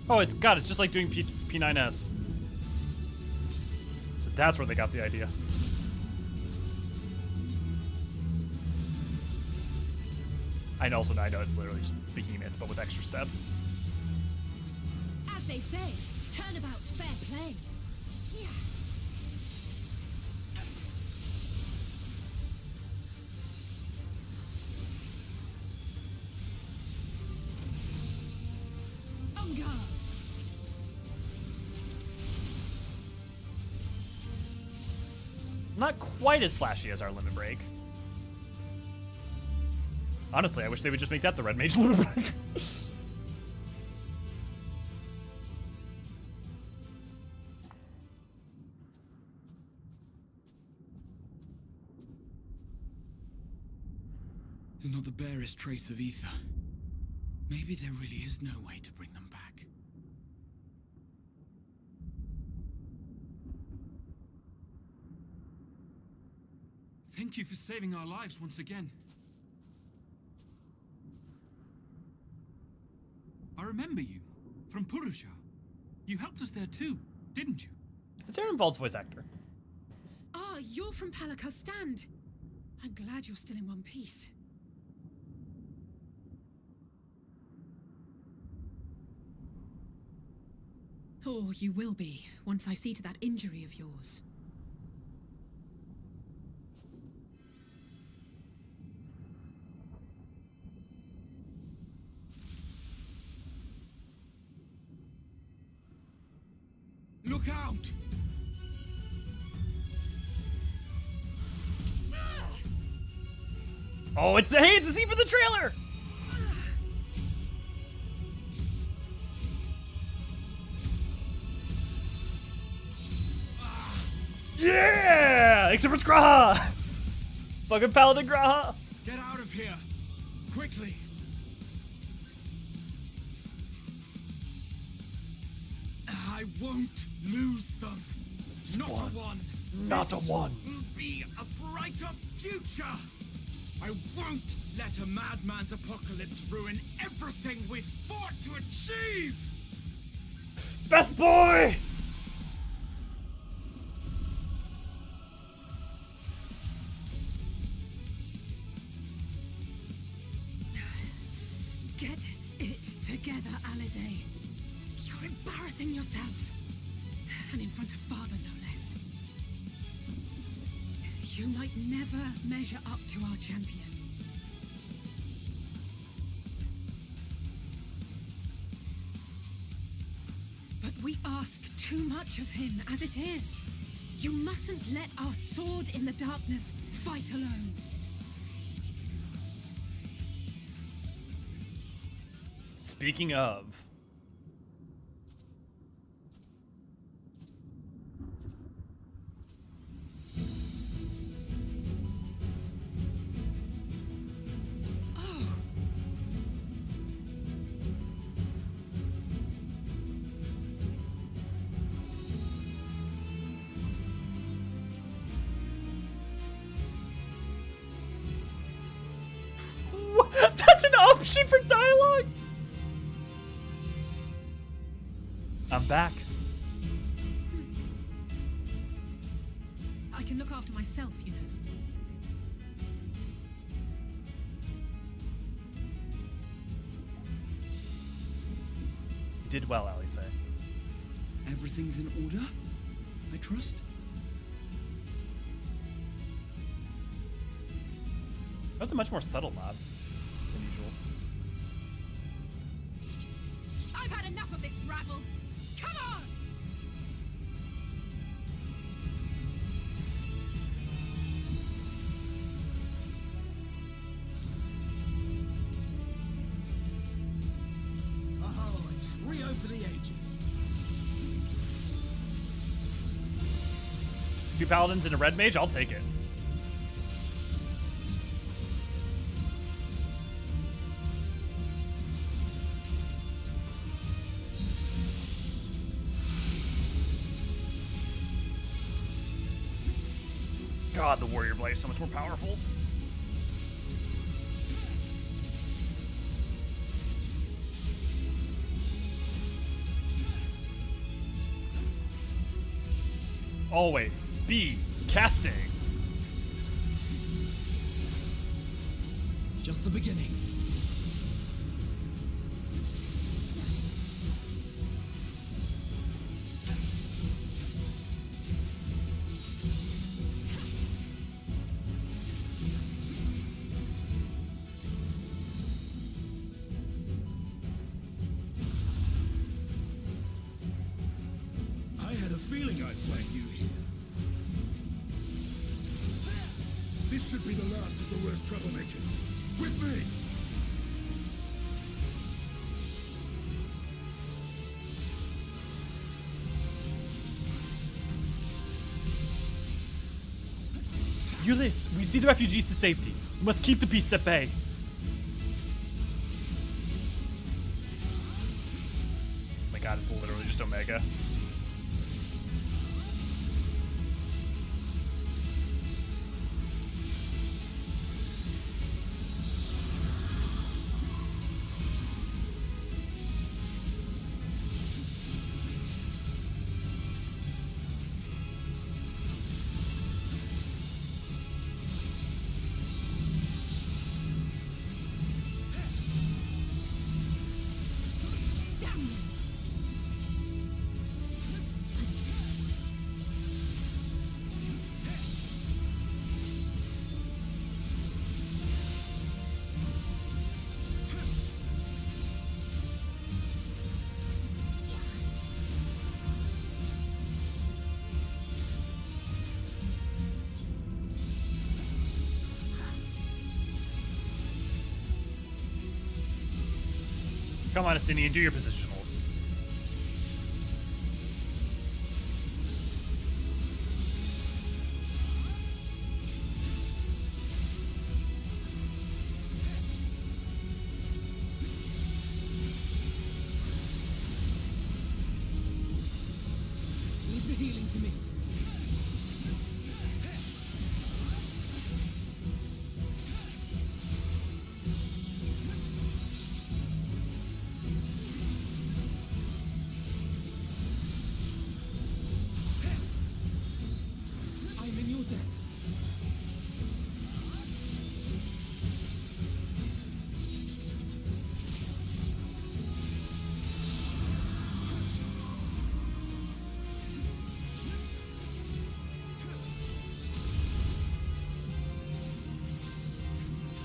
Oh, it's just like doing P9S. So that's where they got the idea. I know it's literally just Behemoth, but with extra steps. As they say, turnabout's fair play. On guard. Not quite as flashy as our Limit Break. Honestly, I wish they would just make that the Red Mage Limit Break. There's not the barest trace of ether. Maybe there really is no way to bring them back. Thank you for saving our lives once again. I remember you, from Purusha. You helped us there too, didn't you? It's Aaron Vault's voice actor. Ah, you're from Palaka's stand. I'm glad you're still in one piece. Or you will be, once I see to that injury of yours. Look out! Oh, it's the scene for the trailer! Yeah! Except for Graha! Fucking Paladin Graha! Get out of here! Quickly! I won't lose them. Not a one. Not a one. Will be a brighter future. I won't let a madman's apocalypse ruin everything we've fought to achieve. Best boy! Get it together, Alizé. You're embarrassing yourself. And in front of Father, no less. You might never measure up to our champion. But we ask too much of him as it is. You mustn't let our sword in the darkness fight alone. Speaking of... That's an option for dialogue? I'm back. I can look after myself, you know. Did well, Alice. Everything's in order, I trust? That was a much more subtle nod than usual. I've had enough of this rabble. Come on! Oh, a trio for the ages. 2 paladins and a red mage, I'll take it. God, the Warrior Blade is so much more powerful. Always be casting. Just the beginning. I had a feeling I'd find you here. This should be the last of the worst troublemakers. With me! Ulyss, we see the refugees to safety. We must keep the beasts at bay. Oh my god, it's literally just Omega. Come on, Astinian, do your positionals. Leave the healing to me. I'm in your debt.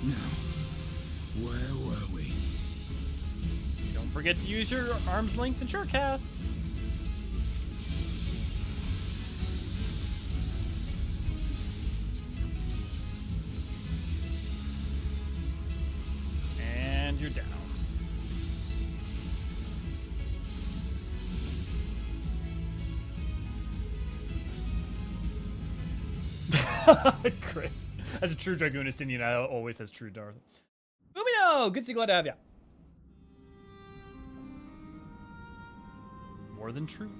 Now, where were we? Don't forget to use your arm's length and short casts. And you're down. Great. As a true Dragoonist Indian, I always has true Darth. Umino! Good to see, glad to have ya. More than truth.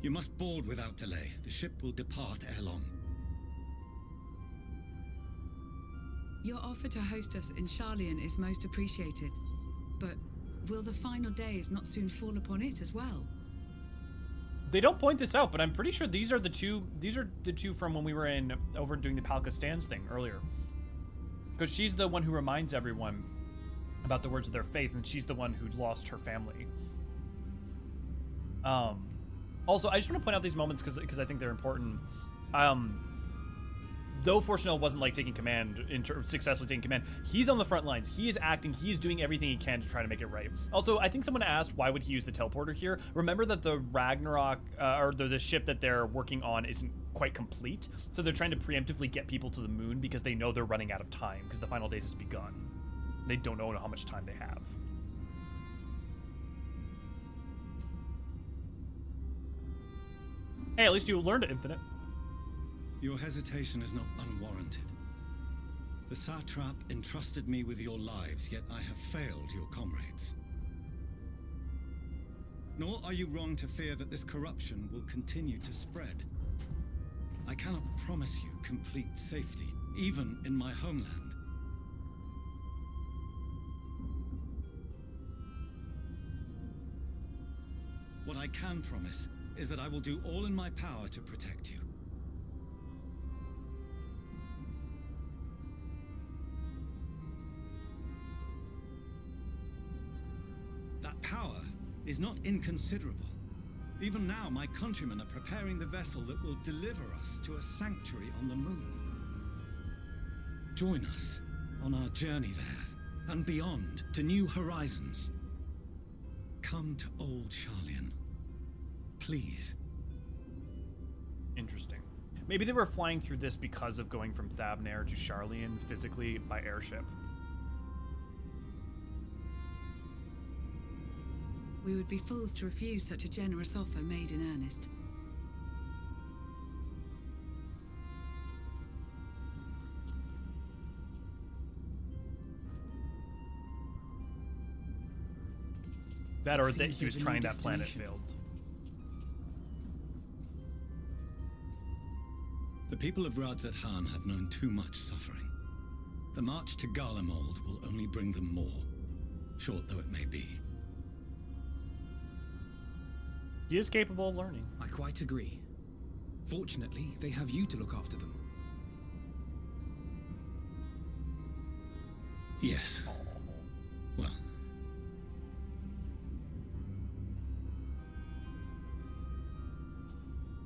You must board without delay. The ship will depart ere long. Your offer to host us in Hydaelyn is most appreciated. But will the final days not soon fall upon it as well? They don't point this out, but I'm pretty sure these are the two from when we were over doing the Palka Stands thing earlier. Because she's the one who reminds everyone about the words of their faith, and she's the one who lost her family. Also, I just want to point out these moments because I think they're important. Though Fortunel wasn't like taking command, successfully taking command, he's on the front lines. He is acting. He's doing everything he can to try to make it right. Also, I think someone asked why would he use the teleporter here. Remember that the Ragnarok or the ship that they're working on isn't quite complete, so they're trying to preemptively get people to the moon because they know they're running out of time because the final days has begun. They don't know how much time they have. Hey, at least you learned it, Infinite. Your hesitation is not unwarranted. The satrap entrusted me with your lives, yet I have failed your comrades. Nor are you wrong to fear that this corruption will continue to spread. I cannot promise you complete safety, even in my homeland. What I can promise is that I will do all in my power to protect you. That power is not inconsiderable. Even now, my countrymen are preparing the vessel that will deliver us to a sanctuary on the moon. Join us on our journey there, and beyond, to new horizons. Come to old Hydaelyn. Please. Interesting. Maybe they were flying through this because of going from Thavnair to Hydaelyn physically by airship. We would be fools to refuse such a generous offer made in earnest. That or that Seems he was there's a trying new that planet destination. failed. The people of Radzat-Han have known too much suffering. The march to Garlemald will only bring them more, short though it may be. He is capable of learning. I quite agree. Fortunately, they have you to look after them. Yes. Well.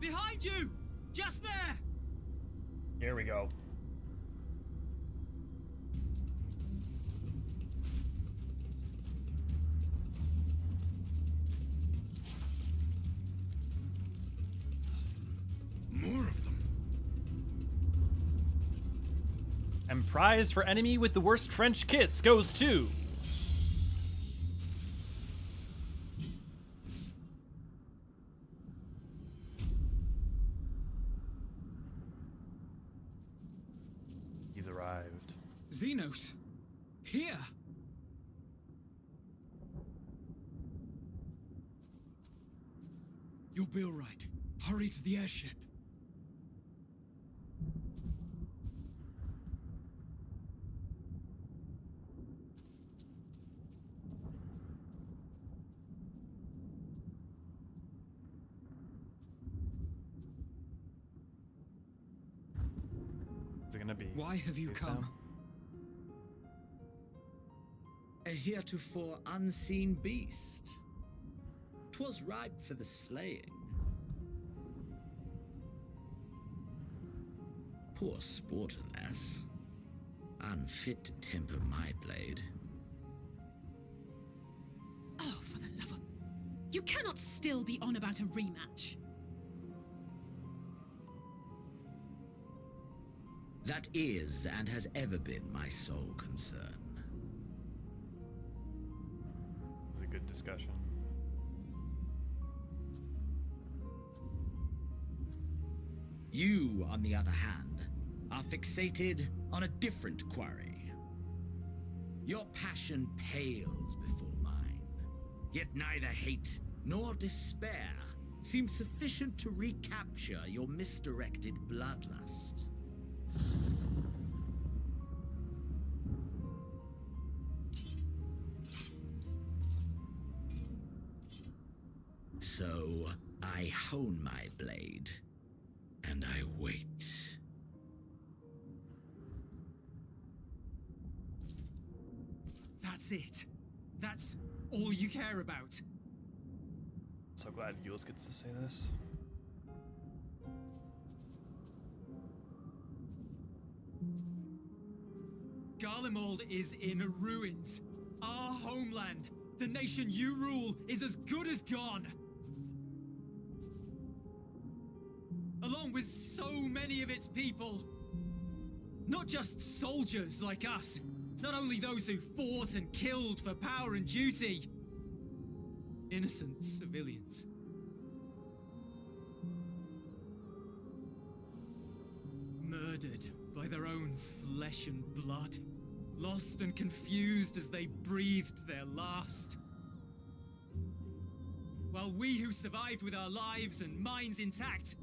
Behind you! Just there! Here we go. And prize for enemy with the worst French kiss goes to... He's arrived. Xenos! Here! You'll be all right. Hurry to the airship. Is it gonna be... Why have you face come? down? A heretofore unseen beast. 'Twas ripe for the slaying. Poor sport, alas. Unfit to temper my blade. Oh, for the love of... You cannot still be on about a rematch. That is, and has ever been, my sole concern. It's a good discussion. You, on the other hand, are fixated on a different quarry. Your passion pales before mine, yet neither hate nor despair seem sufficient to recapture your misdirected bloodlust. So, I hone my blade, and I wait. That's it. That's all you care about. So glad Yules gets to say this. Garlemald is in ruins. Our homeland, the nation you rule, is as good as gone. Along with so many of its people. Not just soldiers like us. Not only those who fought and killed for power and duty. Innocent civilians. Murdered by their own flesh and blood. Lost and confused as they breathed their last. While we who survived with our lives and minds intact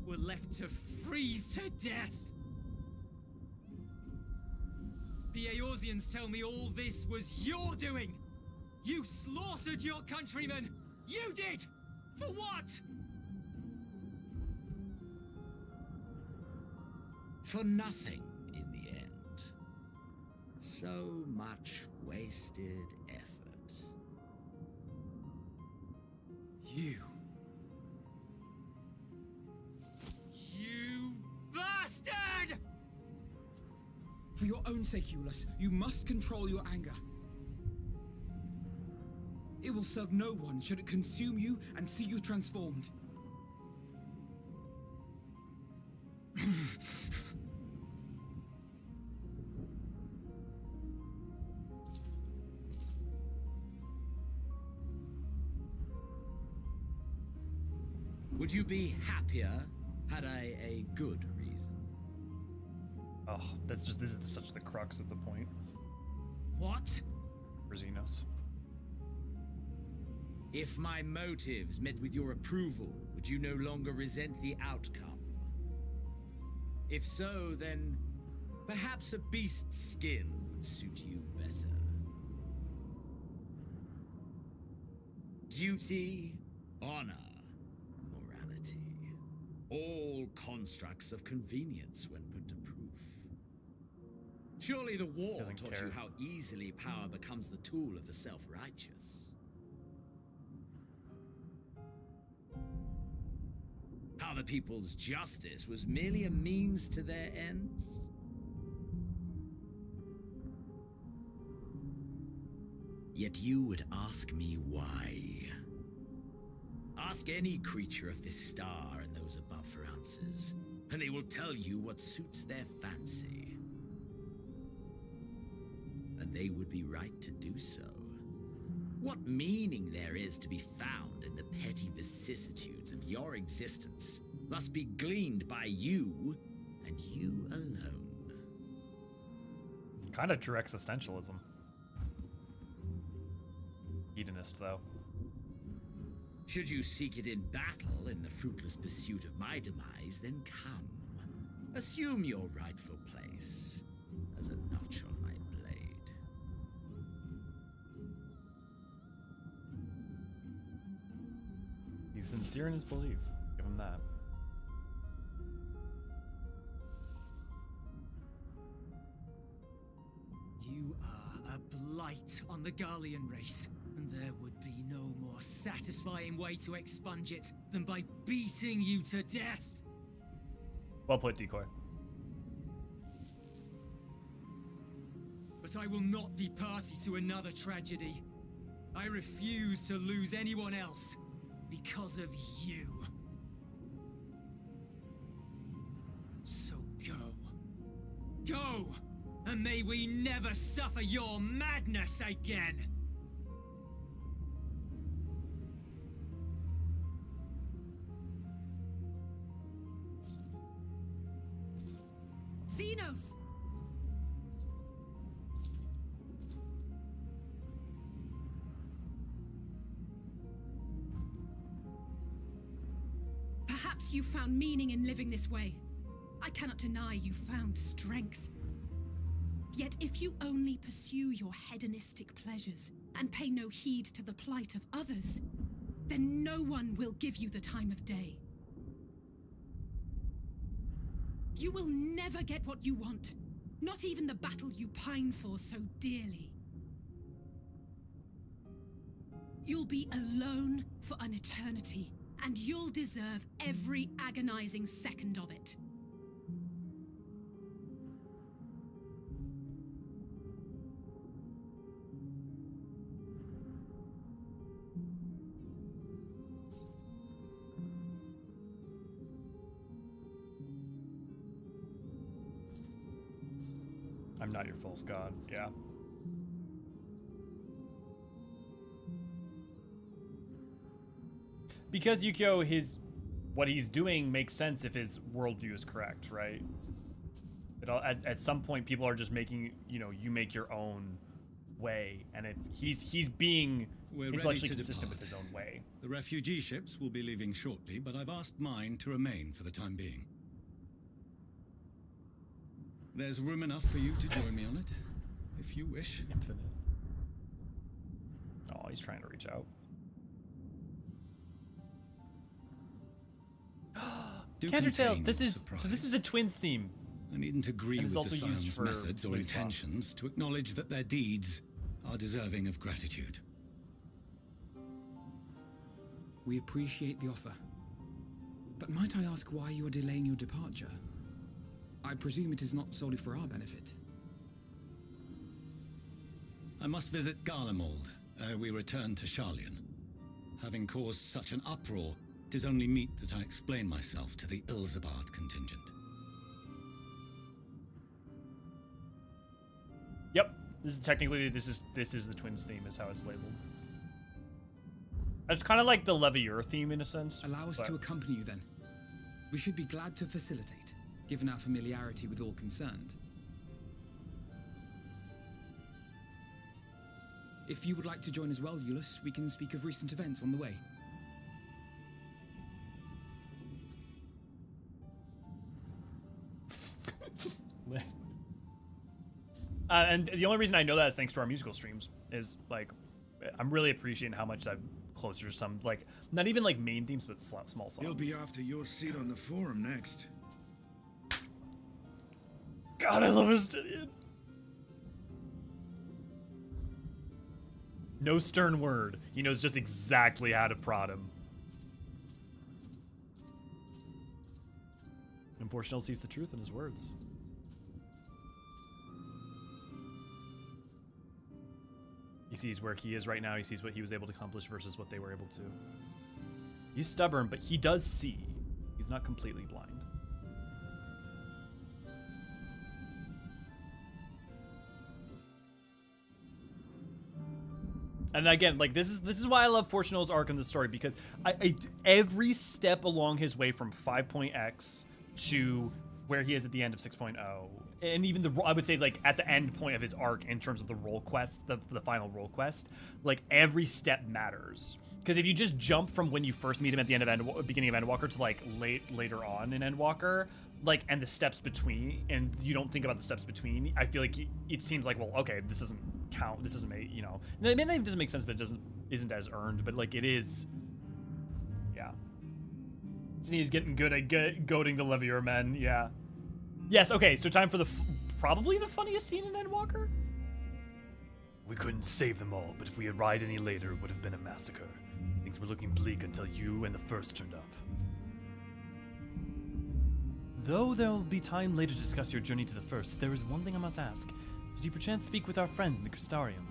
were left to freeze to death. The Eorzeans tell me all this was your doing! You slaughtered your countrymen! You did! For what? For nothing, in the end. So much wasted effort. You bastard! For your own sake, Eulus, you must control your anger. It will serve no one should it consume you and see you transformed. Would you be happier had I a good reason? Oh, that's just, this is such the crux of the point. What? For Xenos. If my motives met with your approval, would you no longer resent the outcome? If so, then perhaps a beast's skin would suit you better. Duty, honor, morality. All constructs of convenience when put to proof. Surely the war Doesn't taught care. you how easily power becomes the tool of the self-righteous. How the people's justice was merely a means to their ends? Yet you would ask me why. Ask any creature of this star and those above for answers, and they will tell you what suits their fancy. and they would be right to do so. What meaning there is to be found in the petty vicissitudes of your existence must be gleaned by you and you alone. Kind of true existentialism. Hedonist, though. Should you seek it in battle in the fruitless pursuit of my demise, then come. Assume your rightful place as a notch on my blade. He's sincere in his belief. Give him that. You are a blight on the Garlean race, and there would be no more satisfying way to expunge it than by beating you to death. Well played, Decoy. But I will not be party to another tragedy. I refuse to lose anyone else because of you. So go. Go! And may we never suffer your madness again! Xenos! Perhaps you found meaning in living this way. I cannot deny you found strength. Yet if you only pursue your hedonistic pleasures and pay no heed to the plight of others, then no one will give you the time of day. You will never get what you want, not even the battle you pine for so dearly. You'll be alone for an eternity, and you'll deserve every agonizing second of it. I'm not your false god. Yeah. Because Yukio, what he's doing makes sense if his worldview is correct, right? At some point, people are just making, you make your own way, and if he's being intellectually consistent with his own way. The refugee ships will be leaving shortly, but I've asked mine to remain for the time being. There's room enough for you to join me on it, if you wish. Infinite. Oh, he's trying to reach out. Countertails. This is the twins theme. I needn't agree with the also used Scion's for methods or Louis intentions to acknowledge that their deeds are deserving of gratitude. We appreciate the offer. But might I ask why you are delaying your departure? I presume it is not solely for our benefit. I must visit Garlemald ere we return to Hydaelyn. Having caused such an uproar, 'tis only meet that I explain myself to the Eorzean contingent. Yep. This is the twins theme is how it's labeled. It's kind of like the Levier theme in a sense. Allow us to accompany you then. We should be glad to facilitate, given our familiarity with all concerned. If you would like to join as well, Eulus, we can speak of recent events on the way. And the only reason I know that is thanks to our musical streams. Is like, I'm really appreciating how much I'm closer to some, like, not even like main themes, but small songs. You'll be after your seat on the forum next. God, I love Astidian. No stern word. He knows just exactly how to prod him. And Fortunel sees the truth in his words. He sees where he is right now. He sees what he was able to accomplish versus what they were able to. He's stubborn, but he does see. He's not completely blind. And again, like this is why I love Fortuno's arc in the story, because I every step along his way from 5.x to where he is at the end of 6.0, and even I would say like at the end point of his arc in terms of the role quest, the final role quest, like every step matters. Because if you just jump from when you first meet him at the end of beginning of Endwalker to like later on in Endwalker, like, and the steps between, and you don't think about the steps between, I feel like it seems like, well, okay, this doesn't count, this doesn't make, you know, it doesn't make sense, but it isn't as earned, but like it is, yeah. So he's getting good at goading the Levier men, yeah. Yes, okay, so time for probably the funniest scene in Endwalker. We couldn't save them all, but if we had arrived any later, it would have been a massacre. Things were looking bleak until you and the First turned up. Though there will be time later to discuss your journey to the First, there is one thing I must ask. Did you perchance speak with our friends in the Crystarium?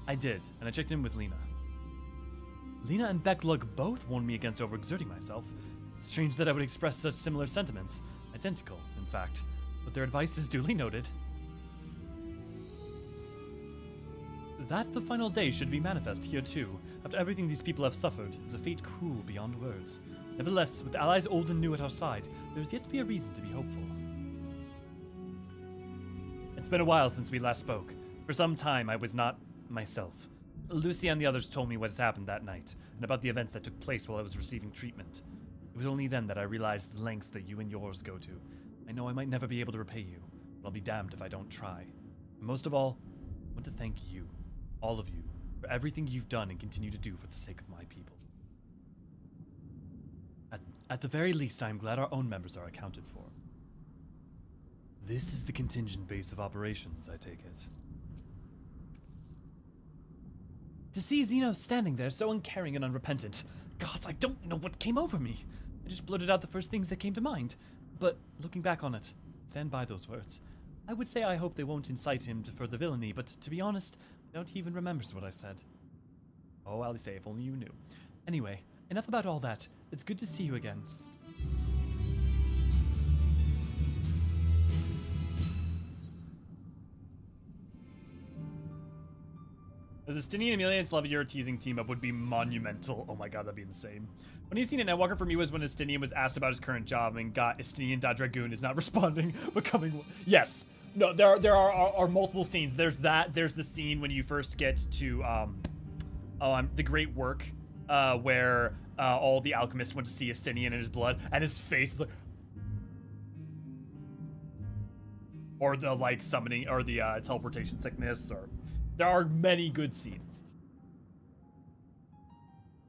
I did, and I checked in with Lena. Lena and Becklug both warned me against overexerting myself. Strange that I would express such similar sentiments. Identical, in fact. But their advice is duly noted. That the final day should be manifest here too, after everything these people have suffered, is a fate cruel beyond words. Nevertheless, with allies old and new at our side, there is yet to be a reason to be hopeful. It's been a while since we last spoke. For some time, I was not myself. Lucy and the others told me what has happened that night, and about the events that took place while I was receiving treatment. It was only then that I realized the lengths that you and yours go to. I know I might never be able to repay you, but I'll be damned if I don't try. And most of all, I want to thank you, all of you, for everything you've done and continue to do for the sake of my people. At the very least, I am glad our own members are accounted for. This is the contingent base of operations, I take it. To see Zeno standing there so uncaring and unrepentant, gods, I don't know what came over me. I just blurted out the first things that came to mind. But looking back on it, stand by those words. I would say I hope they won't incite him to further villainy, but to be honest, I don't even remember what I said. Oh, I'll say, if only you knew. Anyway, enough about all that. It's good to see you again. As Estinian, Amelia, and Slavier teasing team up would be monumental. Oh my god, that'd be insane. When you seen in Endwalker for me was when Estinian was asked about his current job and got Estinian Dragoon is not responding, becoming... Yes. No, there are multiple scenes. There's the scene when you first get to, the Great Work, where all the alchemists went to see Estinian in his blood, and his face is like... Or the, like, summoning, or the teleportation sickness, or... There are many good scenes.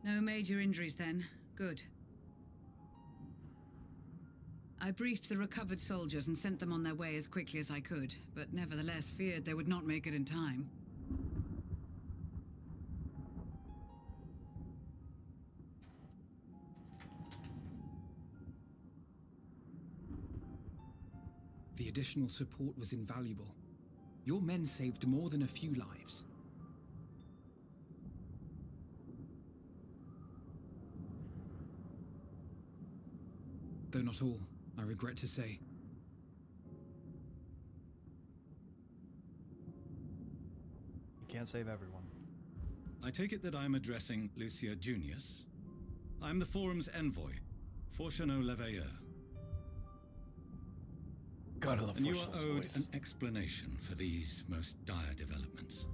No major injuries then. Good. I briefed the recovered soldiers and sent them on their way as quickly as I could, but nevertheless feared they would not make it in time. The additional support was invaluable. Your men saved more than a few lives. Though not all, I regret to say. You can't save everyone. I take it that I'm addressing Lucia Junius. I'm the Forum's envoy, Fortuno Leveilleur. Gotta love And you are Fortuno's owed voice. an explanation for these most dire developments.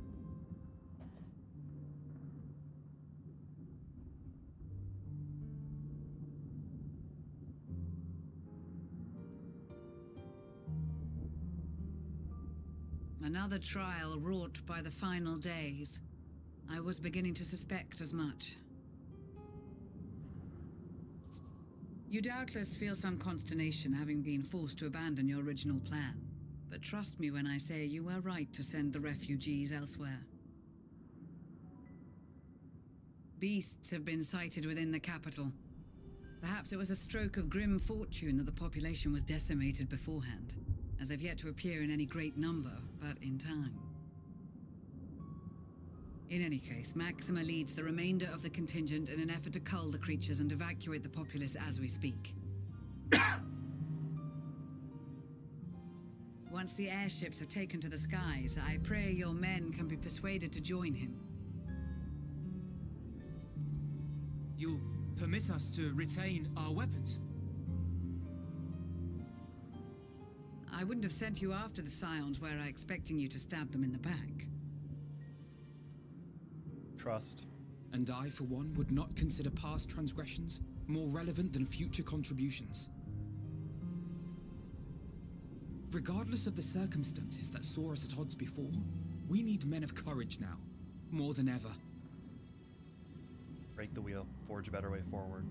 Another trial wrought by the final days. I was beginning to suspect as much. You doubtless feel some consternation having been forced to abandon your original plan. But trust me when I say you were right to send the refugees elsewhere. Beasts have been sighted within the capital. Perhaps it was a stroke of grim fortune that the population was decimated beforehand, as they've yet to appear in any great number, but in time. In any case, Maxima leads the remainder of the contingent in an effort to cull the creatures and evacuate the populace as we speak. Once the airships have taken to the skies, I pray your men can be persuaded to join him. you'll permit us to retain our weapons. I wouldn't have sent you after the Scions were I expecting you to stab them in the back. Trust. And I, for one, would not consider past transgressions more relevant than future contributions. Regardless of the circumstances that saw us at odds before, we need men of courage now, more than ever. Break the wheel. Forge a better way forward.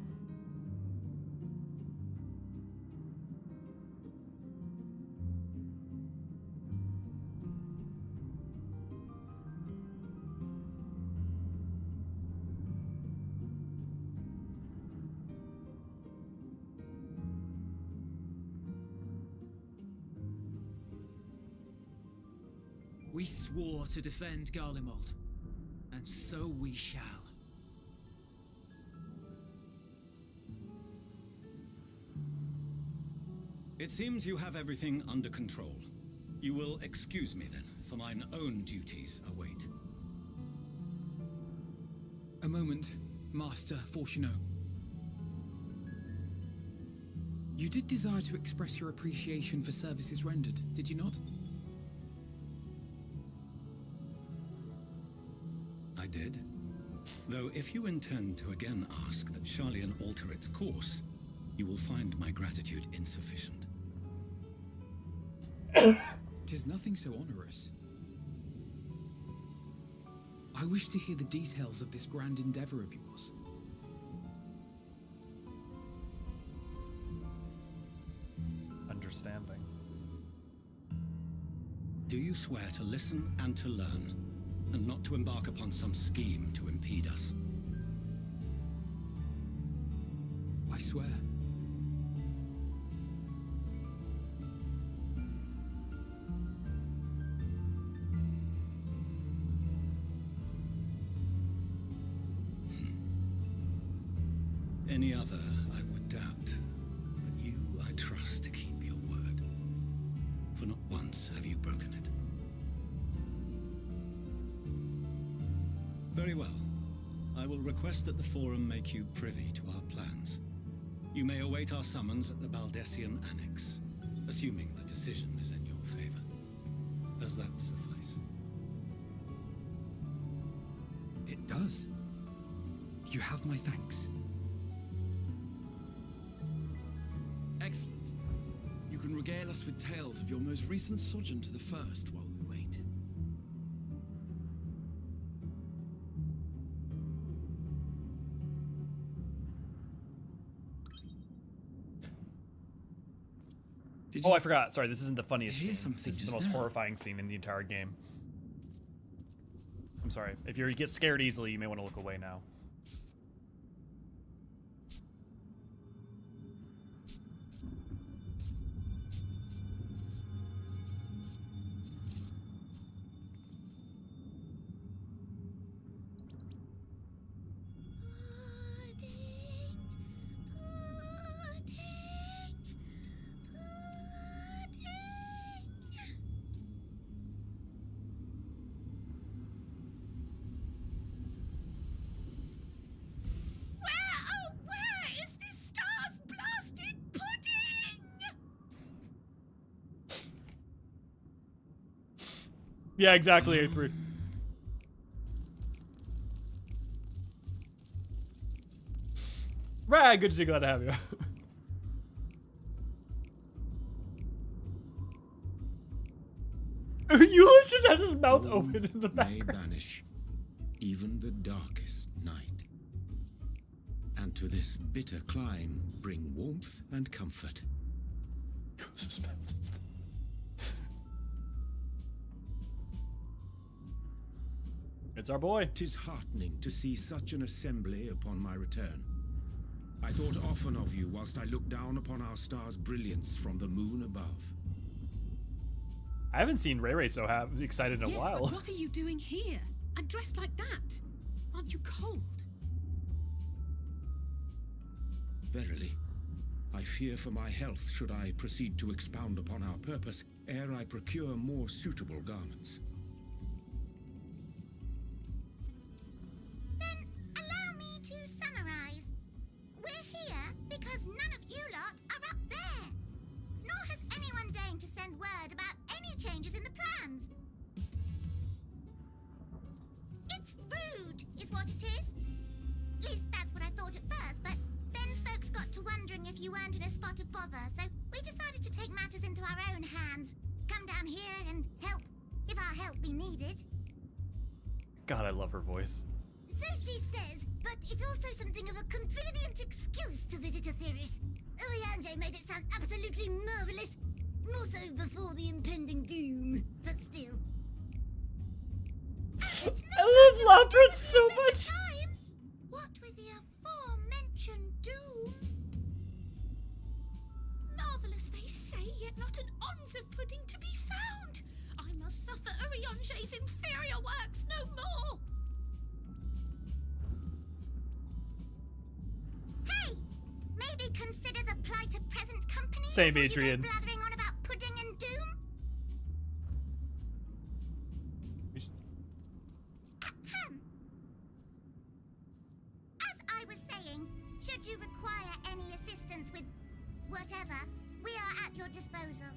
We swore to defend Garlemald, and so we shall. It seems you have everything under control. You will excuse me then, for mine own duties await. A moment, Master Fortuneau. You did desire to express your appreciation for services rendered, did you not? I did. Though if you intend to again ask that Sharlayan alter its course, you will find my gratitude insufficient. 'Tis nothing so onerous. I wish to hear the details of this grand endeavor of yours. Understanding. Do you swear to listen and to learn, and not to embark upon some scheme to impede us? I swear. Any other I would doubt, but you I trust to keep your word. For not once have you broken it. Very well. I will request that the Forum make you privy to our plans. You may await our summons at the Baldessian Annex, assuming the decision is in your favor. Does that suffice? It does. You have my thanks. Excellent. You can regale us with tales of your most recent sojourn to the First while we wait. Oh, I forgot. Sorry, this isn't the funniest Here's scene. something This is the just most now. horrifying scene in the entire game. I'm sorry. If you get scared easily, you may want to look away now. Where is this star's blasted pudding? Yeah, exactly, A3. Right, good to see you. Glad to have you. Euless just has his mouth open in the may background. banish even the darkest night, and to this bitter clime bring warmth and comfort. It's our boy. 'Tis heartening to see such an assembly upon my return. I thought often of you whilst I looked down upon our star's brilliance from the moon above. I haven't seen Ray Ray so excited in a Yes, while. but what are you doing here? And dressed like that? Aren't you cold? Verily, I fear for my health should I proceed to expound upon our purpose ere I procure more suitable garments. Then allow me to summarize. if you weren't in a spot of bother, so we decided to take matters into our own hands. Come down here and help, if our help be needed. God, I love her voice. So she says, but it's also something of a convenient excuse to visit Aetheris. Eorzean made it sound absolutely marvelous. More so before the impending doom, but still. I love Labyrinth so much! What with the aforementioned doom? Marvelous, they say, yet not an ounce of pudding to be found. I must suffer Eorzean's inferior works no more. Hey, maybe consider the plight of present company. Same, before Adrian. You go blathering on about pudding and doom. Ahem. As I was saying, should you require any assistance with whatever, we are at your disposal.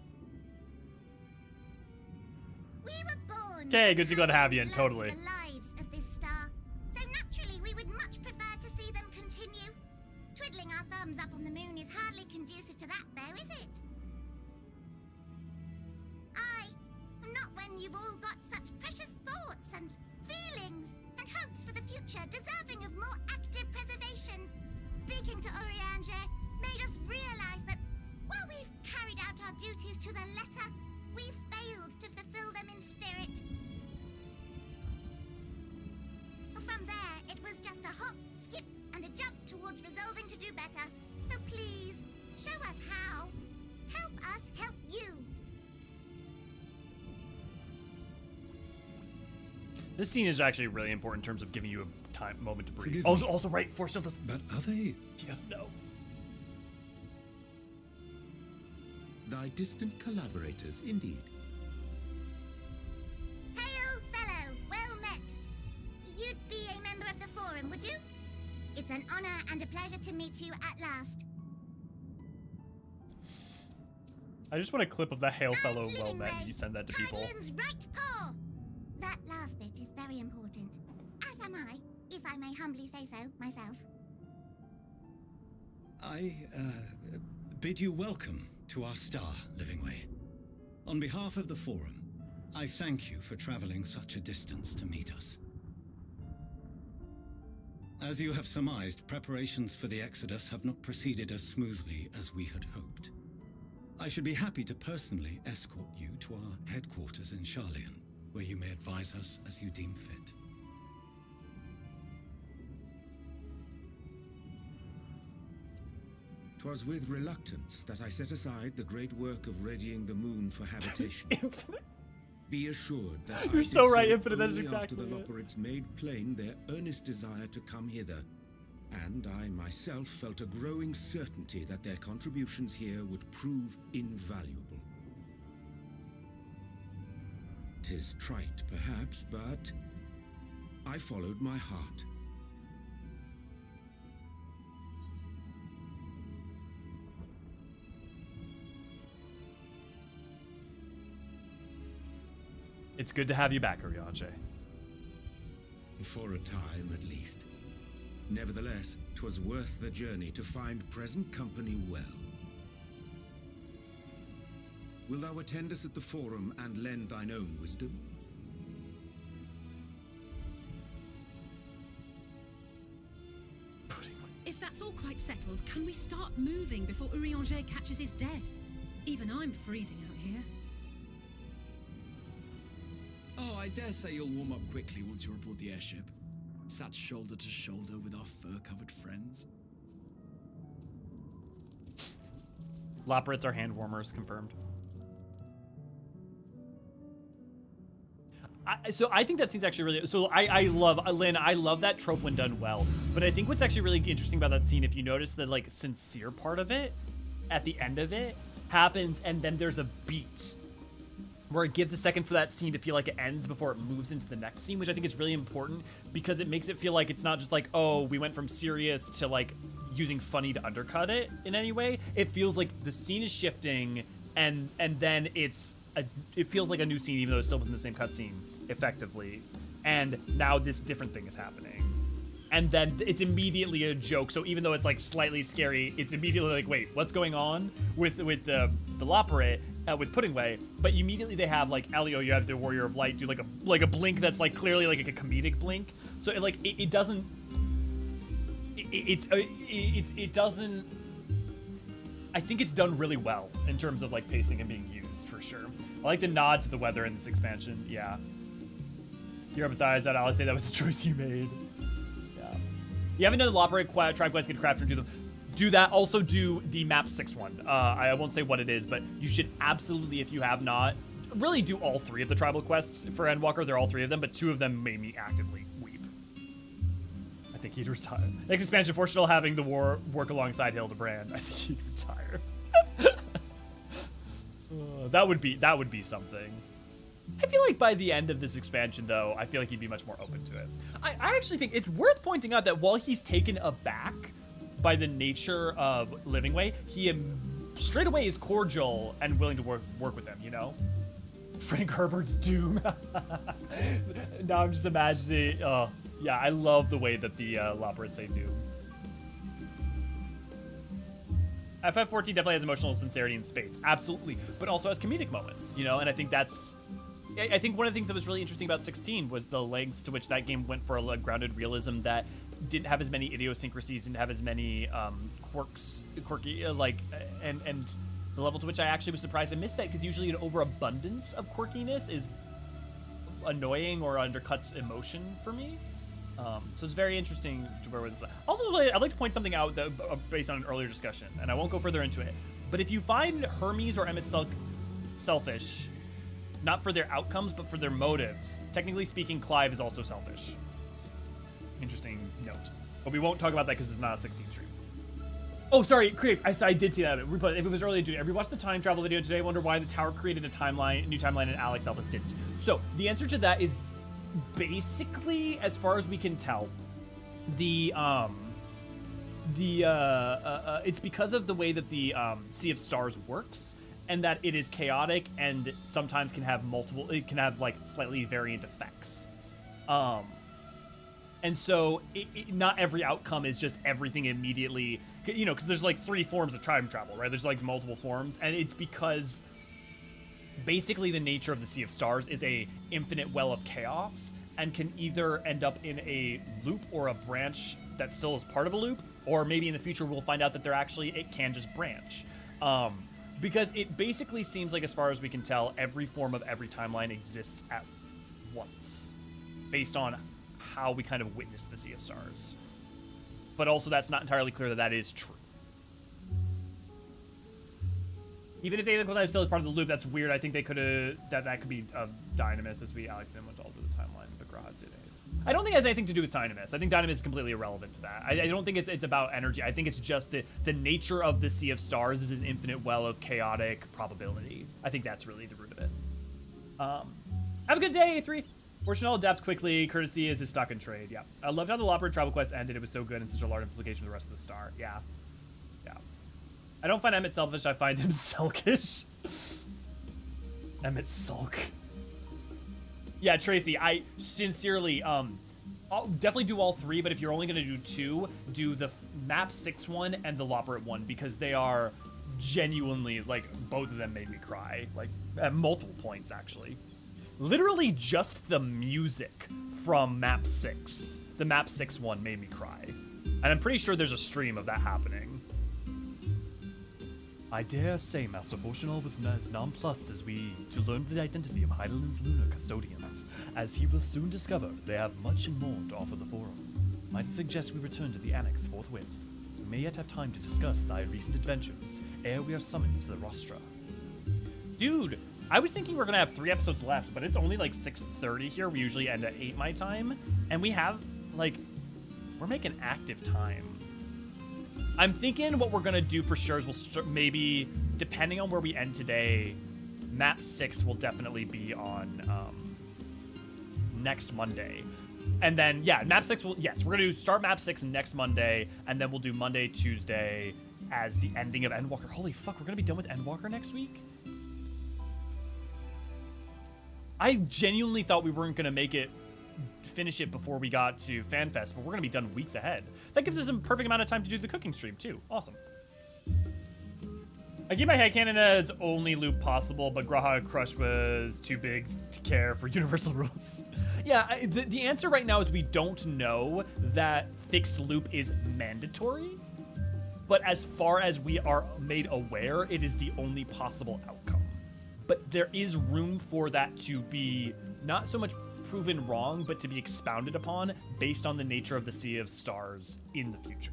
We were born. Okay, good to go to have you, and totally. The lives of this star, so naturally we would much prefer to see them continue. Twiddling our thumbs up on the moon is hardly conducive to that, though, is it? Not when you've all got such precious thoughts and feelings and hopes for the future, deserving of more active preservation. Speaking to Eorzean made us realize that while we've carried out our duties to the letter, we've failed to fulfill them in spirit. From there, it was just a hop, skip, and a jump towards resolving to do better. So please, show us how. Help us help you. This scene is actually really important in terms of giving you a moment to breathe. Forgive me. Also, right, Force doesn't. But are they? He doesn't know. Thy distant collaborators, indeed. Hail, fellow. Well met. You'd be a member of the Forum, would you? It's an honor and a pleasure to meet you at last. I just want a clip of the Hail Fellow well met, and you send that to people. Hydaelyn's right paw. That last bit is very important. As am I, if I may humbly say so myself. I bid you welcome to our star, Livingway. On behalf of the Forum, I thank you for traveling such a distance to meet us. As you have surmised, preparations for the Exodus have not proceeded as smoothly as we had hoped. I should be happy to personally escort you to our headquarters in Hydaelyn, where you may advise us as you deem fit. 'Twas with reluctance that I set aside the great work of readying the moon for habitation. Be assured that You're I so did right, Infinite, that is only exactly after the it. Loperids made plain their earnest desire to come hither, and I myself felt a growing certainty that their contributions here would prove invaluable. 'Tis trite, perhaps, but I followed my heart. It's good to have you back, Eorzean. For a time, at least. Nevertheless, 'twas worth the journey to find present company well. Wilt thou attend us at the Forum and lend thine own wisdom? If that's all quite settled, can we start moving before Eorzean catches his death? Even I'm freezing out here. Oh, I dare say you'll warm up quickly once you're aboard the airship. Sat shoulder to shoulder with our fur-covered friends. Loperids are hand warmers, confirmed. So I think that scene's actually really... So I love... Lynn, I love that trope when done well. But I think what's actually really interesting about that scene, if you notice the, like, sincere part of it, at the end of it, happens, and then there's a beat where it gives a second for that scene to feel like it ends before it moves into the next scene, which I think is really important because it makes it feel like it's not just like, oh, we went from serious to like using funny to undercut it in any way. It feels like the scene is shifting and then it feels like a new scene, even though it's still within the same cutscene effectively. And now this different thing is happening. and then it's immediately a joke. So even though it's like slightly scary, it's immediately like, wait, what's going on with the Loporrit with Puddingway? But immediately they have like Elio, you have the Warrior of Light do like a blink that's like clearly like a comedic blink. So it doesn't. It doesn't. I think it's done really well in terms of like pacing and being used for sure. I like the nod to the weather in this expansion. Yeah. Your empathize that I'll say that was the choice you made. Yeah. You haven't done the Loporrit tribe quest, get crafted, do them. Do that. Also do the map 6 one. I won't say what it is, but you should absolutely, if you have not, really do all 3 of the tribal quests for Endwalker. They're all 3 of them, but 2 of them made me actively weep. I think he'd retire. Next expansion, Fortunal having the war work alongside Hildebrand. I think he'd retire. That would be something. I feel like by the end of this expansion, though, I feel like he'd be much more open to it. I actually think it's worth pointing out that while he's taken aback by the nature of Living Way, he straight away is cordial and willing to work with them, you know? Frank Herbert's Doom. Now I'm just imagining, yeah, I love the way that the Loporrit say Doom. FF14 definitely has emotional sincerity in spades, absolutely, but also has comedic moments, you know, and I think I think one of the things that was really interesting about 16 was the lengths to which that game went for a grounded realism that didn't have as many idiosyncrasies, didn't have as many quirky, and the level to which I actually was surprised I missed that, because usually an overabundance of quirkiness is annoying or undercuts emotion for me. So it's very interesting to where this. Also, I'd like to point something out that, based on an earlier discussion, and I won't go further into it, but if you find Hermes or Emmett selfish, not for their outcomes, but for their motives, technically speaking, Clive is also selfish. Interesting note. But we won't talk about that because it's not a 16 stream. Oh, sorry, Creep. I did see that. If it was earlier, dude. Everybody watched the time travel video today. Wonder why the tower created a new timeline, and Alex Elvis didn't. So the answer to that is basically, as far as we can tell, it's because of the way that the Sea of Stars works, and that it is chaotic and sometimes can have like slightly variant effects. And so not every outcome is just everything immediately, you know, because there's like 3 forms of time travel, right? There's like multiple forms, and it's because basically the nature of the Sea of Stars is a infinite well of chaos and can either end up in a loop or a branch that still is part of a loop, or maybe in the future we'll find out that it can just branch. Because it basically seems like, as far as we can tell, every form of every timeline exists at once, based on how we kind of witness the Sea of Stars. But also that's not entirely clear that is true. Even if they think that still is part of the loop, that's weird. I think they could have, that could be Dynamis, as Alex went all through the timeline, but Grahad did it. I don't think it has anything to do with Dynamis. I think Dynamis is completely irrelevant to that. I don't think it's about energy. I think it's just the nature of the Sea of Stars is an infinite well of chaotic probability. I think that's really the root of it. Have a good day, A3. Fortunal adapts quickly. Courtesy is his stock and trade. Yeah. I loved how the Loporrit Tribal Quest ended. It was so good and such a large implication for the rest of the star. Yeah. Yeah. I don't find Emmett selfish. I find him sulkish. Emmett sulk. Yeah, Tracy, I sincerely, I'll definitely do all 3, but if you're only going to do 2, do the map 6 one and the Loporrit one, because they are genuinely, like, both of them made me cry, like, at multiple points, actually. Literally just the music from map 6, the map 6 one made me cry. And I'm pretty sure there's a stream of that happening. I dare say Master Fortunal was as nonplussed as we to learn the identity of Hydaelyn's lunar custodians, as he will soon discover they have much more to offer the Forum. Might suggest we return to the Annex forthwith. We may yet have time to discuss thy recent adventures, ere we are summoned to the Rostra. Dude, I was thinking we're gonna have 3 episodes left, but it's only like 6:30 here. We usually end at 8 my time, and we have, like, we're making active time. I'm thinking what we're gonna do for sure is we'll maybe, depending on where we end today, map 6 will definitely be on next Monday. And then, yeah, map 6 will, yes, we're gonna start map 6 next Monday, and then we'll do Monday, Tuesday as the ending of Endwalker. Holy fuck, we're gonna be done with Endwalker next week? I genuinely thought we weren't gonna make it finish it before we got to FanFest, but we're gonna be done weeks ahead. That gives us a perfect amount of time to do the cooking stream too. Awesome. I keep my headcanon as only loop possible, but Graha Crush was too big to care for universal rules. Yeah, the answer right now is we don't know that fixed loop is mandatory, but as far as we are made aware, it is the only possible outcome. But there is room for that to be not so much proven wrong, but to be expounded upon based on the nature of the Sea of Stars in the future.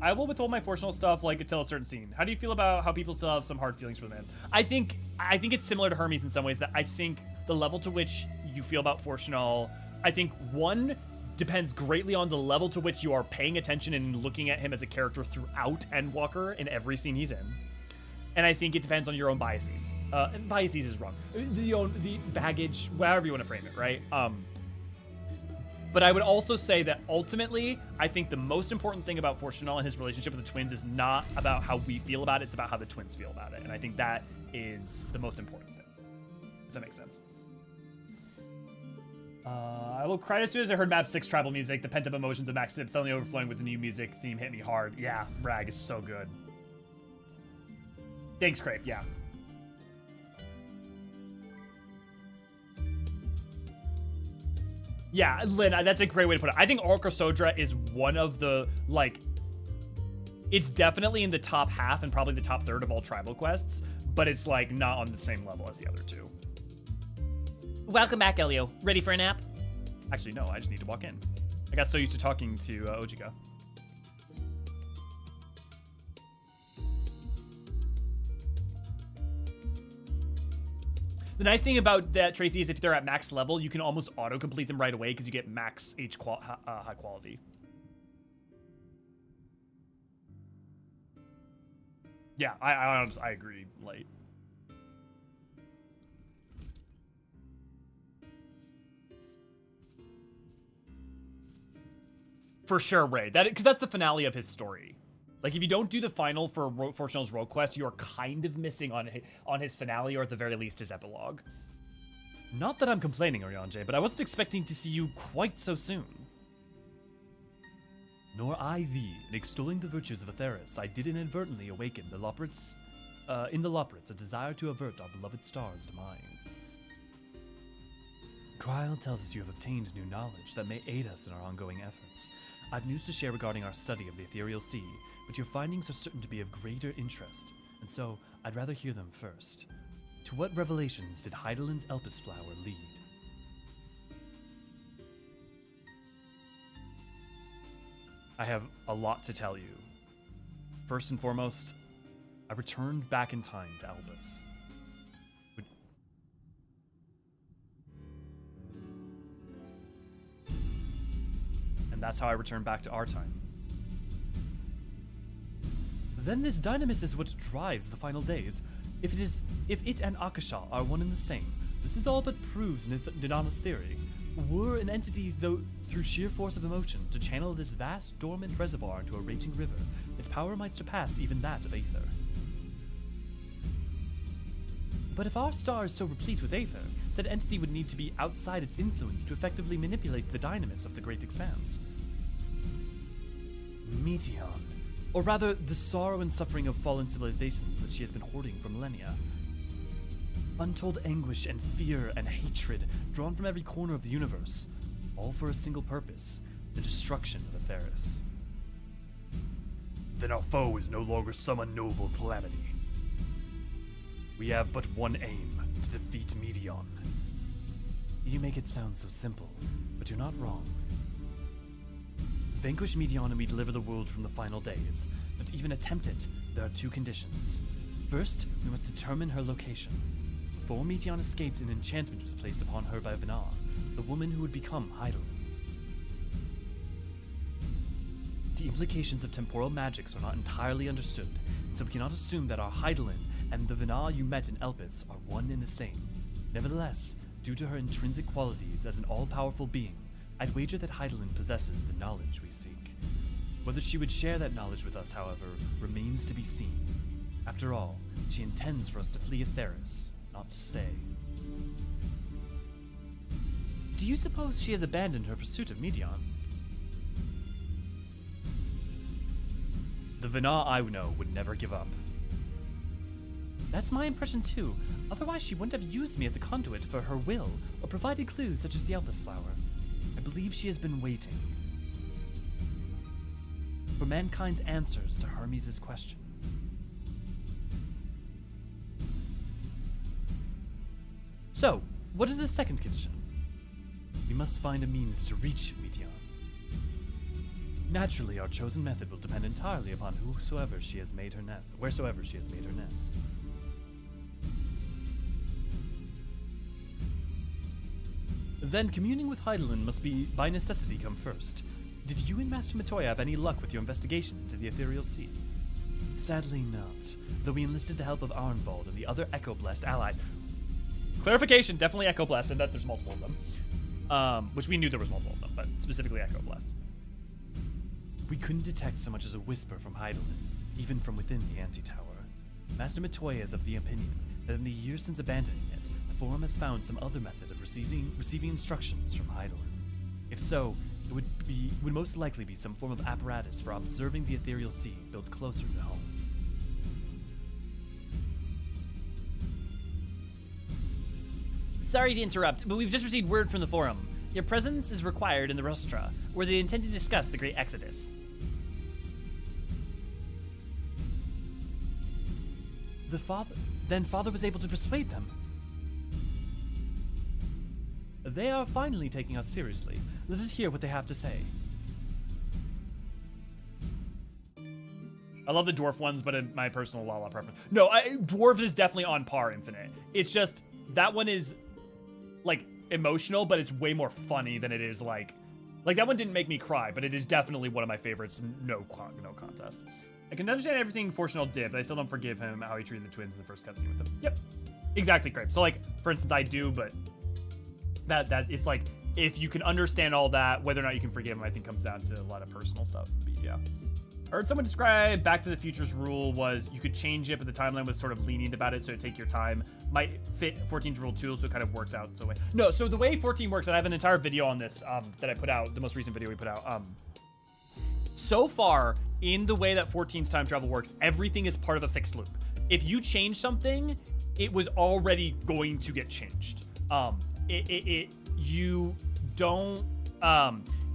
I will withhold my fortunal stuff like until a certain scene. How do you feel about how people still have some hard feelings for the man? I think it's similar to Hermes in some ways, that I think the level to which you feel about Fortunal, I think one depends greatly on the level to which you are paying attention and looking at him as a character throughout Endwalker in every scene he's in. And I think it depends on your own biases. And biases is wrong. The baggage, however you want to frame it, right? But I would also say that ultimately, I think the most important thing about Fortunal and his relationship with the twins is not about how we feel about it, it's about how the twins feel about it. And I think that is the most important thing, if that makes sense. I will cry as soon as I heard Map 6 tribal music. The pent-up emotions of Max Zip suddenly overflowing with the new music theme hit me hard. Yeah, Bragg is so good. Thanks, Crape, yeah. Yeah, Lynn, that's a great way to put it. I think Orca Sodra is one of the, like, it's definitely in the top half and probably the top third of all tribal quests, but it's, like, not on the same level as the other two. Welcome back, Elio. Ready for a nap? Actually, no, I just need to walk in. I got so used to talking to Ojika. The nice thing about that, Tracy, is if they're at max level, you can almost auto-complete them right away because you get max high quality. Yeah, I agree, Light. For sure, Ray. Because that's the finale of his story. Like, if you don't do the final for Fortunal's rogue quest, you are kind of missing on his finale, or at the very least, his epilogue. Not that I'm complaining, Oriange, but I wasn't expecting to see you quite so soon. Nor I thee. In extolling the virtues of Atheris, I did inadvertently awaken the Loprits, in the Loprits, a desire to avert our beloved star's demise. Kryl tells us you have obtained new knowledge that may aid us in our ongoing efforts. I've news to share regarding our study of the ethereal sea, but your findings are certain to be of greater interest, and so I'd rather hear them first. To what revelations did Hydaelyn's Elpis flower lead? I have a lot to tell you. First and foremost, I returned back in time to Elpis. And that's how I returned back to our time. Then this dynamis is what drives the final days. If it and Akasha are one and the same, this is all but proves Nidana's theory. Were an entity, though, through sheer force of emotion, to channel this vast, dormant reservoir into a raging river, its power might surpass even that of Aether. But if our star is so replete with Aether, said entity would need to be outside its influence to effectively manipulate the dynamis of the Great Expanse. Meteon. Or rather, the sorrow and suffering of fallen civilizations that she has been hoarding for millennia. Untold anguish and fear and hatred drawn from every corner of the universe, all for a single purpose, the destruction of Atheris. Then our foe is no longer some unknowable calamity. We have but one aim, to defeat Meteon. You make it sound so simple, but you're not wrong. Vanquish Meteon and we deliver the world from the final days, but to even attempt it, there are two conditions. First, we must determine her location. Before Meteon escaped, an enchantment was placed upon her by Vinar, the woman who would become Hydaelyn. The implications of temporal magics are not entirely understood, so we cannot assume that our Hydaelyn and the Vinar you met in Elpis are one and the same. Nevertheless, due to her intrinsic qualities as an all-powerful being, I'd wager that Hydaelyn possesses the knowledge we seek. Whether she would share that knowledge with us, however, remains to be seen. After all, she intends for us to flee Atheris, not to stay. Do you suppose she has abandoned her pursuit of Medion? The Vana I know would never give up. That's my impression too. Otherwise, she wouldn't have used me as a conduit for her will, or provided clues such as the Elpis flower. I believe she has been waiting for mankind's answers to Hermes' question. So, what is the second condition? We must find a means to reach Medion. Naturally, our chosen method will depend entirely upon wheresoever she has made her nest. Then communing with Hydaelyn must be by necessity come first. Did you and Master Matoya have any luck with your investigation into the Ethereal Sea? Sadly not, though we enlisted the help of Arnvald and the other Echo-blessed allies. Clarification, definitely Echo-blessed, and that there's multiple of them. Which we knew there was multiple of them, but specifically Echo-blessed. We couldn't detect so much as a whisper from Hydaelyn, even from within the Anti-Tower. Master Matoya is of the opinion that in the years since abandoning it, the Forum has found some other method of receiving instructions from Hydaelyn. If so, it would most likely be some form of apparatus for observing the Ethereal Sea built closer to home. Sorry to interrupt, but we've just received word from the Forum. Your presence is required in the Rostra, where they intend to discuss the Great Exodus. Father was able to persuade them. They are finally taking us seriously. Let us hear what they have to say. I love the dwarf ones, but in my personal Lala preference. No, dwarves is definitely on par Infinite. It's just, that one is, like, emotional, but it's way more funny than it is, like that one didn't make me cry, but it is definitely one of my favorites, no contest. I can understand everything Fortunal did, but I still don't forgive him how he treated the twins in the first cutscene with them. Yep, exactly, Grape. So, like, for instance, I do, but that it's like, if you can understand all that, whether or not you can forgive him, I think comes down to a lot of personal stuff. But yeah. I heard someone describe Back to the Future's rule was you could change it, but the timeline was sort of lenient about it, so take your time. Might fit 14's rule too, so it kind of works out. So no, so the way 14 works, and I have an entire video on this that I put out, the most recent video we put out. So far, in the way that 14's time travel works, everything is part of a fixed loop. If you change something, it was already going to get changed. You don't,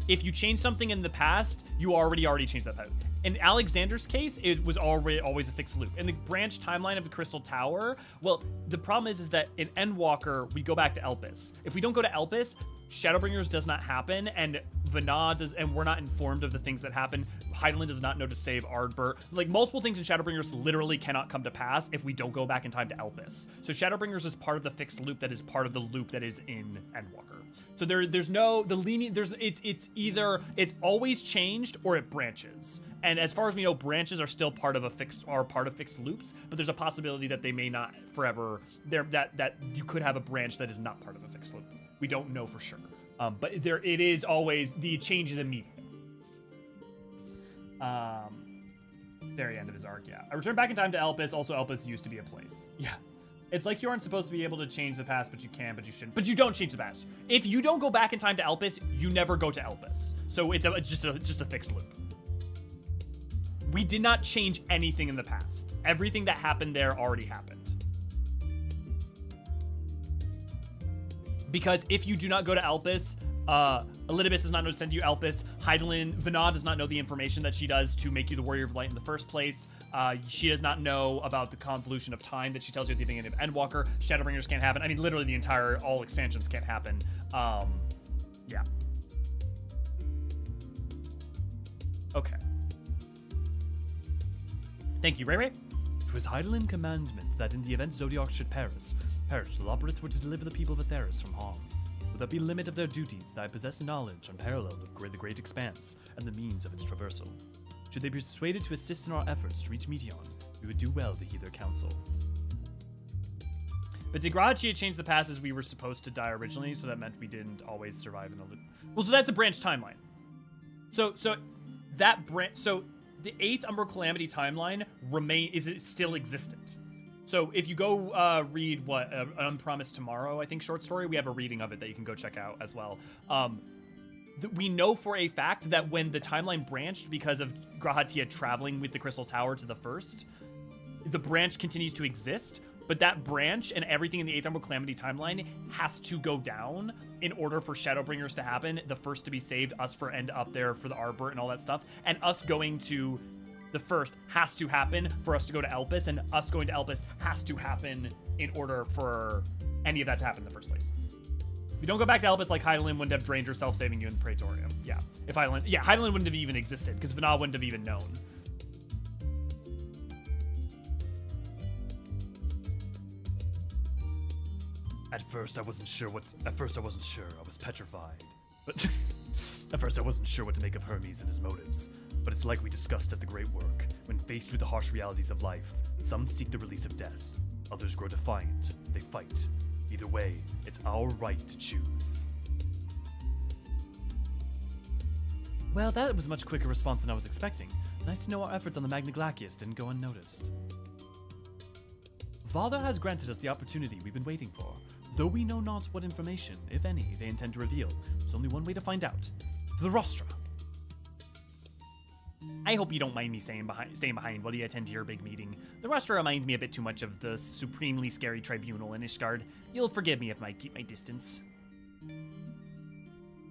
if you change something in the past, you already changed that pattern. In Alexander's case, it was already always a fixed loop. In the branch timeline of the Crystal Tower, well, the problem is that in Endwalker, we go back to Elpis. If we don't go to Elpis, Shadowbringers does not happen, and Vana does, and we're not informed of the things that happen. Hydaelyn does not know to save Ardbert. Like, multiple things in Shadowbringers literally cannot come to pass if we don't go back in time to Elpis. So Shadowbringers is part of the fixed loop that is part of the loop that is in Endwalker. So there's no, the lenient, it's either, it's always changed or it branches. And as far as we know, branches are still part of fixed loops, but there's a possibility that they may not forever, that you could have a branch that is not part of a fixed loop. We don't know for sure. But it is always, the change is immediate. Very end of his arc, yeah. I returned back in time to Elpis. Also, Elpis used to be a place. Yeah. It's like you aren't supposed to be able to change the past, but you can, but you shouldn't. But you don't change the past. If you don't go back in time to Elpis, you never go to Elpis. So it's just a fixed loop. We did not change anything in the past. Everything that happened there already happened. Because if you do not go to Elpis, Elidibus does not know to send you Elpis. Hydaelyn, Vana does not know the information that she does to make you the Warrior of Light in the first place. She does not know about the convolution of time that she tells you at the beginning of Endwalker. Shadowbringers can't happen. I mean, literally the entire, all expansions can't happen. Yeah. Okay. Thank you, Ray Ray. 'Twas Hydaelyn commandment that in the event Zodiac should perish, the Loporrits were to deliver the people of Atheris from harm. Without be limit of their duties, that I possess knowledge unparalleled of the great expanse and the means of its traversal. Should they be persuaded to assist in our efforts to reach Medion, we would do well to heed their counsel. But Degrad, she had changed the past as we were supposed to die originally, so that meant we didn't always survive in the loop. Well, so that's a branch timeline. So that branch, so the 8th Umbral Calamity timeline is still existent. So if you go read what an Unpromised Tomorrow, I think, short story, we have a reading of it that you can go check out as well. We know for a fact that when the timeline branched because of Grahatia traveling with the Crystal Tower to the first, the branch continues to exist, but that branch and everything in the 8th Emerald Calamity timeline has to go down in order for Shadowbringers to happen, the first to be saved, us for end up there for the Arbor and all that stuff, and us going to the first has to happen for us to go to Elpis, and us going to Elpis has to happen in order for any of that to happen in the first place. If you don't go back to Elpis, like Hydaelyn wouldn't have drained herself saving you in Praetorium. Yeah, if Hydaelyn wouldn't have even existed, because Vana wouldn't have even known. At first, I wasn't sure. I was petrified. But at first, I wasn't sure what to make of Hermes and his motives. But it's like we discussed at the Great Work. When faced with the harsh realities of life, some seek the release of death. Others grow defiant. They fight. Either way, it's our right to choose. Well, that was a much quicker response than I was expecting. Nice to know our efforts on the Magna Glacius didn't go unnoticed. Father has granted us the opportunity we've been waiting for. Though we know not what information, if any, they intend to reveal, there's only one way to find out. To the Rostra. I hope you don't mind me staying behind while you attend to your big meeting. The Rostra reminds me a bit too much of the supremely scary tribunal in Ishgard. You'll forgive me if I keep my distance.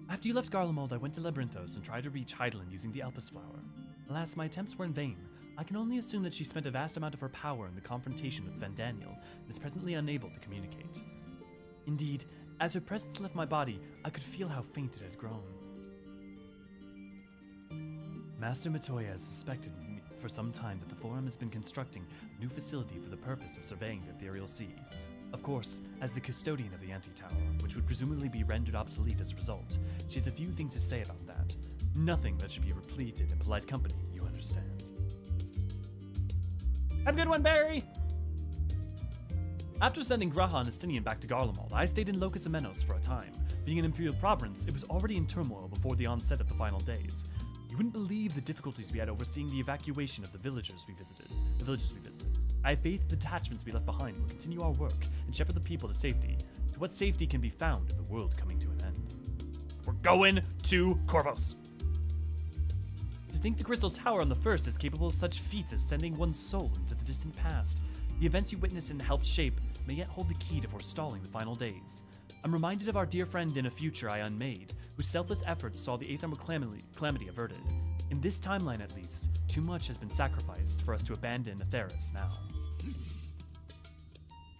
After you left Garlemald, I went to Labyrinthos and tried to reach Hydaelyn using the Elpis Flower. Alas, my attempts were in vain. I can only assume that she spent a vast amount of her power in the confrontation with Vandaniel and is presently unable to communicate. Indeed, as her presence left my body, I could feel how faint it had grown. Master Matoya has suspected for some time that the Forum has been constructing a new facility for the purpose of surveying the ethereal sea. Of course, as the custodian of the Anti-Tower, which would presumably be rendered obsolete as a result, she has a few things to say about that. Nothing that should be repleted in polite company, you understand. Have a good one, Barry! After sending Graha and Estinian back to Garlemald, I stayed in Locus Amenos for a time. Being an Imperial province, it was already in turmoil before the onset of the final days. You wouldn't believe the difficulties we had overseeing the evacuation of the villages we visited. I have faith the detachments we left behind will continue our work and shepherd the people to safety. To what safety can be found in the world coming to an end. We're going to Corvos. To think the Crystal Tower on the First is capable of such feats as sending one's soul into the distant past. The events you witnessed and helped shape may yet hold the key to forestalling the final days. I'm reminded of our dear friend in a future I unmade, whose selfless efforts saw the 8th Emerald Calamity averted. In this timeline, at least, too much has been sacrificed for us to abandon Atheris now.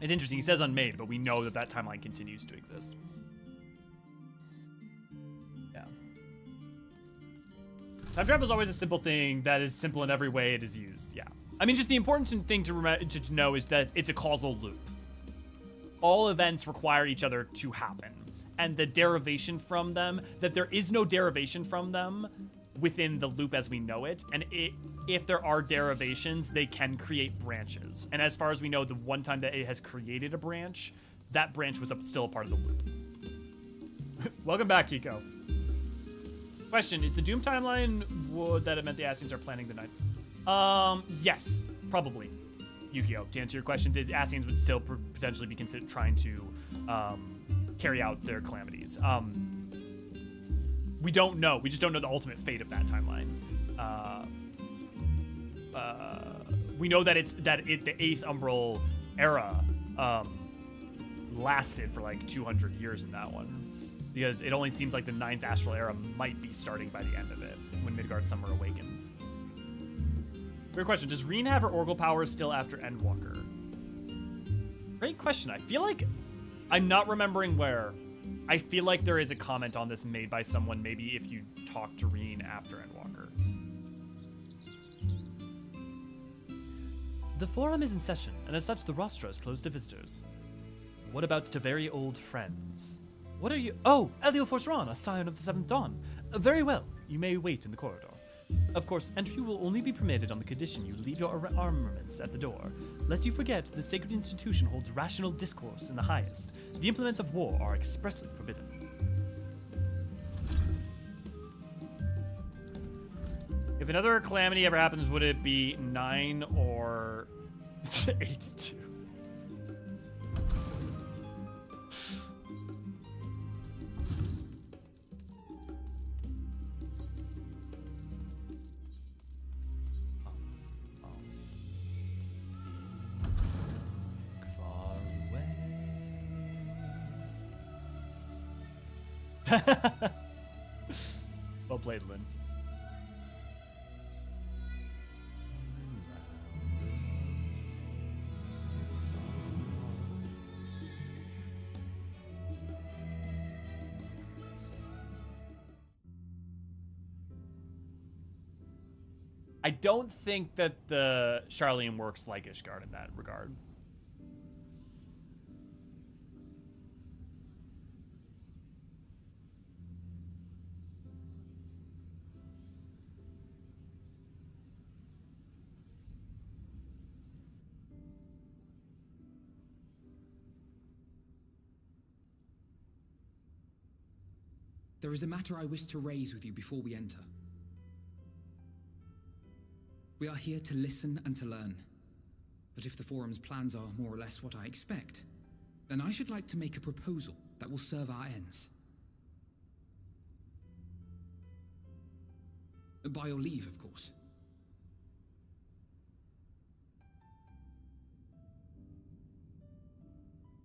It's interesting, he says unmade, but we know that that timeline continues to exist. Yeah. Time travel is always a simple thing that is simple in every way it is used, yeah. I mean, just the important thing to know is that it's a causal loop. All events require each other to happen. And the derivation from them, that there is no derivation from them within the loop as we know it. And if there are derivations, they can create branches. And as far as we know, the one time that it has created a branch, that branch was still a part of the loop. Welcome back, Kiko. Question, is the Doom timeline that it meant the Ascians are planning the night? Yes, probably. Yukio, to answer your question, the Ascians would still potentially be considered trying to carry out their calamities. We don't know. We just don't know the ultimate fate of that timeline. We know that the 8th Umbral era lasted for like 200 years in that one, because it only seems like the 9th Astral era might be starting by the end of it when Midgard Summer awakens. Weird question. Does Reen have her Oracle powers still after Endwalker? Great question. I feel like I'm not remembering where. I feel like there is a comment on this made by someone, maybe if you talk to Reen after Endwalker. The forum is in session, and as such, the rostra is closed to visitors. What about to very old friends? What are you? Oh, Elio Forsran, a scion of the 7th Dawn. Very well. You may wait in the corridor. Of course, entry will only be permitted on the condition you leave your armaments at the door. Lest you forget, the sacred institution holds rational discourse in the highest. The implements of war are expressly forbidden. If another calamity ever happens, would it be 9 or 8-2? Far away. Well played, Lynn. I don't think that the Charlene works like Ishgard in that regard. There is a matter I wish to raise with you before we enter. We are here to listen and to learn. But if the Forum's plans are more or less what I expect, then I should like to make a proposal that will serve our ends. By your leave, of course.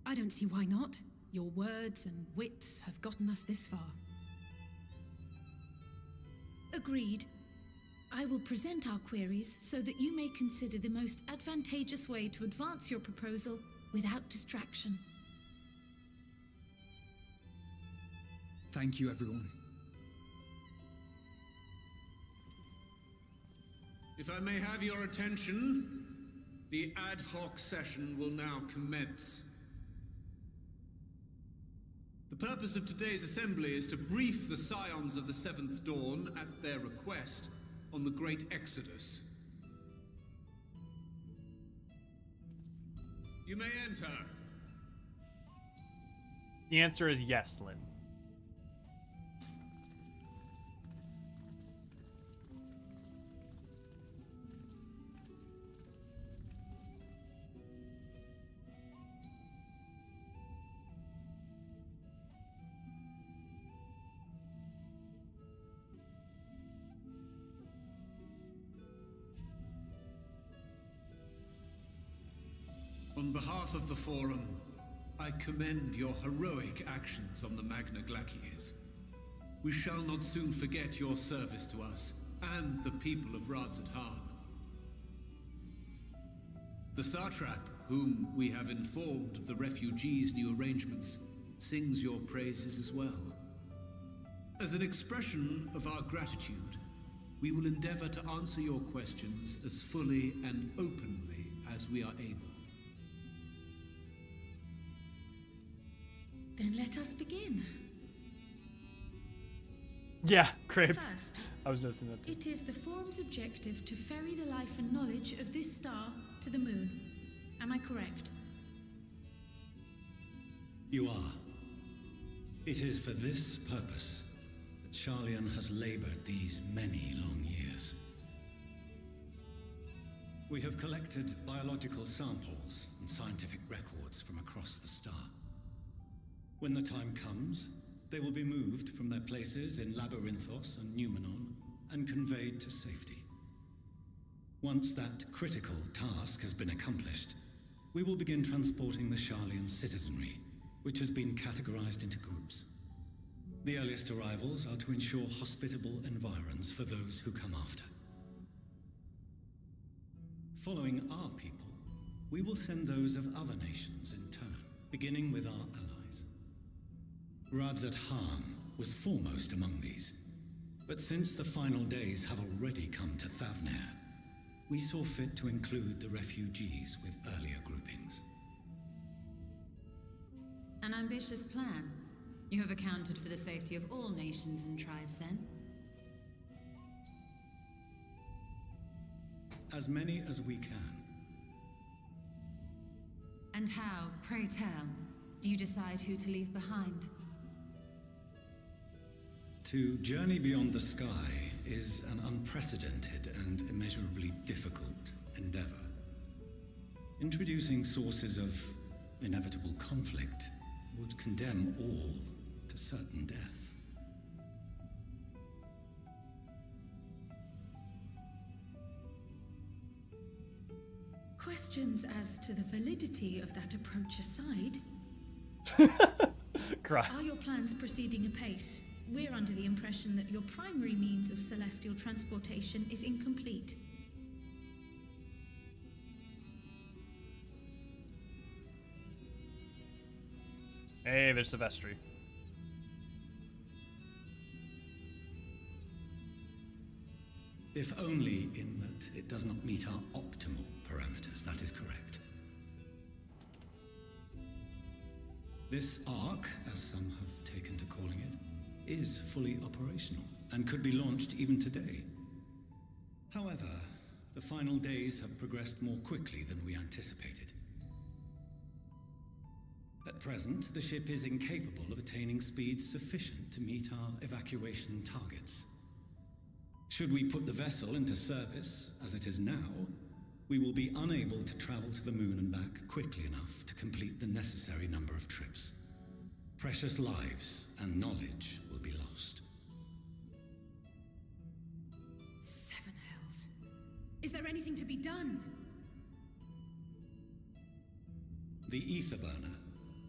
I don't see why not. Your words and wits have gotten us this far. Agreed. I will present our queries so that you may consider the most advantageous way to advance your proposal without distraction. Thank you, everyone. If I may have your attention, the ad hoc session will now commence. The purpose of today's assembly is to brief the Scions of the Seventh Dawn, at their request, on the Great Exodus. You may enter. The answer is yes, Lynn. On behalf of the Forum, I commend your heroic actions on the Magna Glacies. We shall not soon forget your service to us and the people of Eorzean. The Satrap, whom we have informed of the refugees' new arrangements, sings your praises as well. As an expression of our gratitude, we will endeavor to answer your questions as fully and openly as we are able. Then let us begin. Yeah, great. First, I was noticing that too. it is the Forum's objective to ferry the life and knowledge of this star to the moon. Am I correct? You are. It is for this purpose that Charlian has labored these many long years. We have collected biological samples and scientific records from across the star. When the time comes, they will be moved from their places in Labyrinthos and Numenon and conveyed to safety. Once that critical task has been accomplished, we will begin transporting the Charlian citizenry, which has been categorized into groups. The earliest arrivals are to ensure hospitable environs for those who come after. Following our people, we will send those of other nations in turn, beginning with our allies. Eorzean was foremost among these, but since the final days have already come to Thavnair, we saw fit to include the refugees with earlier groupings. An ambitious plan. You have accounted for the safety of all nations and tribes, then? As many as we can. And how, pray tell, do you decide who to leave behind? To journey beyond the sky is an unprecedented and immeasurably difficult endeavor. Introducing sources of inevitable conflict would condemn all to certain death. Questions as to the validity of that approach aside, are your plans proceeding apace? We're under the impression that your primary means of celestial transportation is incomplete. Hey, there's Silvestri. If only in that it does not meet our optimal parameters, that is correct. This Ark, as some have taken to calling it, is fully operational and could be launched even today. However, the final days have progressed more quickly than we anticipated. At present, the ship is incapable of attaining speeds sufficient to meet our evacuation targets. Should we put the vessel into service, as it is now, we will be unable to travel to the moon and back quickly enough to complete the necessary number of trips. Precious lives and knowledge will be lost. Seven hells. Is there anything to be done? The ether burner,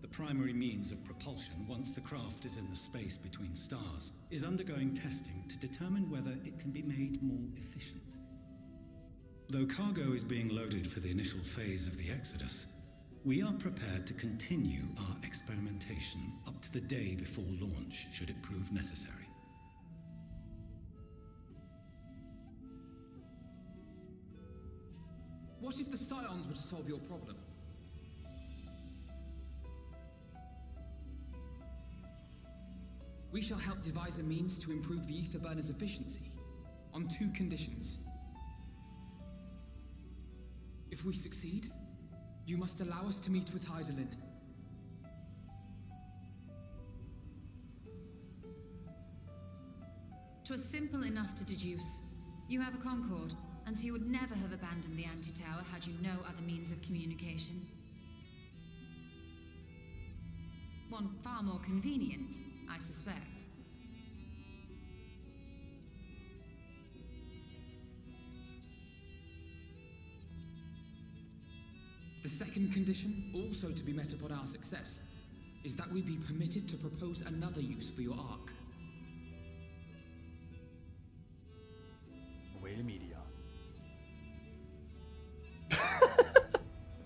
the primary means of propulsion once the craft is in the space between stars, is undergoing testing to determine whether it can be made more efficient. Though cargo is being loaded for the initial phase of the Exodus, we are prepared to continue our experimentation up to the day before launch, should it prove necessary. What if the Scions were to solve your problem? We shall help devise a means to improve the ether burner's efficiency, on 2 conditions. If we succeed, you must allow us to meet with Hydaelyn. 'Twas simple enough to deduce. You have a Concord, and so you would never have abandoned the anti-tower had you no other means of communication. One far more convenient, I suspect. The second condition, also to be met upon our success, is that we be permitted to propose another use for your Ark. Away to media.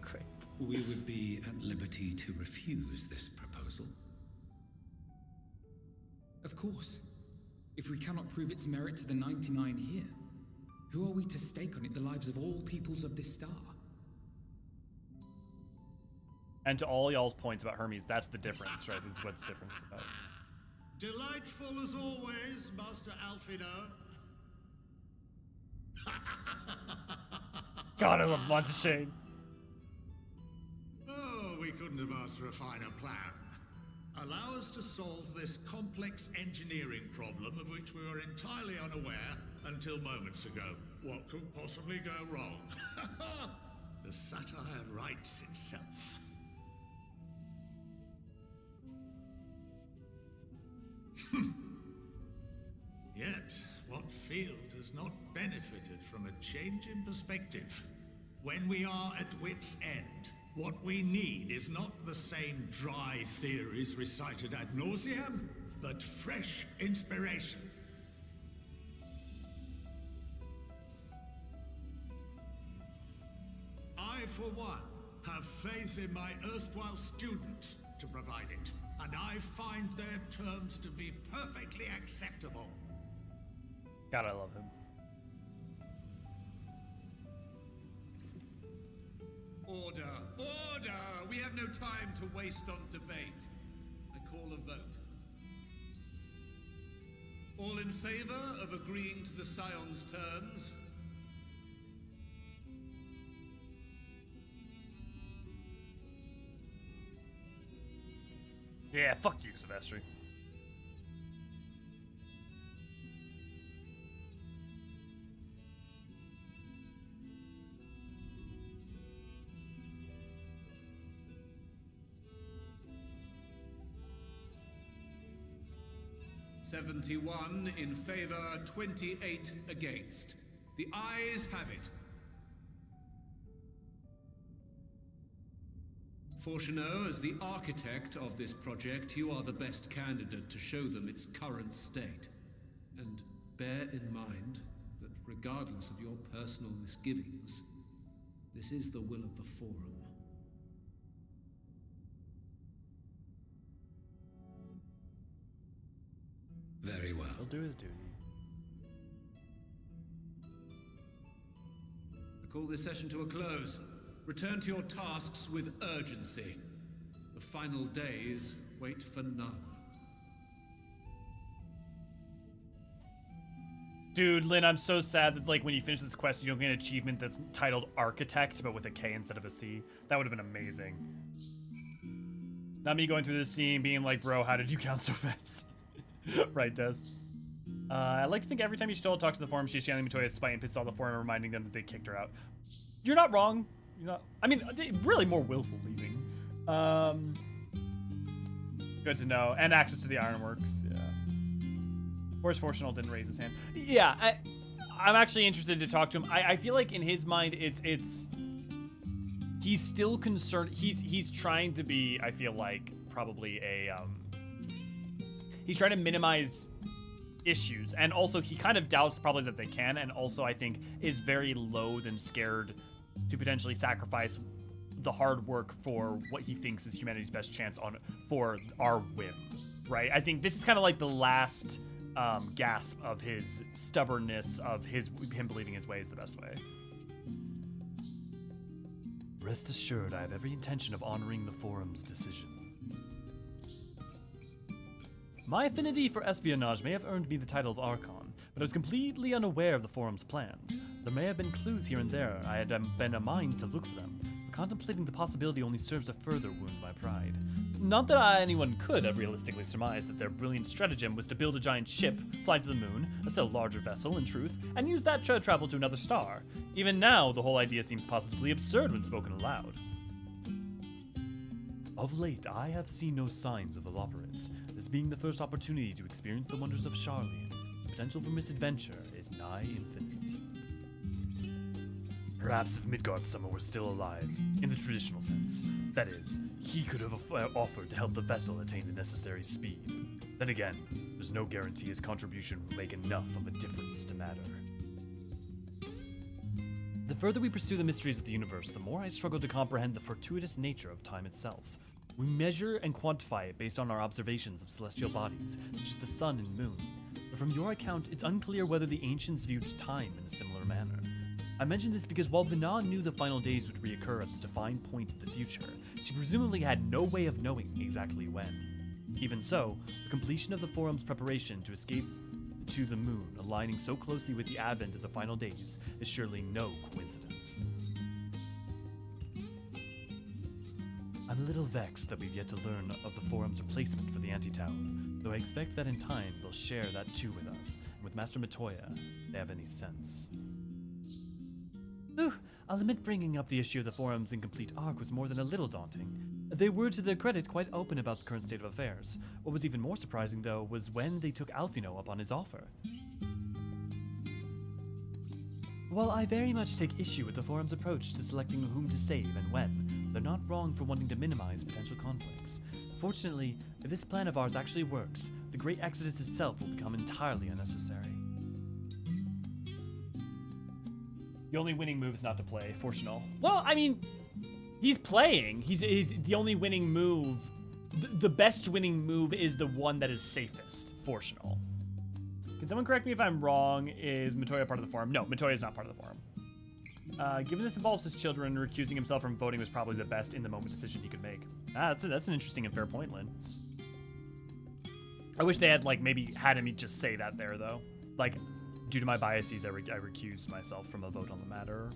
Great. We would be at liberty to refuse this proposal. Of course. If we cannot prove its merit to the 99 here, who are we to stake on it the lives of all peoples of this star? And to all y'all's points about Hermes, that's the difference, right? That's what's different about it. Delightful as always, Master Alfino. God, I love Monty Shane. Oh, we couldn't have asked for a finer plan. Allow us to solve this complex engineering problem of which we were entirely unaware until moments ago. What could possibly go wrong? The satire writes itself. Yet, what field has not benefited from a change in perspective? When we are at wit's end, what we need is not the same dry theories recited ad nauseam, but fresh inspiration. I, for one, have faith in my erstwhile students to provide it, and I find their terms to be perfectly acceptable. God, I love him. Order! Order! We have no time to waste on debate. I call a vote. All in favor of agreeing to the Scion's terms? Yeah, fuck you, Silvestri. 71 in favor, 28 against. The ayes have it. Fortuneau, as the architect of this project, you are the best candidate to show them its current state. And bear in mind that regardless of your personal misgivings, this is the will of the Forum. Very well. He'll do his duty. I call this session to a close. Return to your tasks with urgency. The final days wait for none. Dude, Lynn, I'm so sad that like when you finish this quest, you don't get an achievement that's titled Architect, but with a K instead of a C. That would have been amazing. Not me going through this scene being like, bro, how did you count so fast? Right, Des? I like to think every time you still talk to the Forum, she's channeling Matoya's spite and pisses off the Forum, reminding them that they kicked her out. You're not wrong. You're not. I mean, really more willful leaving. Good to know. And access to the ironworks. Yeah. Of course, Fortunal didn't raise his hand. Yeah, I'm actually interested to talk to him. I feel like in his mind, it's he's still concerned. He's trying to be. I feel like probably a he's trying to minimize issues, and also he kind of doubts probably that they can, and also I think is very loath and scared to potentially sacrifice the hard work for what he thinks is humanity's best chance on for our whim, right? I think this is kind of like the last gasp of his stubbornness, of him believing his way is the best way. Rest assured, I have every intention of honoring the Forum's decision. My affinity for espionage may have earned me the title of Archon, but I was completely unaware of the Forum's plans. There may have been clues here and there. I had been a mind to look for them, but contemplating the possibility only serves to further wound my pride. Not that anyone could have realistically surmised that their brilliant stratagem was to build a giant ship, fly to the moon, a still larger vessel in truth, and use that to travel to another star. Even now, the whole idea seems positively absurd when spoken aloud. Of late, I have seen no signs of the Loperids, this being the first opportunity to experience the wonders of Sharlayan. The potential for misadventure is nigh infinite. Perhaps if Midgard's were still alive, in the traditional sense, that is, he could have offered to help the vessel attain the necessary speed. Then again, there's no guarantee his contribution will make enough of a difference to matter. The further we pursue the mysteries of the universe, the more I struggle to comprehend the fortuitous nature of time itself. We measure and quantify it based on our observations of celestial bodies, such as the sun and moon. But from your account, it's unclear whether the ancients viewed time in a similar manner. I mention this because while Vana knew the final days would reoccur at the defined point in the future, she presumably had no way of knowing exactly when. Even so, the completion of the Forum's preparation to escape to the moon, aligning so closely with the advent of the final days, is surely no coincidence. I'm a little vexed that we've yet to learn of the Forum's replacement for the Anti-Tower, though I expect that in time they'll share that too with us, and with Master Matoya, if they have any sense. I'll admit bringing up the issue of the Forum's incomplete arc was more than a little daunting. They were, to their credit, quite open about the current state of affairs. What was even more surprising, though, was when they took Alfino up on his offer. While I very much take issue with the Forum's approach to selecting whom to save and when, they're not wrong for wanting to minimize potential conflicts. Fortunately, if this plan of ours actually works, the Great Exodus itself will become entirely unnecessary. The only winning move is not to play, Fortunal. Well, I mean, he's playing. He's the only winning move. The best winning move is the one that is safest, Fortunal. Can someone correct me if I'm wrong? Is Matoya part of the Forum? No, Matoya is not part of the Forum. Given this involves his children, recusing himself from voting was probably the best in-the-moment decision he could make. That's an interesting and fair point, Lynn. I wish they had, like, maybe had him just say that there, though. Like, due to my biases, I recused myself from a vote on the matter.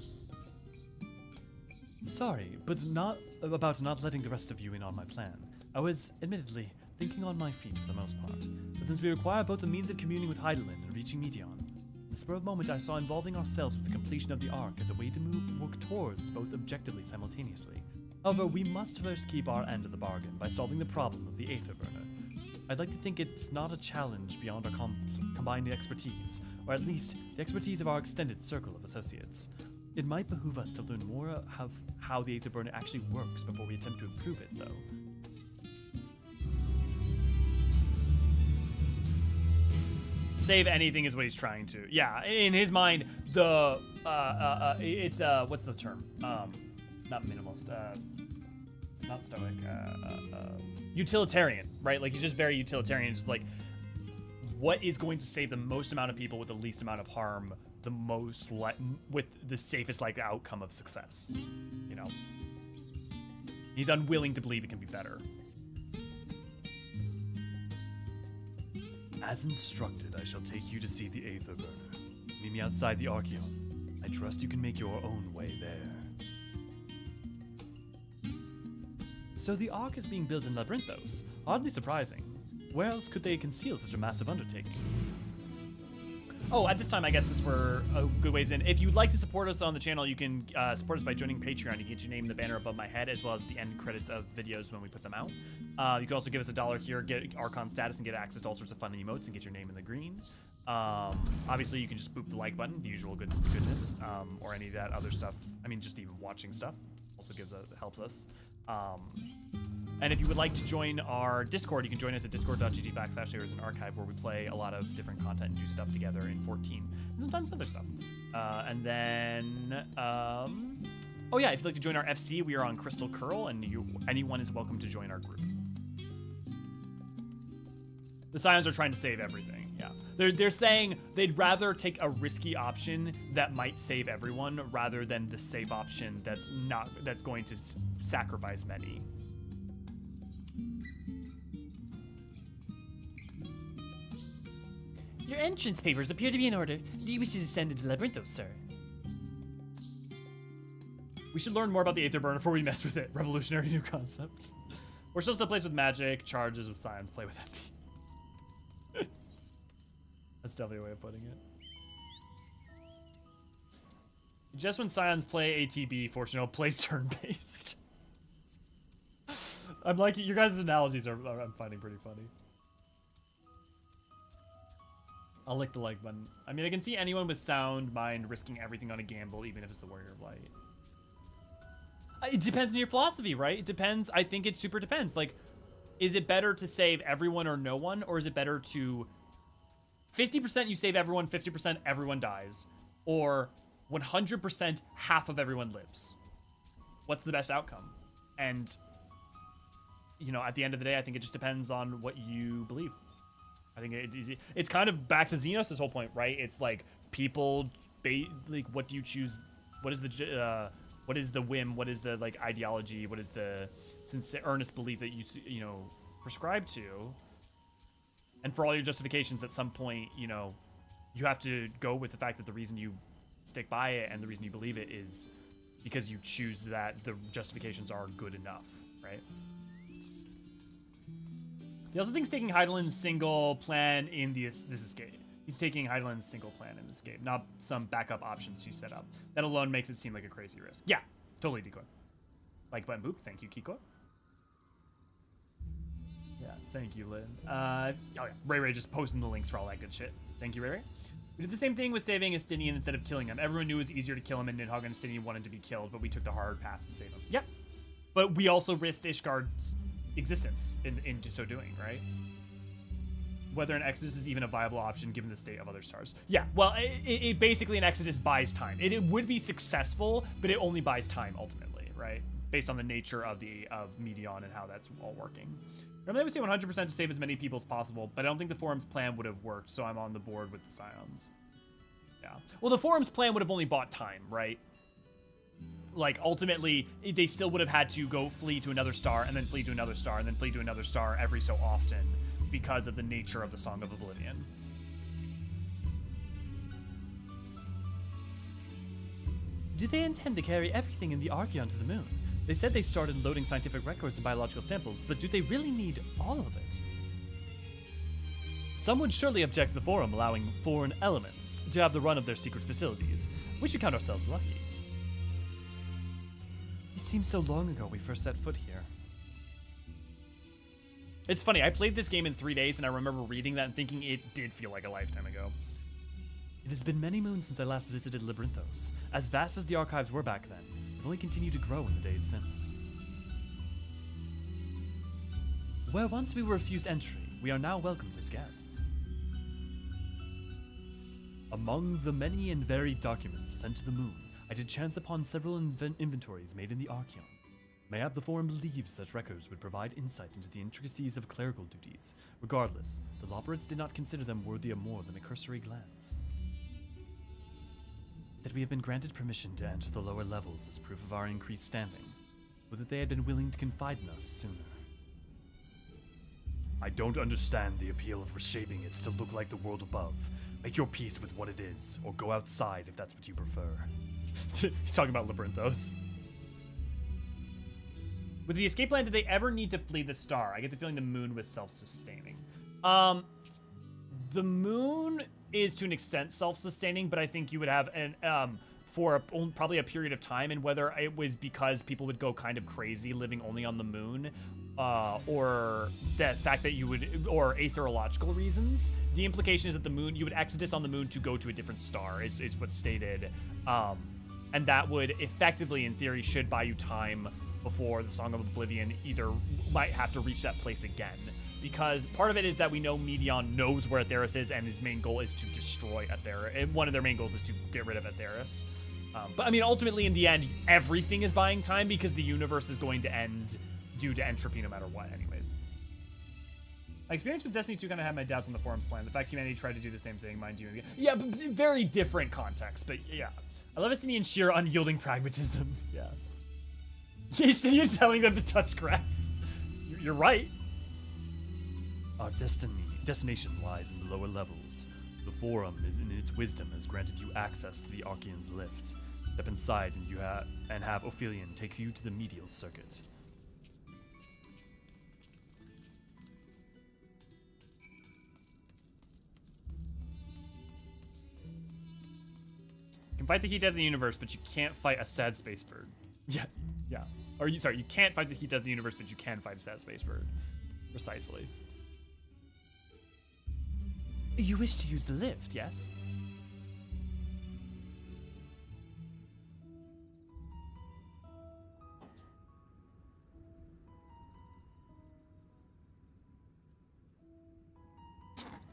Sorry, but not about not letting the rest of you in on my plan. I was, admittedly, thinking on my feet for the most part, but since we require both the means of communing with Hydaelyn and reaching Meteon, in the spur of the moment I saw involving ourselves with the completion of the Ark as a way to work towards both objectively simultaneously. However, we must first keep our end of the bargain by solving the problem of the Aether Burner. I'd like to think it's not a challenge beyond our combined expertise, or at least the expertise of our extended circle of associates. It might behoove us to learn more of how the Aether Burner actually works before we attempt to improve it, though. Save anything is what he's trying to. Yeah, in his mind, the it's what's the term? Not minimalist, not stoic, utilitarian, right? Like he's just very utilitarian. Just like, what is going to save the most amount of people with the least amount of harm, the most with the safest likely outcome of success. You know, he's unwilling to believe it can be better. As instructed, I shall take you to see the Aether Burner. Meet me outside the Archeon. I trust you can make your own way there. So the Ark is being built in Labyrinthos. Oddly surprising. Where else could they conceal such a massive undertaking? Oh, at this time, I guess since we're a good ways in, if you'd like to support us on the channel, you can support us by joining Patreon. You get your name in the banner above my head, as well as the end credits of videos when we put them out. You can also give us $1 here, get Archon status, and get access to all sorts of fun emotes, and get your name in the green. Obviously, you can just boop the like button, the usual goodness, or any of that other stuff. I mean, just even watching stuff also helps us. And if you would like to join our Discord, you can join us at discord.gg/Eorzean where we play a lot of different content and do stuff together in 14. And sometimes other stuff. And then, oh yeah, if you'd like to join our FC, we are on Crystal Curl, and anyone is welcome to join our group. The Scions are trying to save everything, yeah. They're saying they'd rather take a risky option that might save everyone rather than the safe option that's going to sacrifice many. Your entrance papers appear to be in order. Do you wish to descend into Labyrinthos, sir? We should learn more about the Aether Burner before we mess with it. Revolutionary new concepts. We're supposed to place with magic, charges with science, play with empty. That's definitely a way of putting it. Just when Scions play ATB, Fortuno plays turn-based. I'm liking your guys' analogies I'm finding pretty funny. I'll lick the like button. I mean, I can see anyone with sound mind risking everything on a gamble, even if it's the Warrior of Light. It depends on your philosophy, right? It depends. I think it super depends. Like, is it better to save everyone or no one? Or is it better to 50% you save everyone, 50% everyone dies? Or 100% half of everyone lives? What's the best outcome? And, you know, at the end of the day, I think it just depends on what you believe. I think it's kind of back to Xenos' whole point, right? It's like people, like, what do you choose? What is the whim? What is the like ideology? What is the sincere, earnest belief that you know prescribe to? And for all your justifications, at some point, you know, you have to go with the fact that the reason you stick by it and the reason you believe it is because you choose that the justifications are good enough, right? He also thinks taking Hydaelyn's single plan in this escape. He's taking Hydaelyn's single plan in this escape, not some backup options you set up. That alone makes it seem like a crazy risk. Yeah, totally, Decoy. Like button boop. Thank you, Kiko. Yeah, thank you, Lynn. Oh yeah, Ray just posting the links for all that good shit. Thank you, Ray. We did the same thing with saving Estinian instead of killing him. Everyone knew it was easier to kill him, and Nidhogg and Estinian wanted to be killed, but we took the hard path to save him. Yep. But we also risked Ishgard's existence in so doing, right? Whether an Exodus is even a viable option given the state of other stars. Yeah, well, it basically an Exodus buys time. It would be successful, but it only buys time ultimately, right? Based on the nature of Medion and how that's all working. Normally I would say 100% to save as many people as possible, but I don't think the Forum's plan would have worked, so I'm on the board with the Scions. Yeah. Well, the Forum's plan would have only bought time, right? Like, ultimately, they still would have had to go flee to another star, and then flee to another star, and then flee to another star every so often because of the nature of the Song of Oblivion. Do they intend to carry everything in the Archeon to the moon? They said they started loading scientific records and biological samples, but do they really need all of it? Some would surely object to the Forum allowing foreign elements to have the run of their secret facilities. We should count ourselves lucky. It seems so long ago we first set foot here. It's funny, I played this game in 3 days, and I remember reading that and thinking it did feel like a lifetime ago. It has been many moons since I last visited Labyrinthos. As vast as the archives were back then, they've only continued to grow in the days since. Where once we were refused entry, we are now welcomed as guests. Among the many and varied documents sent to the moon, I did chance upon several inventories made in the Archeon. Mayhap the Forum believes such records would provide insight into the intricacies of clerical duties. Regardless, the Loperids did not consider them worthy of more than a cursory glance. That we have been granted permission to enter the lower levels is proof of our increased standing, or that they had been willing to confide in us sooner. I don't understand the appeal of reshaping it to look like the world above. Make your peace with what it is, or go outside if that's what you prefer. He's talking about Labyrinthos. With the escape plan, did they ever need to flee the star? I get the feeling the moon was self-sustaining. The moon is to an extent self-sustaining, but I think you would have an for probably a period of time, and whether it was because people would go kind of crazy living only on the moon, or the fact that you would, or aetherological reasons. The implication is that the moon, you would exodus on the moon to go to a different star, is what's stated. And that would effectively, in theory, should buy you time before the Song of Oblivion either might have to reach that place again. Because part of it is that we know Medion knows where Atheris is, and his main goal is to destroy Atheris. And one of their main goals is to get rid of Atheris. But I mean, ultimately, in the end, everything is buying time because the universe is going to end due to entropy no matter what, anyways. My experience with Destiny 2 kind of had my doubts on the Forum's plan. The fact humanity tried to do the same thing, mind you. Yeah, but very different context, but yeah. I love Estinian sheer unyielding pragmatism. Yeah. Estinian telling them to touch grass. You're right. Our destination lies in the lower levels. The Forum, in its wisdom, has granted you access to the Archeon's lift. Step inside and have Ophelion take you to the medial circuit. You can fight the heat death of the universe, but you can't fight a sad space bird. Yeah. Or you can't fight the heat death of the universe, but you can fight a sad space bird. Precisely. You wish to use the lift, yes?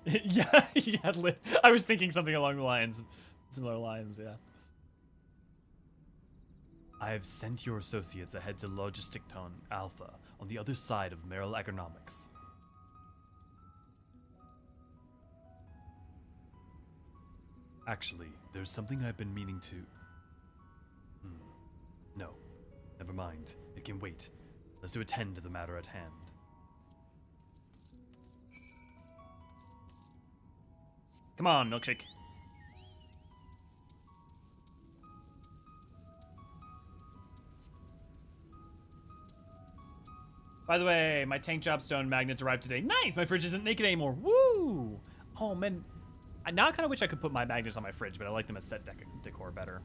Yeah, I was thinking something along the lines, similar lines, yeah. I have sent your associates ahead to Logisticton Alpha on the other side of Merrill Agronomics. Actually, there's something I've been meaning to... No, never mind. It can wait. Let's attend to the matter at hand. Come on, milkshake. By the way, my tank job stone magnets arrived today. Nice! My fridge isn't naked anymore. Woo! Oh, man. Now I kind of wish I could put my magnets on my fridge, but I like them as set decor better.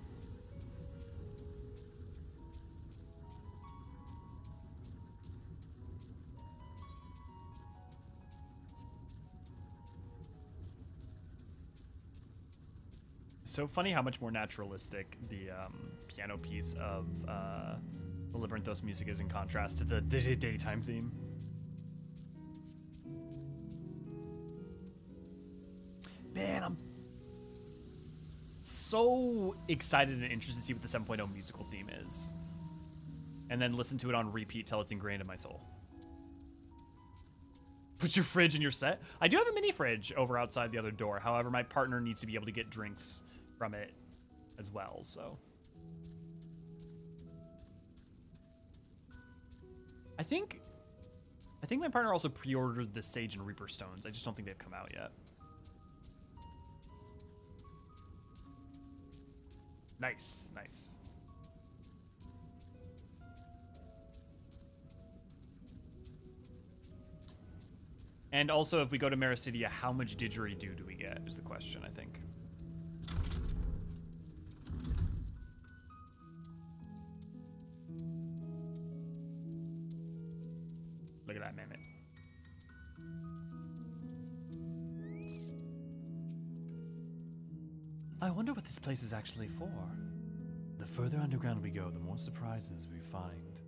It's so funny how much more naturalistic the piano piece of the Labyrinthos music is in contrast to the daytime theme. Man, I'm so excited and interested to see what the 7.0 musical theme is. And then listen to it on repeat till it's ingrained in my soul. Put your fridge in your set. I do have a mini fridge over outside the other door. However, my partner needs to be able to get drinks from it as well, so. I think my partner also pre-ordered the Sage and Reaper stones. I just don't think they've come out yet. Nice, nice. And also, if we go to Mericidia, how much didgeridoo do we get is the question, I think. Look at that, man. I wonder what this place is actually for. The further underground we go, the more surprises we find.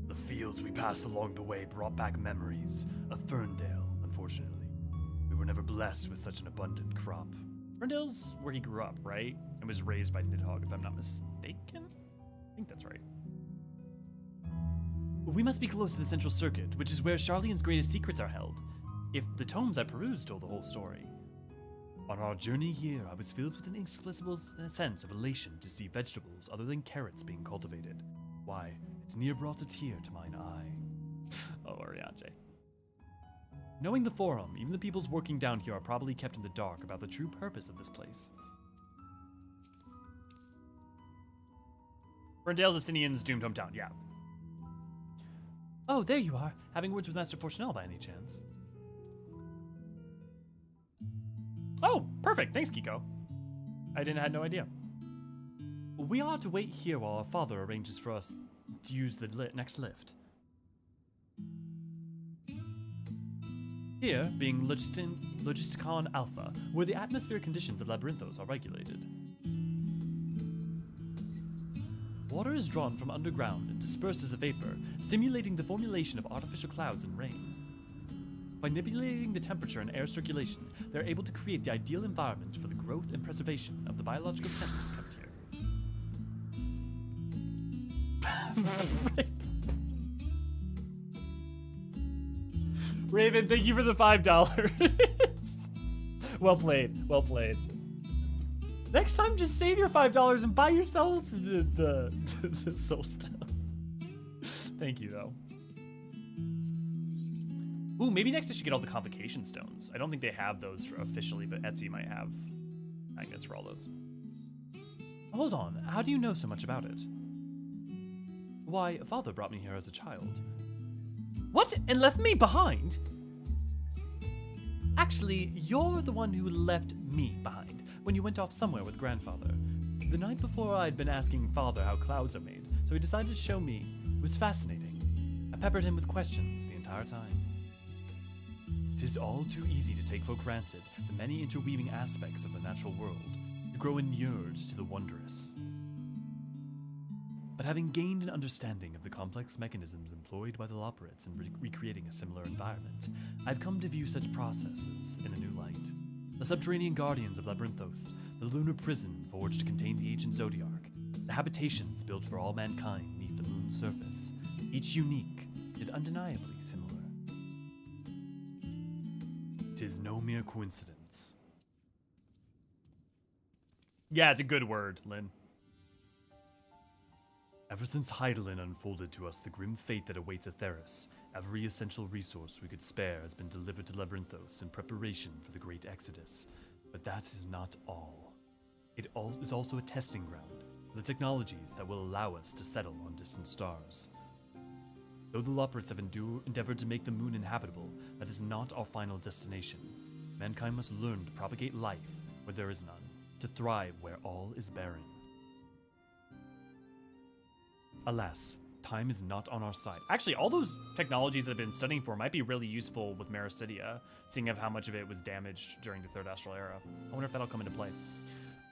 The fields we passed along the way brought back memories of Ferndale, unfortunately. We were never blessed with such an abundant crop. Ferndale's where he grew up, right? And was raised by Nidhogg, if I'm not mistaken? I think that's right. We must be close to the central circuit, which is where Charlene's greatest secrets are held. If the tomes I perused told the whole story. On our journey here, I was filled with an inexplicable sense of elation to see vegetables other than carrots being cultivated. Why, it's near brought a tear to mine eye. Oh, Oriange. Knowing the Forum, even the peoples working down here are probably kept in the dark about the true purpose of this place. Ferndale's Asinian's doomed hometown, yeah. Oh, there you are, having words with Master Fortunel by any chance. Oh, perfect, thanks, Kiko. I had no idea. We ought to wait here while our father arranges for us to use the next lift. Here, being Logisticon Alpha, where the atmospheric conditions of Labyrinthos are regulated. Water is drawn from underground and dispersed as a vapor, stimulating the formulation of artificial clouds and rain. By manipulating the temperature and air circulation, they're able to create the ideal environment for the growth and preservation of the biological centers kept here. Raven, thank you for the $5. Well played, well played. Next time, just save your $5 and buy yourself the soul stone. Thank you, though. Ooh, maybe next I should get all the convocation stones. I don't think they have those officially, but Etsy might have magnets for all those. Hold on, how do you know so much about it? Why, father brought me here as a child. What? And left me behind? Actually, you're the one who left me behind when you went off somewhere with grandfather. The night before, I'd been asking father how clouds are made, so he decided to show me. It was fascinating. I peppered him with questions the entire time. 'Tis all too easy to take for granted the many interweaving aspects of the natural world, to grow inured to the wondrous. But having gained an understanding of the complex mechanisms employed by the Loporrits in recreating a similar environment, I've come to view such processes in a new light. The subterranean guardians of Labyrinthos, the lunar prison forged to contain the ancient Zodiarch, the habitations built for all mankind beneath the moon's surface, each unique, yet undeniably similar. 'Tis no mere coincidence. Yeah, it's a good word, Lynn. Ever since Hydaelyn unfolded to us the grim fate that awaits Atheris, every essential resource we could spare has been delivered to Labyrinthos in preparation for the Great Exodus. But that is not all. It is also a testing ground for the technologies that will allow us to settle on distant stars. Though the Loporrits have endeavored to make the moon inhabitable, that is not our final destination. Mankind must learn to propagate life where there is none, to thrive where all is barren. Alas, time is not on our side. Actually, all those technologies that I've been studying for might be really useful with Mericidia, seeing of how much of it was damaged during the Third Astral Era. I wonder if that'll come into play.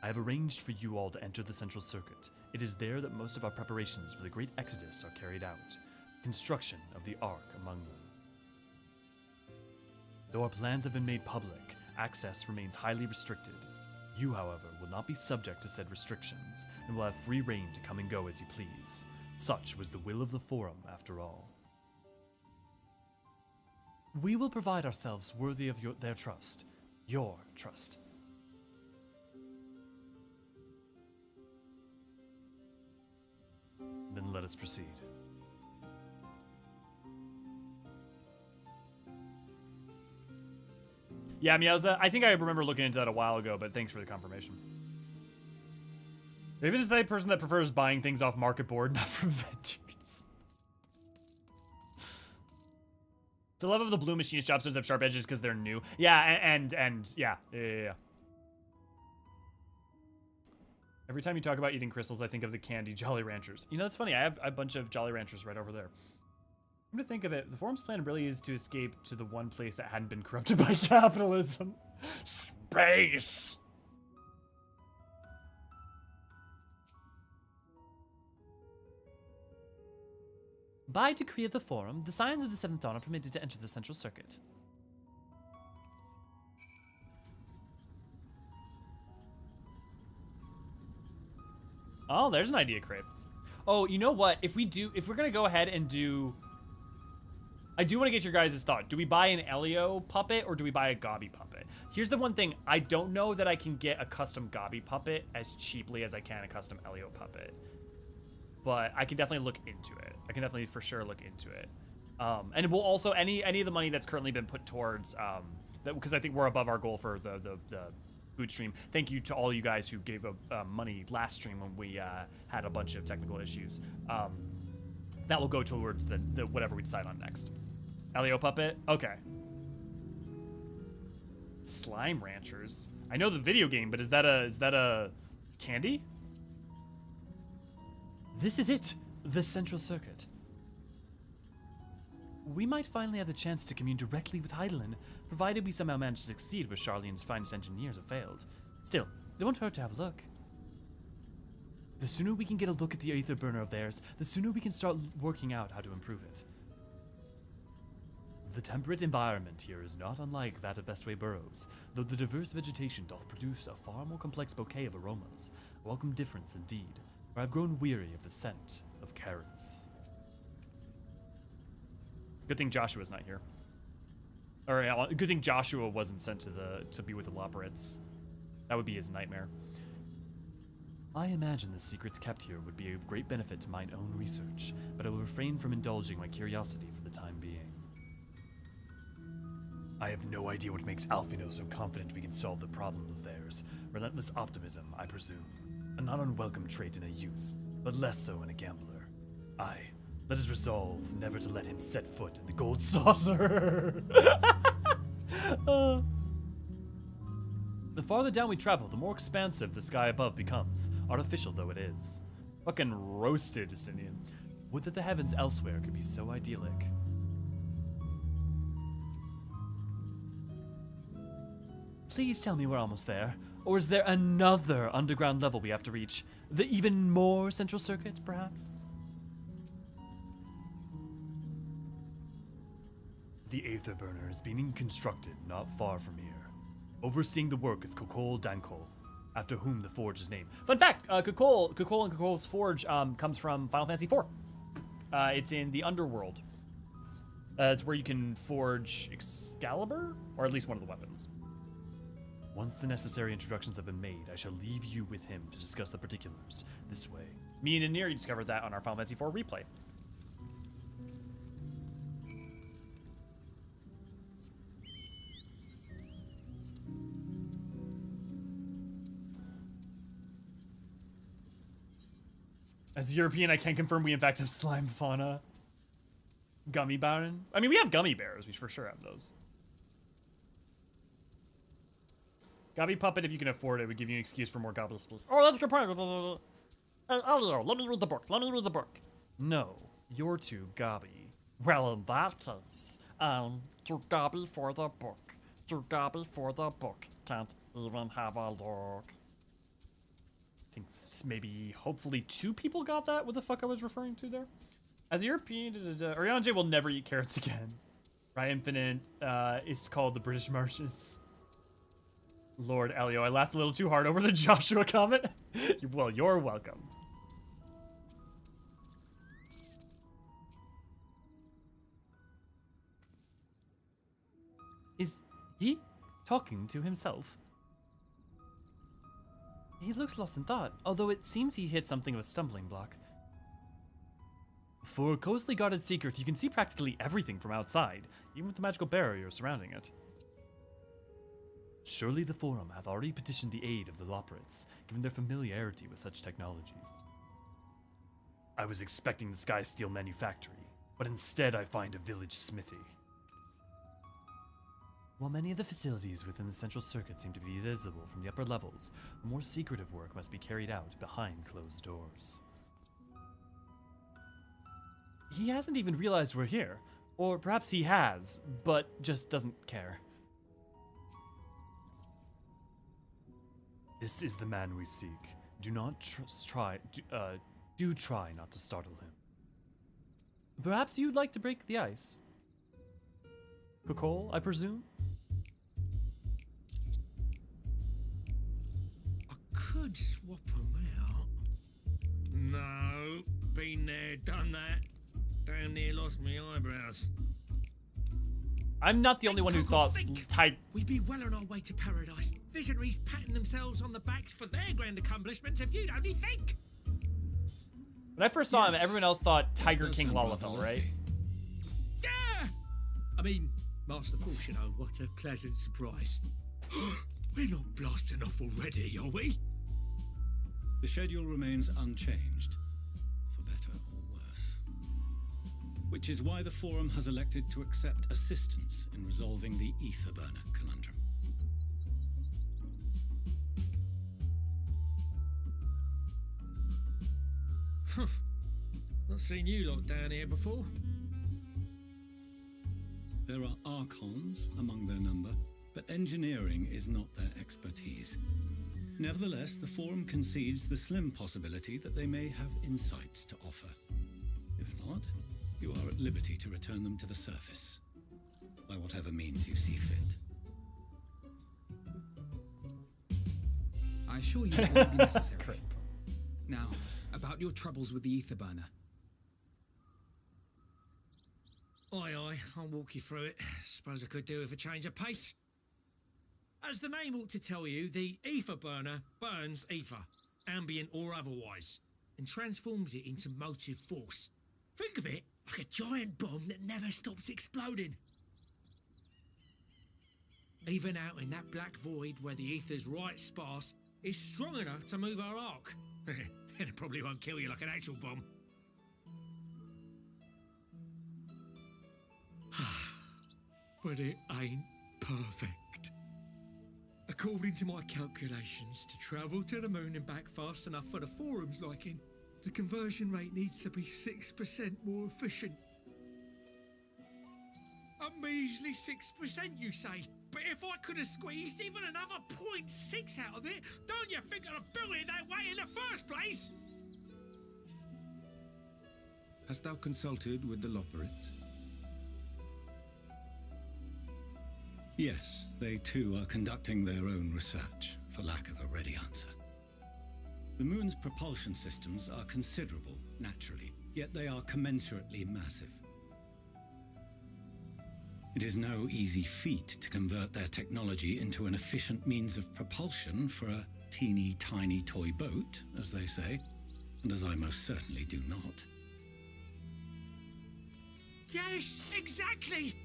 I have arranged for you all to enter the central circuit. It is there that most of our preparations for the Great Exodus are carried out. Construction of the Ark among them. Though our plans have been made public, access remains highly restricted. You, however, will not be subject to said restrictions, and will have free reign to come and go as you please. Such was the will of the Forum, after all. We will provide ourselves worthy of their trust. Your trust. Then let us proceed. Yeah, Meowza, I think I remember looking into that a while ago, but thanks for the confirmation. Raven is the type of person that prefers buying things off market board, not from vendors. It's the love of the blue machinist chopstones have sharp edges because they're new. Yeah, and yeah. Every time you talk about eating crystals, I think of the candy Jolly Ranchers. You know, it's funny. I have a bunch of Jolly Ranchers right over there. Come to think of it, the Forum's plan really is to escape to the one place that hadn't been corrupted by capitalism. Space! By decree of the Forum, the Scions of the Seventh Dawn are permitted to enter the Central Circuit. Oh, there's an idea creep. Oh, you know what? If we're gonna go ahead and do... I do want to get your guys' thought. Do we buy an Elio puppet or do we buy a Gabi puppet? Here's the one thing. I don't know that I can get a custom Gabi puppet as cheaply as I can a custom Elio puppet. But I can definitely look into it. I can definitely for sure look into it. And it will also, any of the money that's currently been put towards, because I think we're above our goal for the food stream. Thank you to all you guys who gave money last stream when we had a bunch of technical issues. That will go towards the whatever we decide on next. Elio puppet? Okay. Slime Ranchers. I know the video game, but is that a candy? This is it, the Central Circuit. We might finally have the chance to commune directly with Hydaelyn, provided we somehow manage to succeed where Charlene's finest engineers have failed. Still, it won't hurt to have a look. The sooner we can get a look at the aether burner of theirs, the sooner we can start working out how to improve it. The temperate environment here is not unlike that of Bestway Burrows, though the diverse vegetation doth produce a far more complex bouquet of aromas. A welcome difference indeed, for I've grown weary of the scent of carrots. Good thing Joshua's not here. Or good thing Joshua wasn't sent to be with the Loporrits. That would be his nightmare. I imagine the secrets kept here would be of great benefit to mine own research, but I will refrain from indulging my curiosity for the time being. I have no idea what makes Alphino so confident we can solve the problem of theirs. Relentless optimism, I presume. A not unwelcome trait in a youth, but less so in a gambler. Aye, let us resolve never to let him set foot in the gold saucer. The farther down we travel, the more expansive the sky above becomes, artificial though it is. Fucking roasted, Justinian. Would that the heavens elsewhere could be so idyllic. Please tell me we're almost there. Or is there another underground level we have to reach? The even more Central Circuit, perhaps? The aether burner is being constructed not far from here. Overseeing the work is Kokol Dankol, after whom the forge is named. Fun fact, Kokol and Kokol's forge comes from Final Fantasy IV. It's in the underworld. It's where you can forge Excalibur, or at least one of the weapons. Once the necessary introductions have been made, I shall leave you with him to discuss the particulars this way. Me and Anir discovered that on our Final Fantasy IV replay. As a European, I can confirm we in fact have slime fauna. Gummy Baron. I mean, we have gummy bears. We for sure have those. Gabi puppet, if you can afford it, would give you an excuse for more goblin spells. Oh, that's a good point. Elio, let me read the book. Let me read the book. No, you're too Gabi. Well, in that case, too Gabi for the book. Too Gabi for the book. Can't even have a look. I think maybe, hopefully, 2 people got that. What the fuck I was referring to there? As a European, Oriange will never eat carrots again. Right, Infinite is called the British Marshes. Lord Elio, I laughed a little too hard over the Joshua comment. Well, you're welcome. Is he talking to himself? He looks lost in thought, although it seems he hit something of a stumbling block. For a closely guarded secret, you can see practically everything from outside, even with the magical barrier surrounding it. Surely the Forum hath already petitioned the aid of the Loporrits, given their familiarity with such technologies. I was expecting the Sky Steel manufactory, but instead I find a village smithy. While many of the facilities within the Central Circuit seem to be visible from the upper levels, the more secretive work must be carried out behind closed doors. He hasn't even realized we're here, or perhaps he has, but just doesn't care. This is the man we seek. Do not try not to startle him. Perhaps you'd like to break the ice. Cocole, I presume? I could swap them out. No, been there, done that. Damn near lost my eyebrows. I'm not the only one who thought We'd be well on our way to paradise. Visionaries patting themselves on the backs for their grand accomplishments if you'd only think. When I first saw him, everyone else thought Tiger King Lalafell, right? Yeah! I mean, Master Force, you know, what a pleasant surprise. We're not blasting off already, are we? The schedule remains unchanged, for better or worse. Which is why the Forum has elected to accept assistance in resolving the ether burner conundrum. Not seen you lot down here before. There are archons among their number, but engineering is not their expertise. Nevertheless, the Forum concedes the slim possibility that they may have insights to offer. If not, you are at liberty to return them to the surface, by whatever means you see fit. I assure you that won't be necessary. Now, about your troubles with the ether burner. Aye, I'll walk you through it. Suppose I could do with a change of pace. As the name ought to tell you, the ether burner burns ether, ambient or otherwise, and transforms it into motive force. Think of it like a giant bomb that never stops exploding. Even out in that black void where the ether's right sparse, it's strong enough to move our arc. And it probably won't kill you like an actual bomb. But it ain't perfect. According to my calculations, to travel to the moon and back fast enough for the Forum's liking, the conversion rate needs to be 6% more efficient. A measly 6%, you say? But if I could have squeezed even another 0.6 out of it, don't you think I'd have built it that way in the first place? Hast thou consulted with the Loperids? Yes, they too are conducting their own research, for lack of a ready answer. The moon's propulsion systems are considerable, naturally, yet they are commensurately massive. It is no easy feat to convert their technology into an efficient means of propulsion for a teeny tiny toy boat, as they say, and as I most certainly do not. Yes, exactly!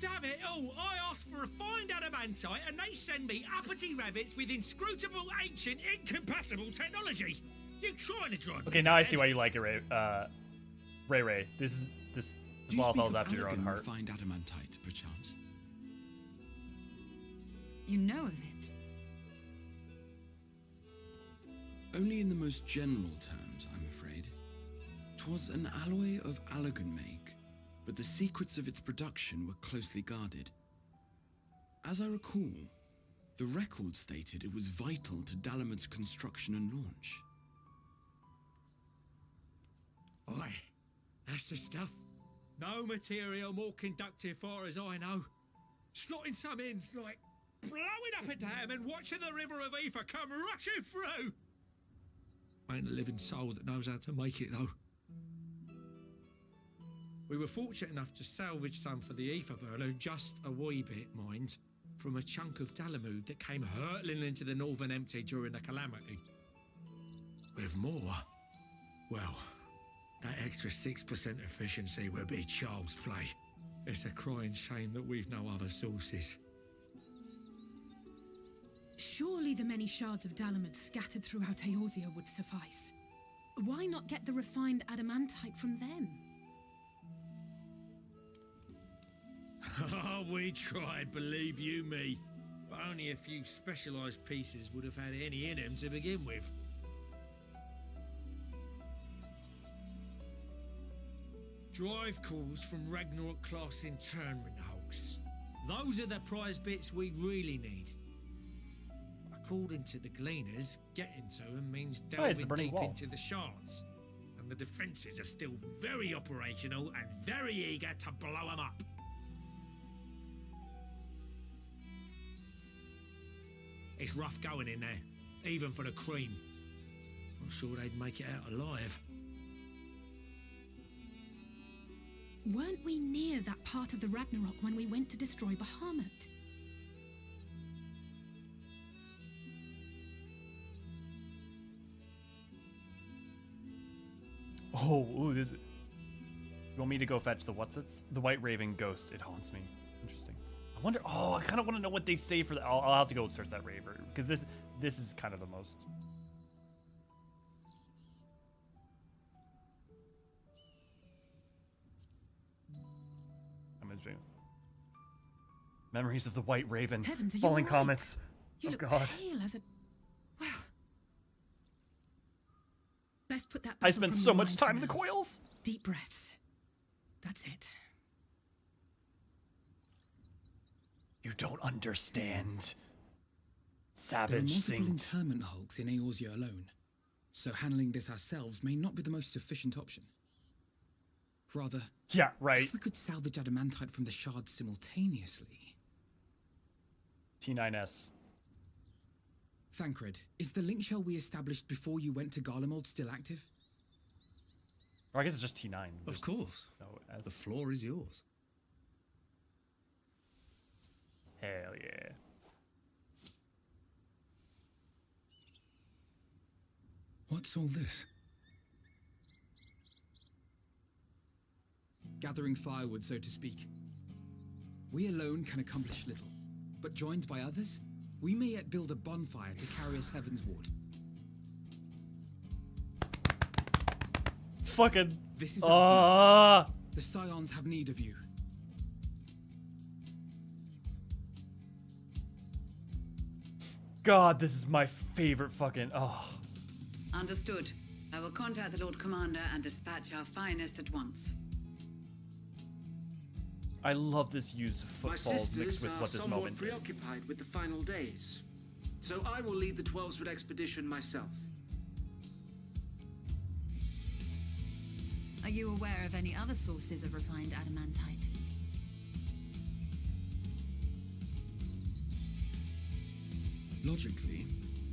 Damn it all, I asked for refined adamantite and they send me uppity rabbits with inscrutable, ancient, incompatible technology! You're trying to drive Okay, now I see why you like it, Ray. This Lalafell's after your own heart. Refined adamantite, perchance? You know of it? Only in the most general terms, I'm afraid. 'Twas an alloy of Allagan make, but the secrets of its production were closely guarded. As I recall, the record stated it was vital to Dalamud's construction and launch. Aye, that's the stuff. No material more conductive far as I know. Slotting some ends like blowing up a dam and watching the river of ether come rushing through. Ain't a living soul that knows how to make it though. We were fortunate enough to salvage some for the ether burner, just a wee bit, mind, from a chunk of Dalamud that came hurtling into the Northern Empty during the calamity. With more, well, that extra 6% efficiency would be child's play. It's a crying shame that we've no other sources. Surely the many shards of Dalamud scattered throughout Eorzea would suffice. Why not get the refined adamantite from them? Oh, we tried, believe you me. But only a few specialised pieces would have had any in them to begin with. Drive calls from Ragnarok-class internment hulks. Those are the prize bits we really need. According to the Gleaners, getting to them means delving deep into the shards. And the defenses are still very operational and very eager to blow them up. It's rough going in there, even for the cream. Not sure they'd make it out alive. Weren't we near that part of the Ragnarok when we went to destroy Bahamut? Oh, ooh, this. You want me to go fetch the the White Raven ghost? It haunts me. Interesting. I wonder. Oh, I kind of want to know what they say for that. I'll have to go search that raver because this is kind of the most. I'm interested. Memories of the White Raven. Heavens, are you Falling right? comets. You Oh look God. pale as a. Well. Best put that. I battle spent from so your much mind time for in the now. coils. Deep breaths. That's it. You don't understand. There are Savage multiple Saint. internment hulks in Eorzean alone, so handling this ourselves may not be the most efficient option. Rather, Yeah, right. if we could salvage adamantite from the shards simultaneously. T9S. Thancred, is the link shell we established before you went to Garlemald still active? Or I guess it's just T9. Of course. No S. The floor is yours. Hell yeah. What's all this? Gathering firewood, so to speak. We alone can accomplish little, but joined by others, we may yet build a bonfire to carry us heavensward. Fucking. This is our Ah. The Scions have need of you. God, this is my favorite fucking. Oh. Understood. I will contact the Lord Commander and dispatch our finest at once. I love this use of footfalls mixed with what this somewhat moment is. preoccupied with the final days, so I will lead the 12-foot expedition myself. Are you aware of any other sources of refined adamantite? Logically,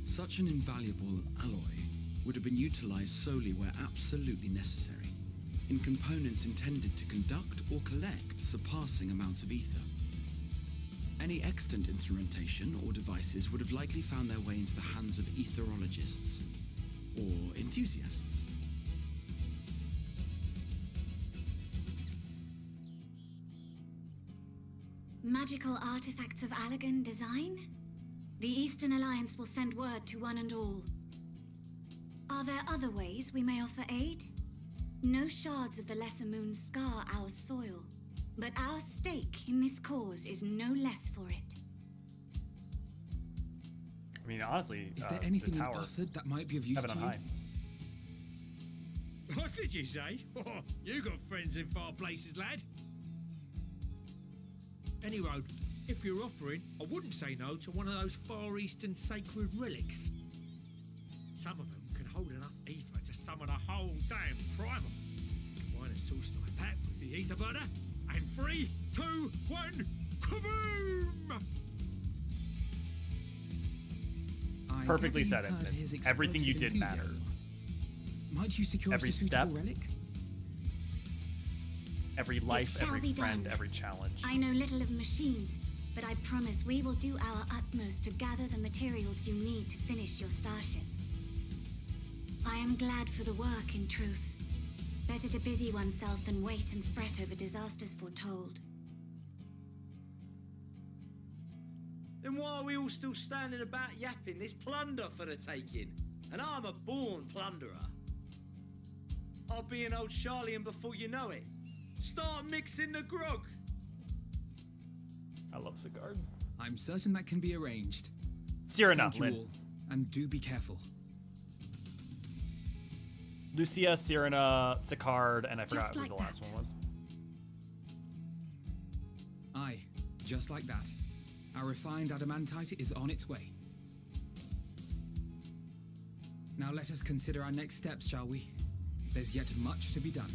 such an invaluable alloy would have been utilized solely where absolutely necessary, in components intended to conduct or collect surpassing amounts of ether. Any extant instrumentation or devices would have likely found their way into the hands of etherologists or enthusiasts. Magical artifacts of Allagan design? The Eastern Alliance will send word to one and all. Are there other ways we may offer aid? No shards of the Lesser Moon scar our soil, but our stake in this cause is no less for it. I mean, honestly, Is there anything the you tower, offered that might be of use heaven to on you? high. What did you say? Oh, you got friends in far places, lad. Anyway, if you're offering, I wouldn't say no to one of those Far Eastern sacred relics. Some of them can hold enough ether to summon a whole damn primal. Combine a source like that with the ether burner, and 3, 2, 1, kaboom! I Perfectly haven't said, heard Infinite. his Everything you explosive did mattered. enthusiasm. Might you secure Every us a suitable step. relic? Every life, shall every be friend, done. every challenge. I know little of machines, but I promise we will do our utmost to gather the materials you need to finish your starship. I am glad for the work, in truth. Better to busy oneself than wait and fret over disasters foretold. Then why are we all still standing about yapping? There's plunder for the taking, and I'm a born plunderer. I'll be an old Charlian before you know it. Start mixing the grog. I love Sigard. I'm certain that can be arranged. Cyrano, Thank you Lynn. all, and do be careful. Lucia, Cyrano, Sicard, and I forgot who like the last that. one was. Aye, just like that. Our refined adamantite is on its way. Now let us consider our next steps, shall we? There's yet much to be done.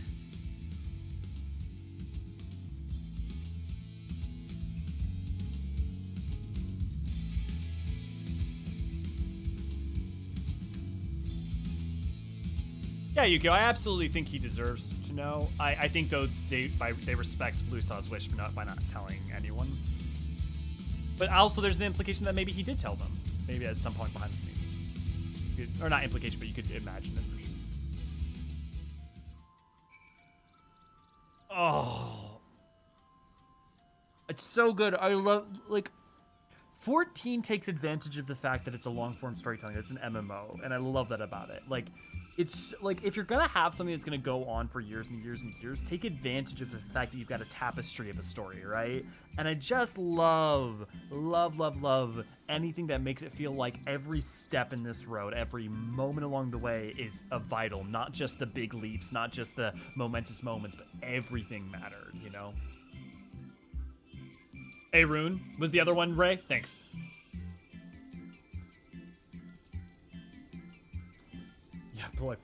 Yeah, Yukio, I absolutely think he deserves to know. I think, though, they respect Lusa's wish by not telling anyone. But also there's the implication that maybe he did tell them. Maybe at some point behind the scenes. Or not implication, but you could imagine it for sure. Oh. It's so good. I love, like... 14 takes advantage of the fact that it's a long-form storytelling. It's an MMO, and I love that about it. Like, it's like, if you're gonna have something that's gonna go on for years and years and years, take advantage of the fact that you've got a tapestry of a story, right? And I just love anything that makes it feel like every step in this road, every moment along the way is vital. Not just the big leaps, not just the momentous moments, but everything mattered, you know? Hey, Rune. Was the other one Ray? Thanks. Yeah, boy.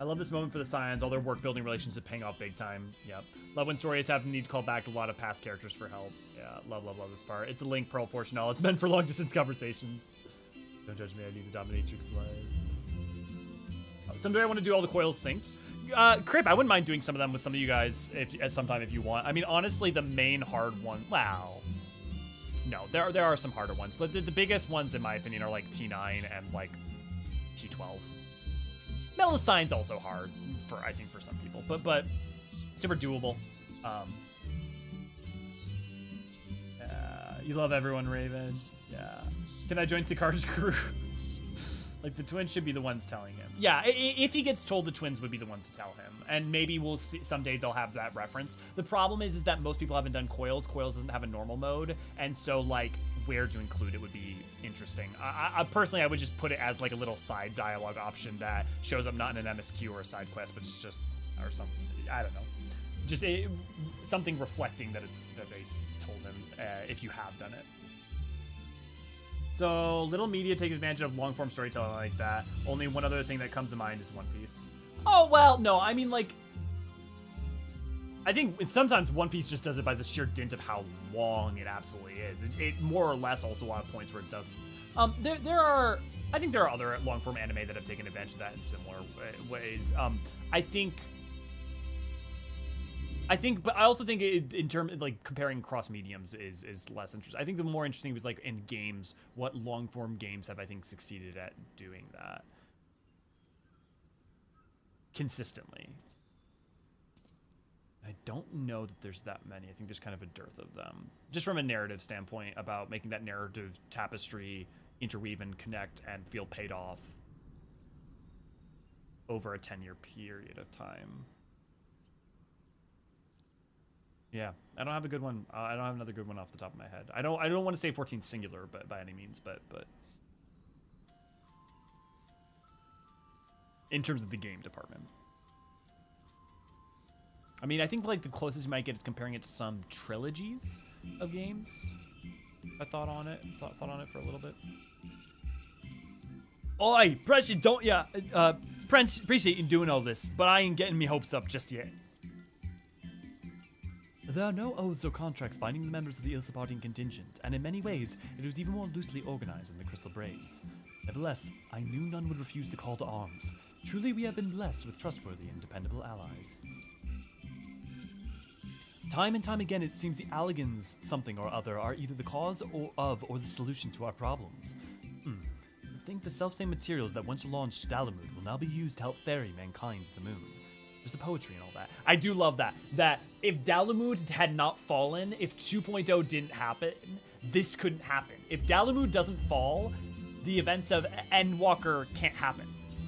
I love this moment for the Scions. All their work-building relations are paying off big time. Yep. Love when stories have the need to call back a lot of past characters for help. Yeah, love this part. It's a Link Pearl Fortune all. It's meant for long-distance conversations. Don't judge me. I need the dominatrix live. Someday I want to do all the coils synced. Crip, I wouldn't mind doing some of them with some of you guys at some time if you want. I mean, honestly, the main hard one, wow. No, there are some harder ones, but the biggest ones, in my opinion, are like T9 and like T12. Metal Sign's also hard I think for some people, but super doable. You love everyone, Raven. Yeah. Can I join Sikar's crew? Like, the twins should be the ones telling him. Yeah, if he gets told, the twins would be the ones to tell him. And maybe we'll see, someday they'll have that reference. The problem is that most people haven't done Coils. Coils doesn't have a normal mode. And so, like, where to include it would be interesting. I personally, I would just put it as, like, a little side dialogue option that shows up not in an MSQ or a side quest, but it's just, or something, I don't know. Just something reflecting that they told him if you have done it. So, little media takes advantage of long-form storytelling like that. Only one other thing that comes to mind is One Piece. Oh, well, no, I mean, like... I think sometimes One Piece just does it by the sheer dint of how long it absolutely is. It more or less also a lot of points where it doesn't. I think there are other long-form anime that have taken advantage of that in similar ways. But I also think in terms of, like, comparing cross mediums is less interesting. I think the more interesting was, like, in games, what long form games have, I think, succeeded at doing that consistently. I don't know that there's that many. I think there's kind of a dearth of them, just from a narrative standpoint about making that narrative tapestry interweave and connect and feel paid off over a 10-year period of time. Yeah, I don't have a good one. I don't have another good one off the top of my head. I don't want to say 14 singular, but by any means, but in terms of the game department. I mean, I think, like, the closest you might get is comparing it to some trilogies of games. I thought on it for a little bit. Oi, Precious, don't Prince, appreciate you doing all this, but I ain't getting me hopes up just yet. There are no oaths or contracts binding the members of the Ilsabardian contingent, and in many ways, it was even more loosely organized in the Crystal Braves. Nevertheless, I knew none would refuse the call to arms. Truly, we have been blessed with trustworthy and dependable allies. Time and time again, it seems the Alligans something or other are either the cause or the solution to our problems. I think the selfsame materials that once launched Dalamud will now be used to help ferry mankind to the moon. There's the poetry and all that. I do love that. That if Dalamud had not fallen, if 2.0 didn't happen, this couldn't happen. If Dalamud doesn't fall, the events of Endwalker can't happen.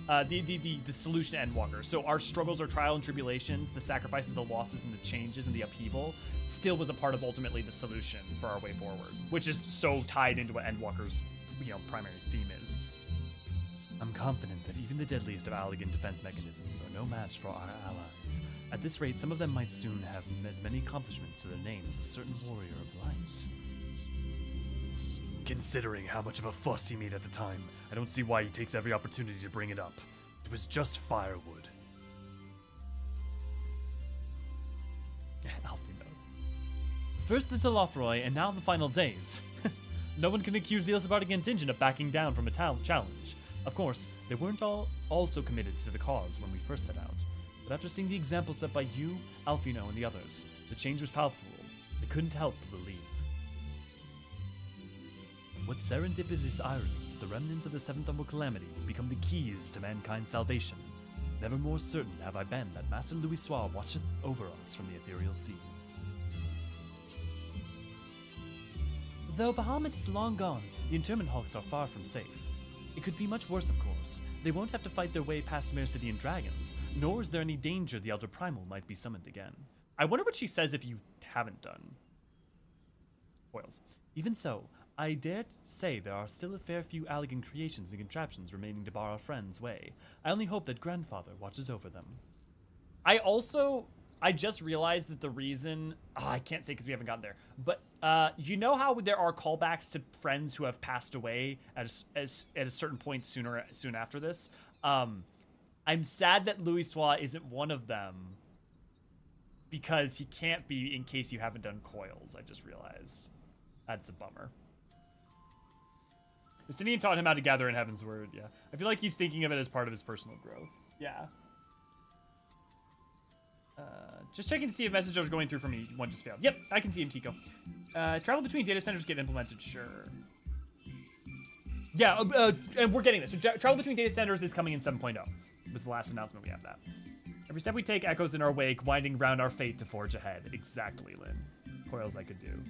The solution to Endwalker. So our struggles, our trial and tribulations, the sacrifices, the losses, and the changes and the upheaval still was a part of ultimately the solution for our way forward, which is so tied into what Endwalker's, primary theme is. I'm confident that even the deadliest of Allagan defense mechanisms are no match for our allies. At this rate, some of them might soon have as many accomplishments to their name as a certain warrior of light. Considering how much of a fuss he made at the time, I don't see why he takes every opportunity to bring it up. It was just firewood. Alfino. First the Telofroi, and now the final days. No one can accuse the Ilsabardi contingent of backing down from a challenge. Of course, they weren't all also committed to the cause when we first set out. But after seeing the example set by you, Alfino, and the others, the change was palpable. They couldn't help but believe. What serendipitous irony that the remnants of the Seventh Humble Calamity would become the keys to mankind's salvation. Never more certain have I been that Master Louis Soir watcheth over us from the ethereal sea. Though Bahamut is long gone, the Interment Hawks are far from safe. It could be much worse, of course. They won't have to fight their way past Mercidian dragons, nor is there any danger the Elder Primal might be summoned again. I wonder what she says if you haven't done. Foils. Even so, I dare say there are still a fair few Allagan creations and contraptions remaining to bar our friend's way. I only hope that Grandfather watches over them. I just realized that the reason... I can't say because we haven't gotten there. But you know how there are callbacks to friends who have passed away at a certain point soon after this? I'm sad that Louis Soir isn't one of them. Because he can't be in case you haven't done coils, I just realized. That's a bummer. Justinian taught him how to gather in Heaven's Word, yeah. I feel like he's thinking of it as part of his personal growth. Yeah. Just checking to see if messages are going through for me. One just failed. Yep, I can see him, Kiko. Travel between data centers get implemented, sure. Yeah, and we're getting this. So travel between data centers is coming in 7.0. Was the last announcement we have that. Every step we take echoes in our wake, winding round our fate to forge ahead. Exactly, Lynn. Coils I could do.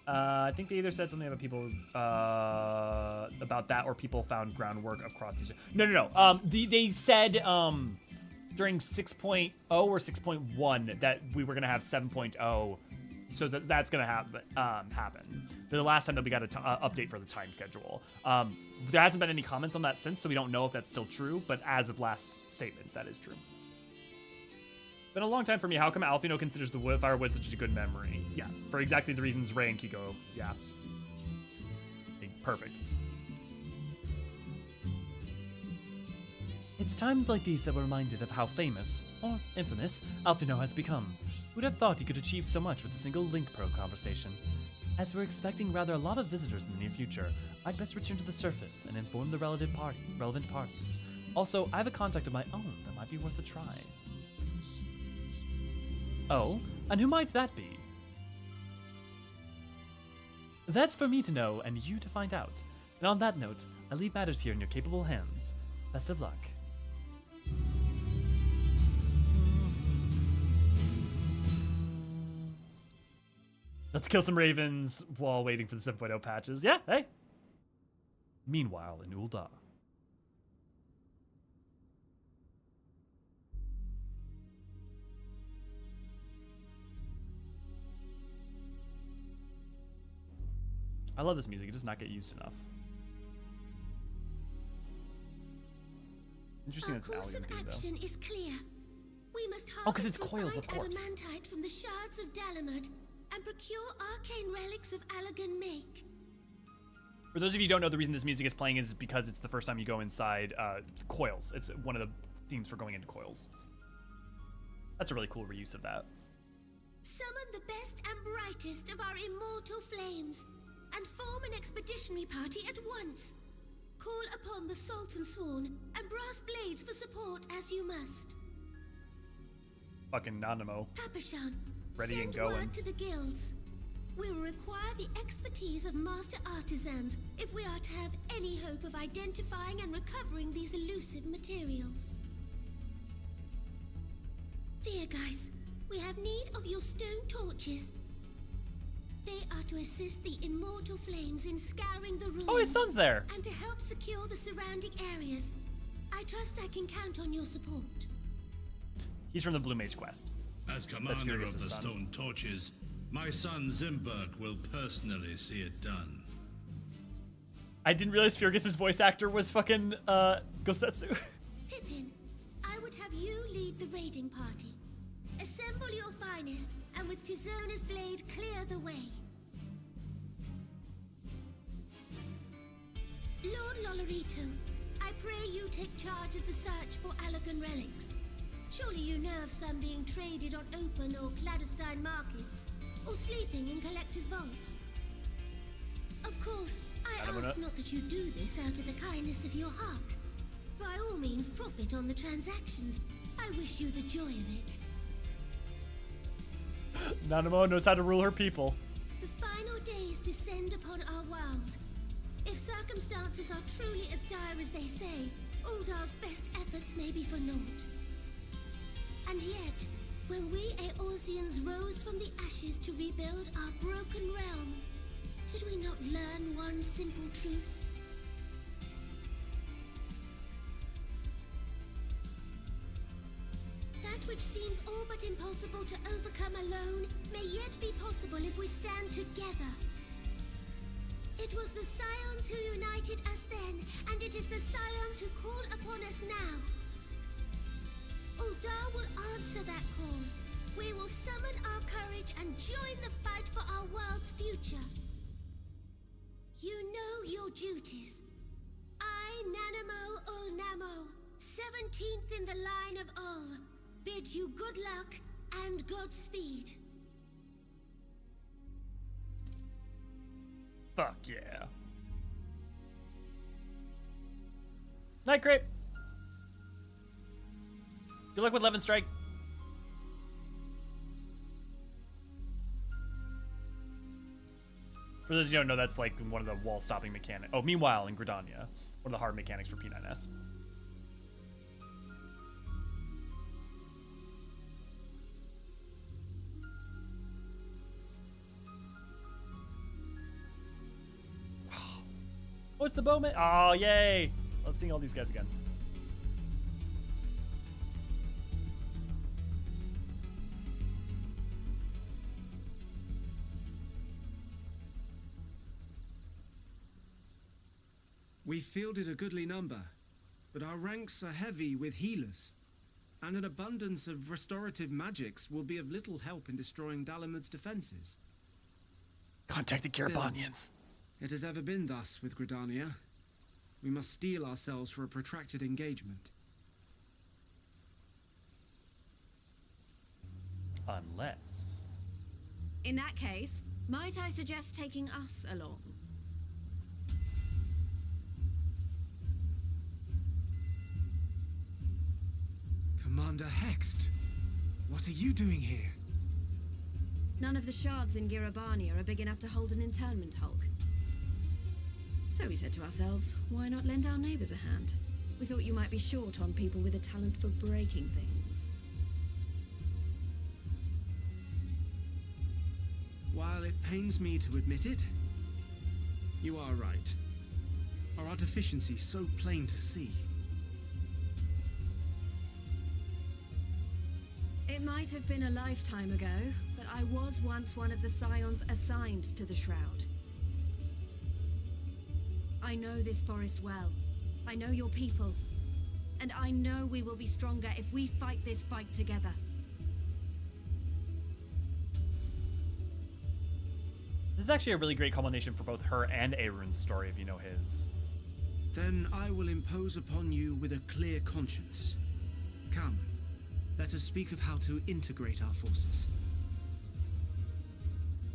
I think they either said something about people about that, or people found groundwork across these. No. They said during 6.0 or 6.1 that we were gonna have 7.0, so that's gonna happen. The last time that we got an update for the time schedule. There hasn't been any comments on that since, so we don't know if that's still true. But as of last statement, that is true. Been a long time for me. How come Alfino considers the firewood such a good memory? Yeah, for exactly the reasons Ray and Kiko. Yeah. Perfect. It's times like these that we're reminded of how famous, or infamous, Alfino has become. Who'd have thought he could achieve so much with a single Link Pro conversation? As we're expecting rather a lot of visitors in the near future, I'd best return to the surface and inform the relevant parties. Also, I have a contact of my own that might be worth a try. Oh, and who might that be? That's for me to know and you to find out. And on that note, I leave matters here in your capable hands. Best of luck. Let's kill some ravens while waiting for the 7.0 patches. Yeah, hey. Meanwhile, in Ul'dah. I love this music. It does not get used enough. Interesting that's an Allagan theme, though. Action is clear. We must because it's coils, of course. Adamantite from the shards of Dalamud and procure arcane relics of Allagan make. For those of you who don't know, the reason this music is playing is because it's the first time you go inside coils. It's one of the themes for going into coils. That's a really cool reuse of that. Summon the best and brightest of our immortal flames and form an expeditionary party at once. Call upon the Sultan Sworn and Brass Blades for support as you must. Fucking Nanamo. Papashan, ready send and going. Word to the guilds. We will require the expertise of master artisans if we are to have any hope of identifying and recovering these elusive materials. Thiergeist, we have need of your stone torches. They are to assist the immortal flames in scouring the ruins. Oh, his son's there. And to help secure the surrounding areas. I trust I can count on your support. He's from the Blue Mage quest. As commander of the Stone Torches, my son Zimberg will personally see it done. I didn't realize Fergus's voice actor was fucking Gosetsu. Pippin, I would have you lead the raiding party. Assemble your finest, and with Tizona's blade clear the way. Lord Lolorito, I pray you take charge of the search for Allagan relics. Surely you know of some being traded on open or clandestine markets, or sleeping in collectors' vaults. Of course, I ask not that you do this out of the kindness of your heart. By all means, profit on the transactions. I wish you the joy of it. Nanamo knows how to rule her people. The final days descend upon our world. If circumstances are truly as dire as they say, Uldar's best efforts may be for naught. And yet, when we Eorzeans rose from the ashes to rebuild our broken realm, did we not learn one simple truth? That which seems all but impossible to overcome alone may yet be possible if we stand together. It was the Scions who united us then, and it is the Scions who call upon us now. Uldar will answer that call. We will summon our courage and join the fight for our world's future. You know your duties. I, Nanamo Ulnamo, 17th in the line of Ul, bid you good luck and Godspeed. Fuck yeah. Night Creep. Good luck with Levin Strike. For those who don't know, that's like one of the wall stopping mechanics. Oh, meanwhile, in Gridania, one of the hard mechanics for P9S. Oh, it's the Bowman. Oh, yay. Love seeing all these guys again. We fielded a goodly number, but our ranks are heavy with healers, and an abundance of restorative magics will be of little help in destroying Dalamud's defenses. Contact the Kiribanians. It has ever been thus with Gridania. We must steel ourselves for a protracted engagement. Unless... In that case, might I suggest taking us along? Commander Hext, what are you doing here? None of the shards in Girabania are big enough to hold an internment hulk. So we said to ourselves, why not lend our neighbors a hand? We thought you might be short on people with a talent for breaking things. While it pains me to admit it, you are right. Our deficiency so plain to see. It might have been a lifetime ago, but I was once one of the Scions assigned to the Shroud. I know this forest well. I know your people. And I know we will be stronger if we fight this fight together. This is actually a really great culmination for both her and Aerun's story, if you know his. Then I will impose upon you with a clear conscience. Come, let us speak of how to integrate our forces.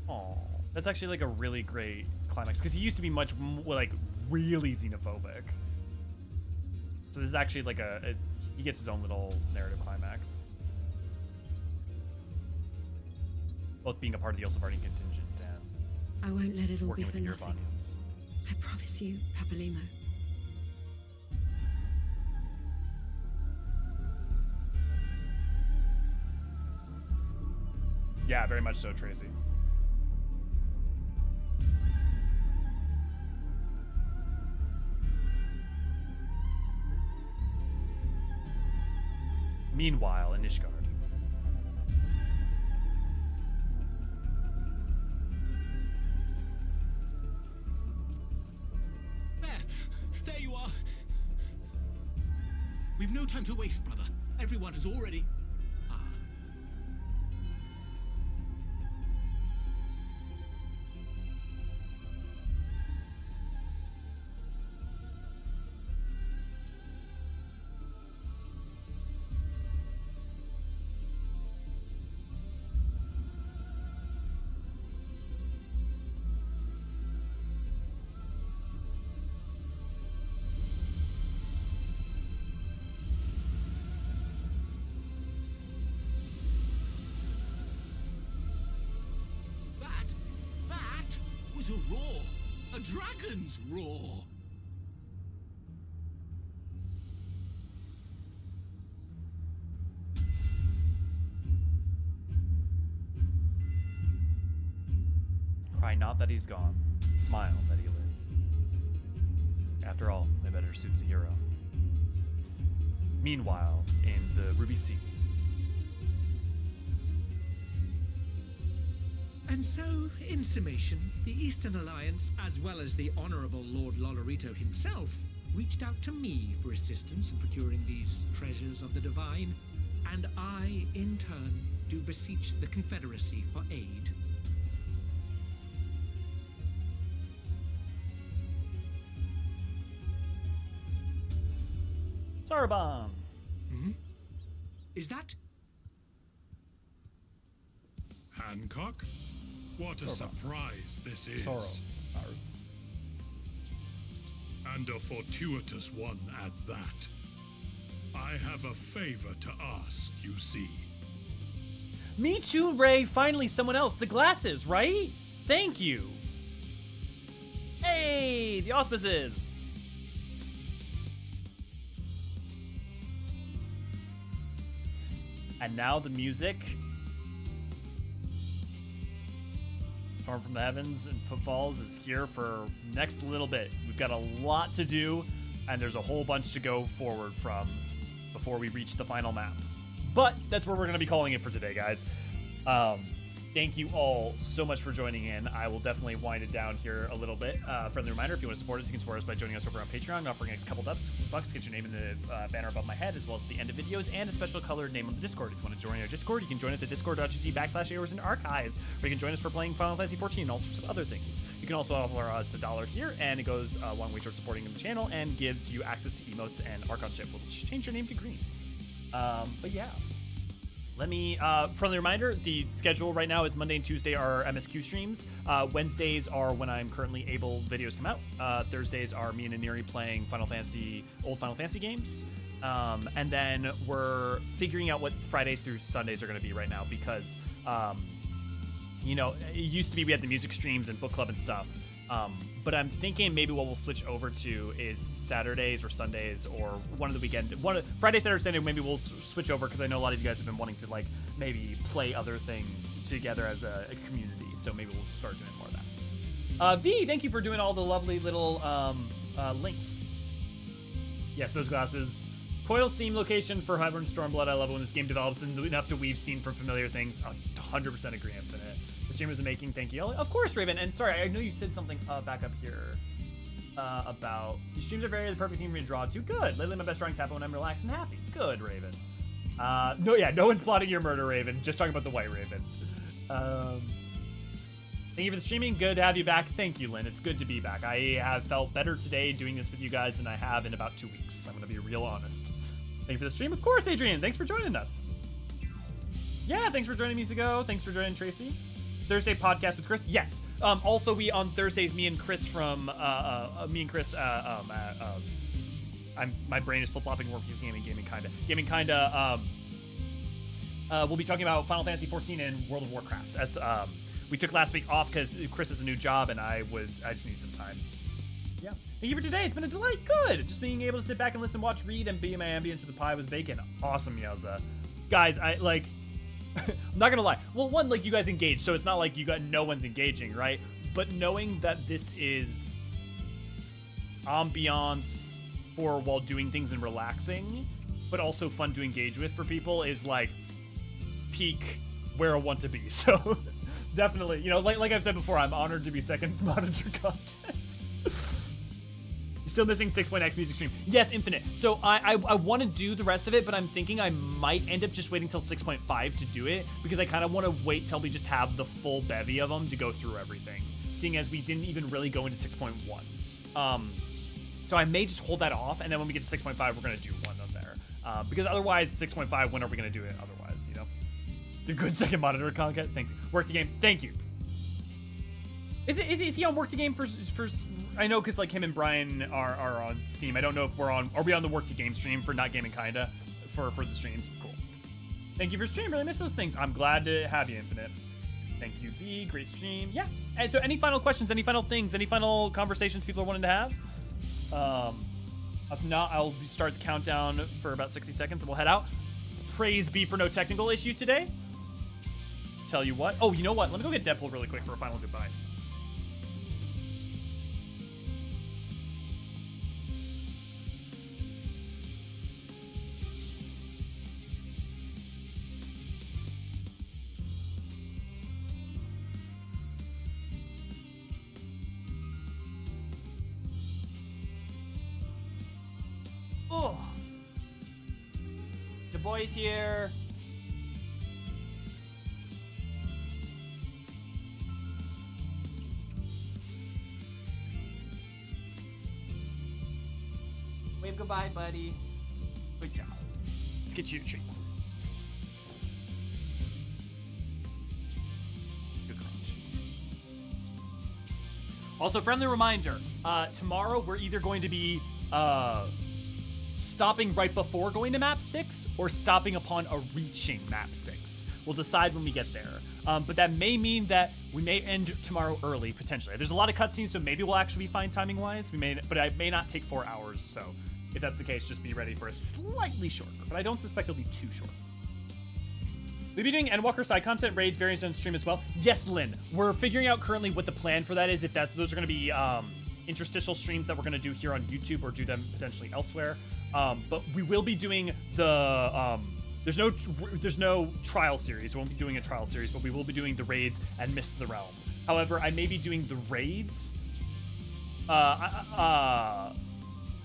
Oh, that's actually like a really great climax, because he used to be much, like, really xenophobic. So this is actually like he gets his own little narrative climax. Both being a part of the Ilsevardian contingent and I won't let it all be working with for the nothing. Girabanians. I promise you, Papalimo. Yeah, very much so, Tracy. Meanwhile, in Ishgard. There you are. We've no time to waste, brother. Everyone has already... roar. A dragon's roar. Cry not that he's gone. Smile that he lived. After all, my better suits a hero. Meanwhile, in the Ruby Sea. And so, in summation, the Eastern Alliance, as well as the Honorable Lord Lolorito himself, reached out to me for assistance in procuring these treasures of the divine, and I, in turn, do beseech the Confederacy for aid. Sarabon! Hmm? Is that... Hancock? What a surprise this is. Sorrow. And a fortuitous one at that. I have a favor to ask, you see. Me too, Ray. Finally, someone else. The glasses, right? Thank you. Hey, the auspices. And now the music. Storm from the Heavens and Footfalls is here for next little bit. We've got a lot to do, and there's a whole bunch to go forward from before we reach the final map. But that's where we're going to be calling it for today, guys. Thank you all so much for joining in. I will definitely wind it down here a little bit. Friendly reminder, if you want to support us, you can support us by joining us over on Patreon, offering a couple bucks, get your name in the banner above my head, as well as at the end of videos, and a special colored name on the Discord. If you want to join our Discord, you can join us at discord.gg/Eorzean Archives, where you can join us for playing Final Fantasy XIV and all sorts of other things. You can also offer us $1 here, and it goes a long way towards supporting the channel and gives you access to emotes and archon ship, which change your name to green. But yeah. Let me, friendly reminder, the schedule right now is Monday and Tuesday are MSQ streams. Wednesdays are when I'm currently able videos come out. Thursdays are me and Aniri playing old Final Fantasy games. And then we're figuring out what Fridays through Sundays are going to be right now because, you know, it used to be we had the music streams and book club and stuff. But I'm thinking maybe what we'll switch over to is Saturdays or Sundays or one of the weekend, Friday, Saturday, Sunday. Maybe we'll switch over because I know a lot of you guys have been wanting to like maybe play other things together as a community. So maybe we'll start doing more of that. V, thank you for doing all the lovely little links. Yes, those glasses. Coil's theme location for Hybern Stormblood. I love it when this game develops enough to weave scene from familiar things. 100% agree, Infinite. The streamers are making, thank you. Of course, Raven. And sorry, I know you said something back up here about the streams are the perfect theme for me to draw to. Good. Lately, my best drawings happen when I'm relaxed and happy. Good, Raven. No one's plotting your murder, Raven. Just talking about the White Raven. Thank you for the streaming. Good to have you back. Thank you, Lynn. It's good to be back. I have felt better today doing this with you guys than I have in about 2 weeks. I'm going to be real honest. Thank you for the stream. Of course, Adrian. Thanks for joining us. Yeah, thanks for joining Musico. Thanks for joining Tracy. Thursday podcast with Chris. Yes. Also, we on Thursdays, me and Chris, my brain is flip-flopping. Working gaming kinda. We'll be talking about Final Fantasy XIV and World of Warcraft. As we took last week off because Chris has a new job and I just need some time. Yeah. Thank you for today. It's been a delight. Good. Just being able to sit back and listen, watch, read, and be in my ambience with the pie was bacon. Awesome, Yelza. Guys, I'm not gonna lie. Well, one, like, you guys engage, so it's not like no one's engaging, right? But knowing that this is ambiance for while doing things and relaxing, but also fun to engage with for people is like peak where I want to be. So definitely, like I've said before, I'm honored to be second monitor content. Still missing 6.x music stream. Yes, Infinite. So I want to do the rest of it, but I'm thinking I might end up just waiting till 6.5 to do it because I kind of want to wait till we just have the full bevy of them to go through everything, seeing as we didn't even really go into 6.1. So I may just hold that off, and then when we get to 6.5, we're going to do one on there. Because otherwise, 6.5, when are we going to do it otherwise, The good second monitor content. Thank you. Work to game. Thank you. Is he on Work to Game for I know because like him and Brian are on Steam. I don't know if are we on the Work to Game stream for Not Gaming Kinda for the streams? Cool. Thank you for stream. Really miss those things. I'm glad to have you, Infinite. Thank you, V. Great stream. Yeah. And so any final questions, any final things, any final conversations people are wanting to have? If not, I'll start the countdown for about 60 seconds and we'll head out. Praise be for no technical issues today. Tell you what. Oh, you know what? Let me go get Deadpool really quick for a final goodbye. Oh, the boys here. Wave goodbye, buddy. Good job. Let's get you a treat. Good crunch. Also, friendly reminder, tomorrow we're either going to be stopping right before going to map 6 or stopping upon a reaching map 6. We'll decide when we get there. But that may mean that we may end tomorrow early, potentially. There's a lot of cutscenes, so maybe we'll actually be fine timing-wise. But it may not take 4 hours, so if that's the case, just be ready for a slightly shorter. But I don't suspect it'll be too short. We'll be doing Endwalker side content, raids, variants on stream as well. Yes, Lynn, we're figuring out currently what the plan for that is, if those are going to be interstitial streams that we're going to do here on YouTube or do them potentially elsewhere. But we will be doing the there's no trial series. We won't be doing a trial series, but we will be doing the raids and Mists of the Realm. However, I may be doing the raids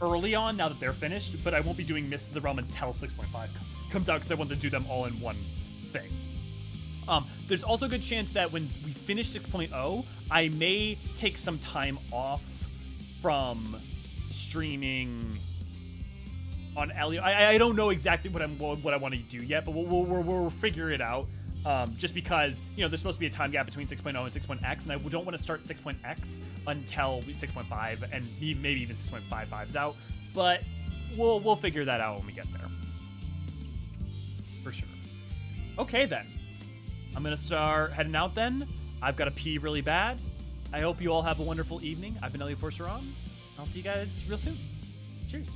early on now that they're finished, but I won't be doing Mists of the Realm until 6.5 comes out because I want to do them all in one thing. There's also a good chance that when we finish 6.0, I may take some time off from streaming on Elio. I don't know exactly what I want to do yet, but we'll figure it out. Just because, there's supposed to be a time gap between 6.0 and 6.x, and I don't want to start 6.x until 6.5 and maybe even 6.55's out. But we'll figure that out when we get there. For sure. Okay, then. I'm going to start heading out then. I've got to pee really bad. I hope you all have a wonderful evening. I've been Elio Forceron. I'll see you guys real soon. Cheers.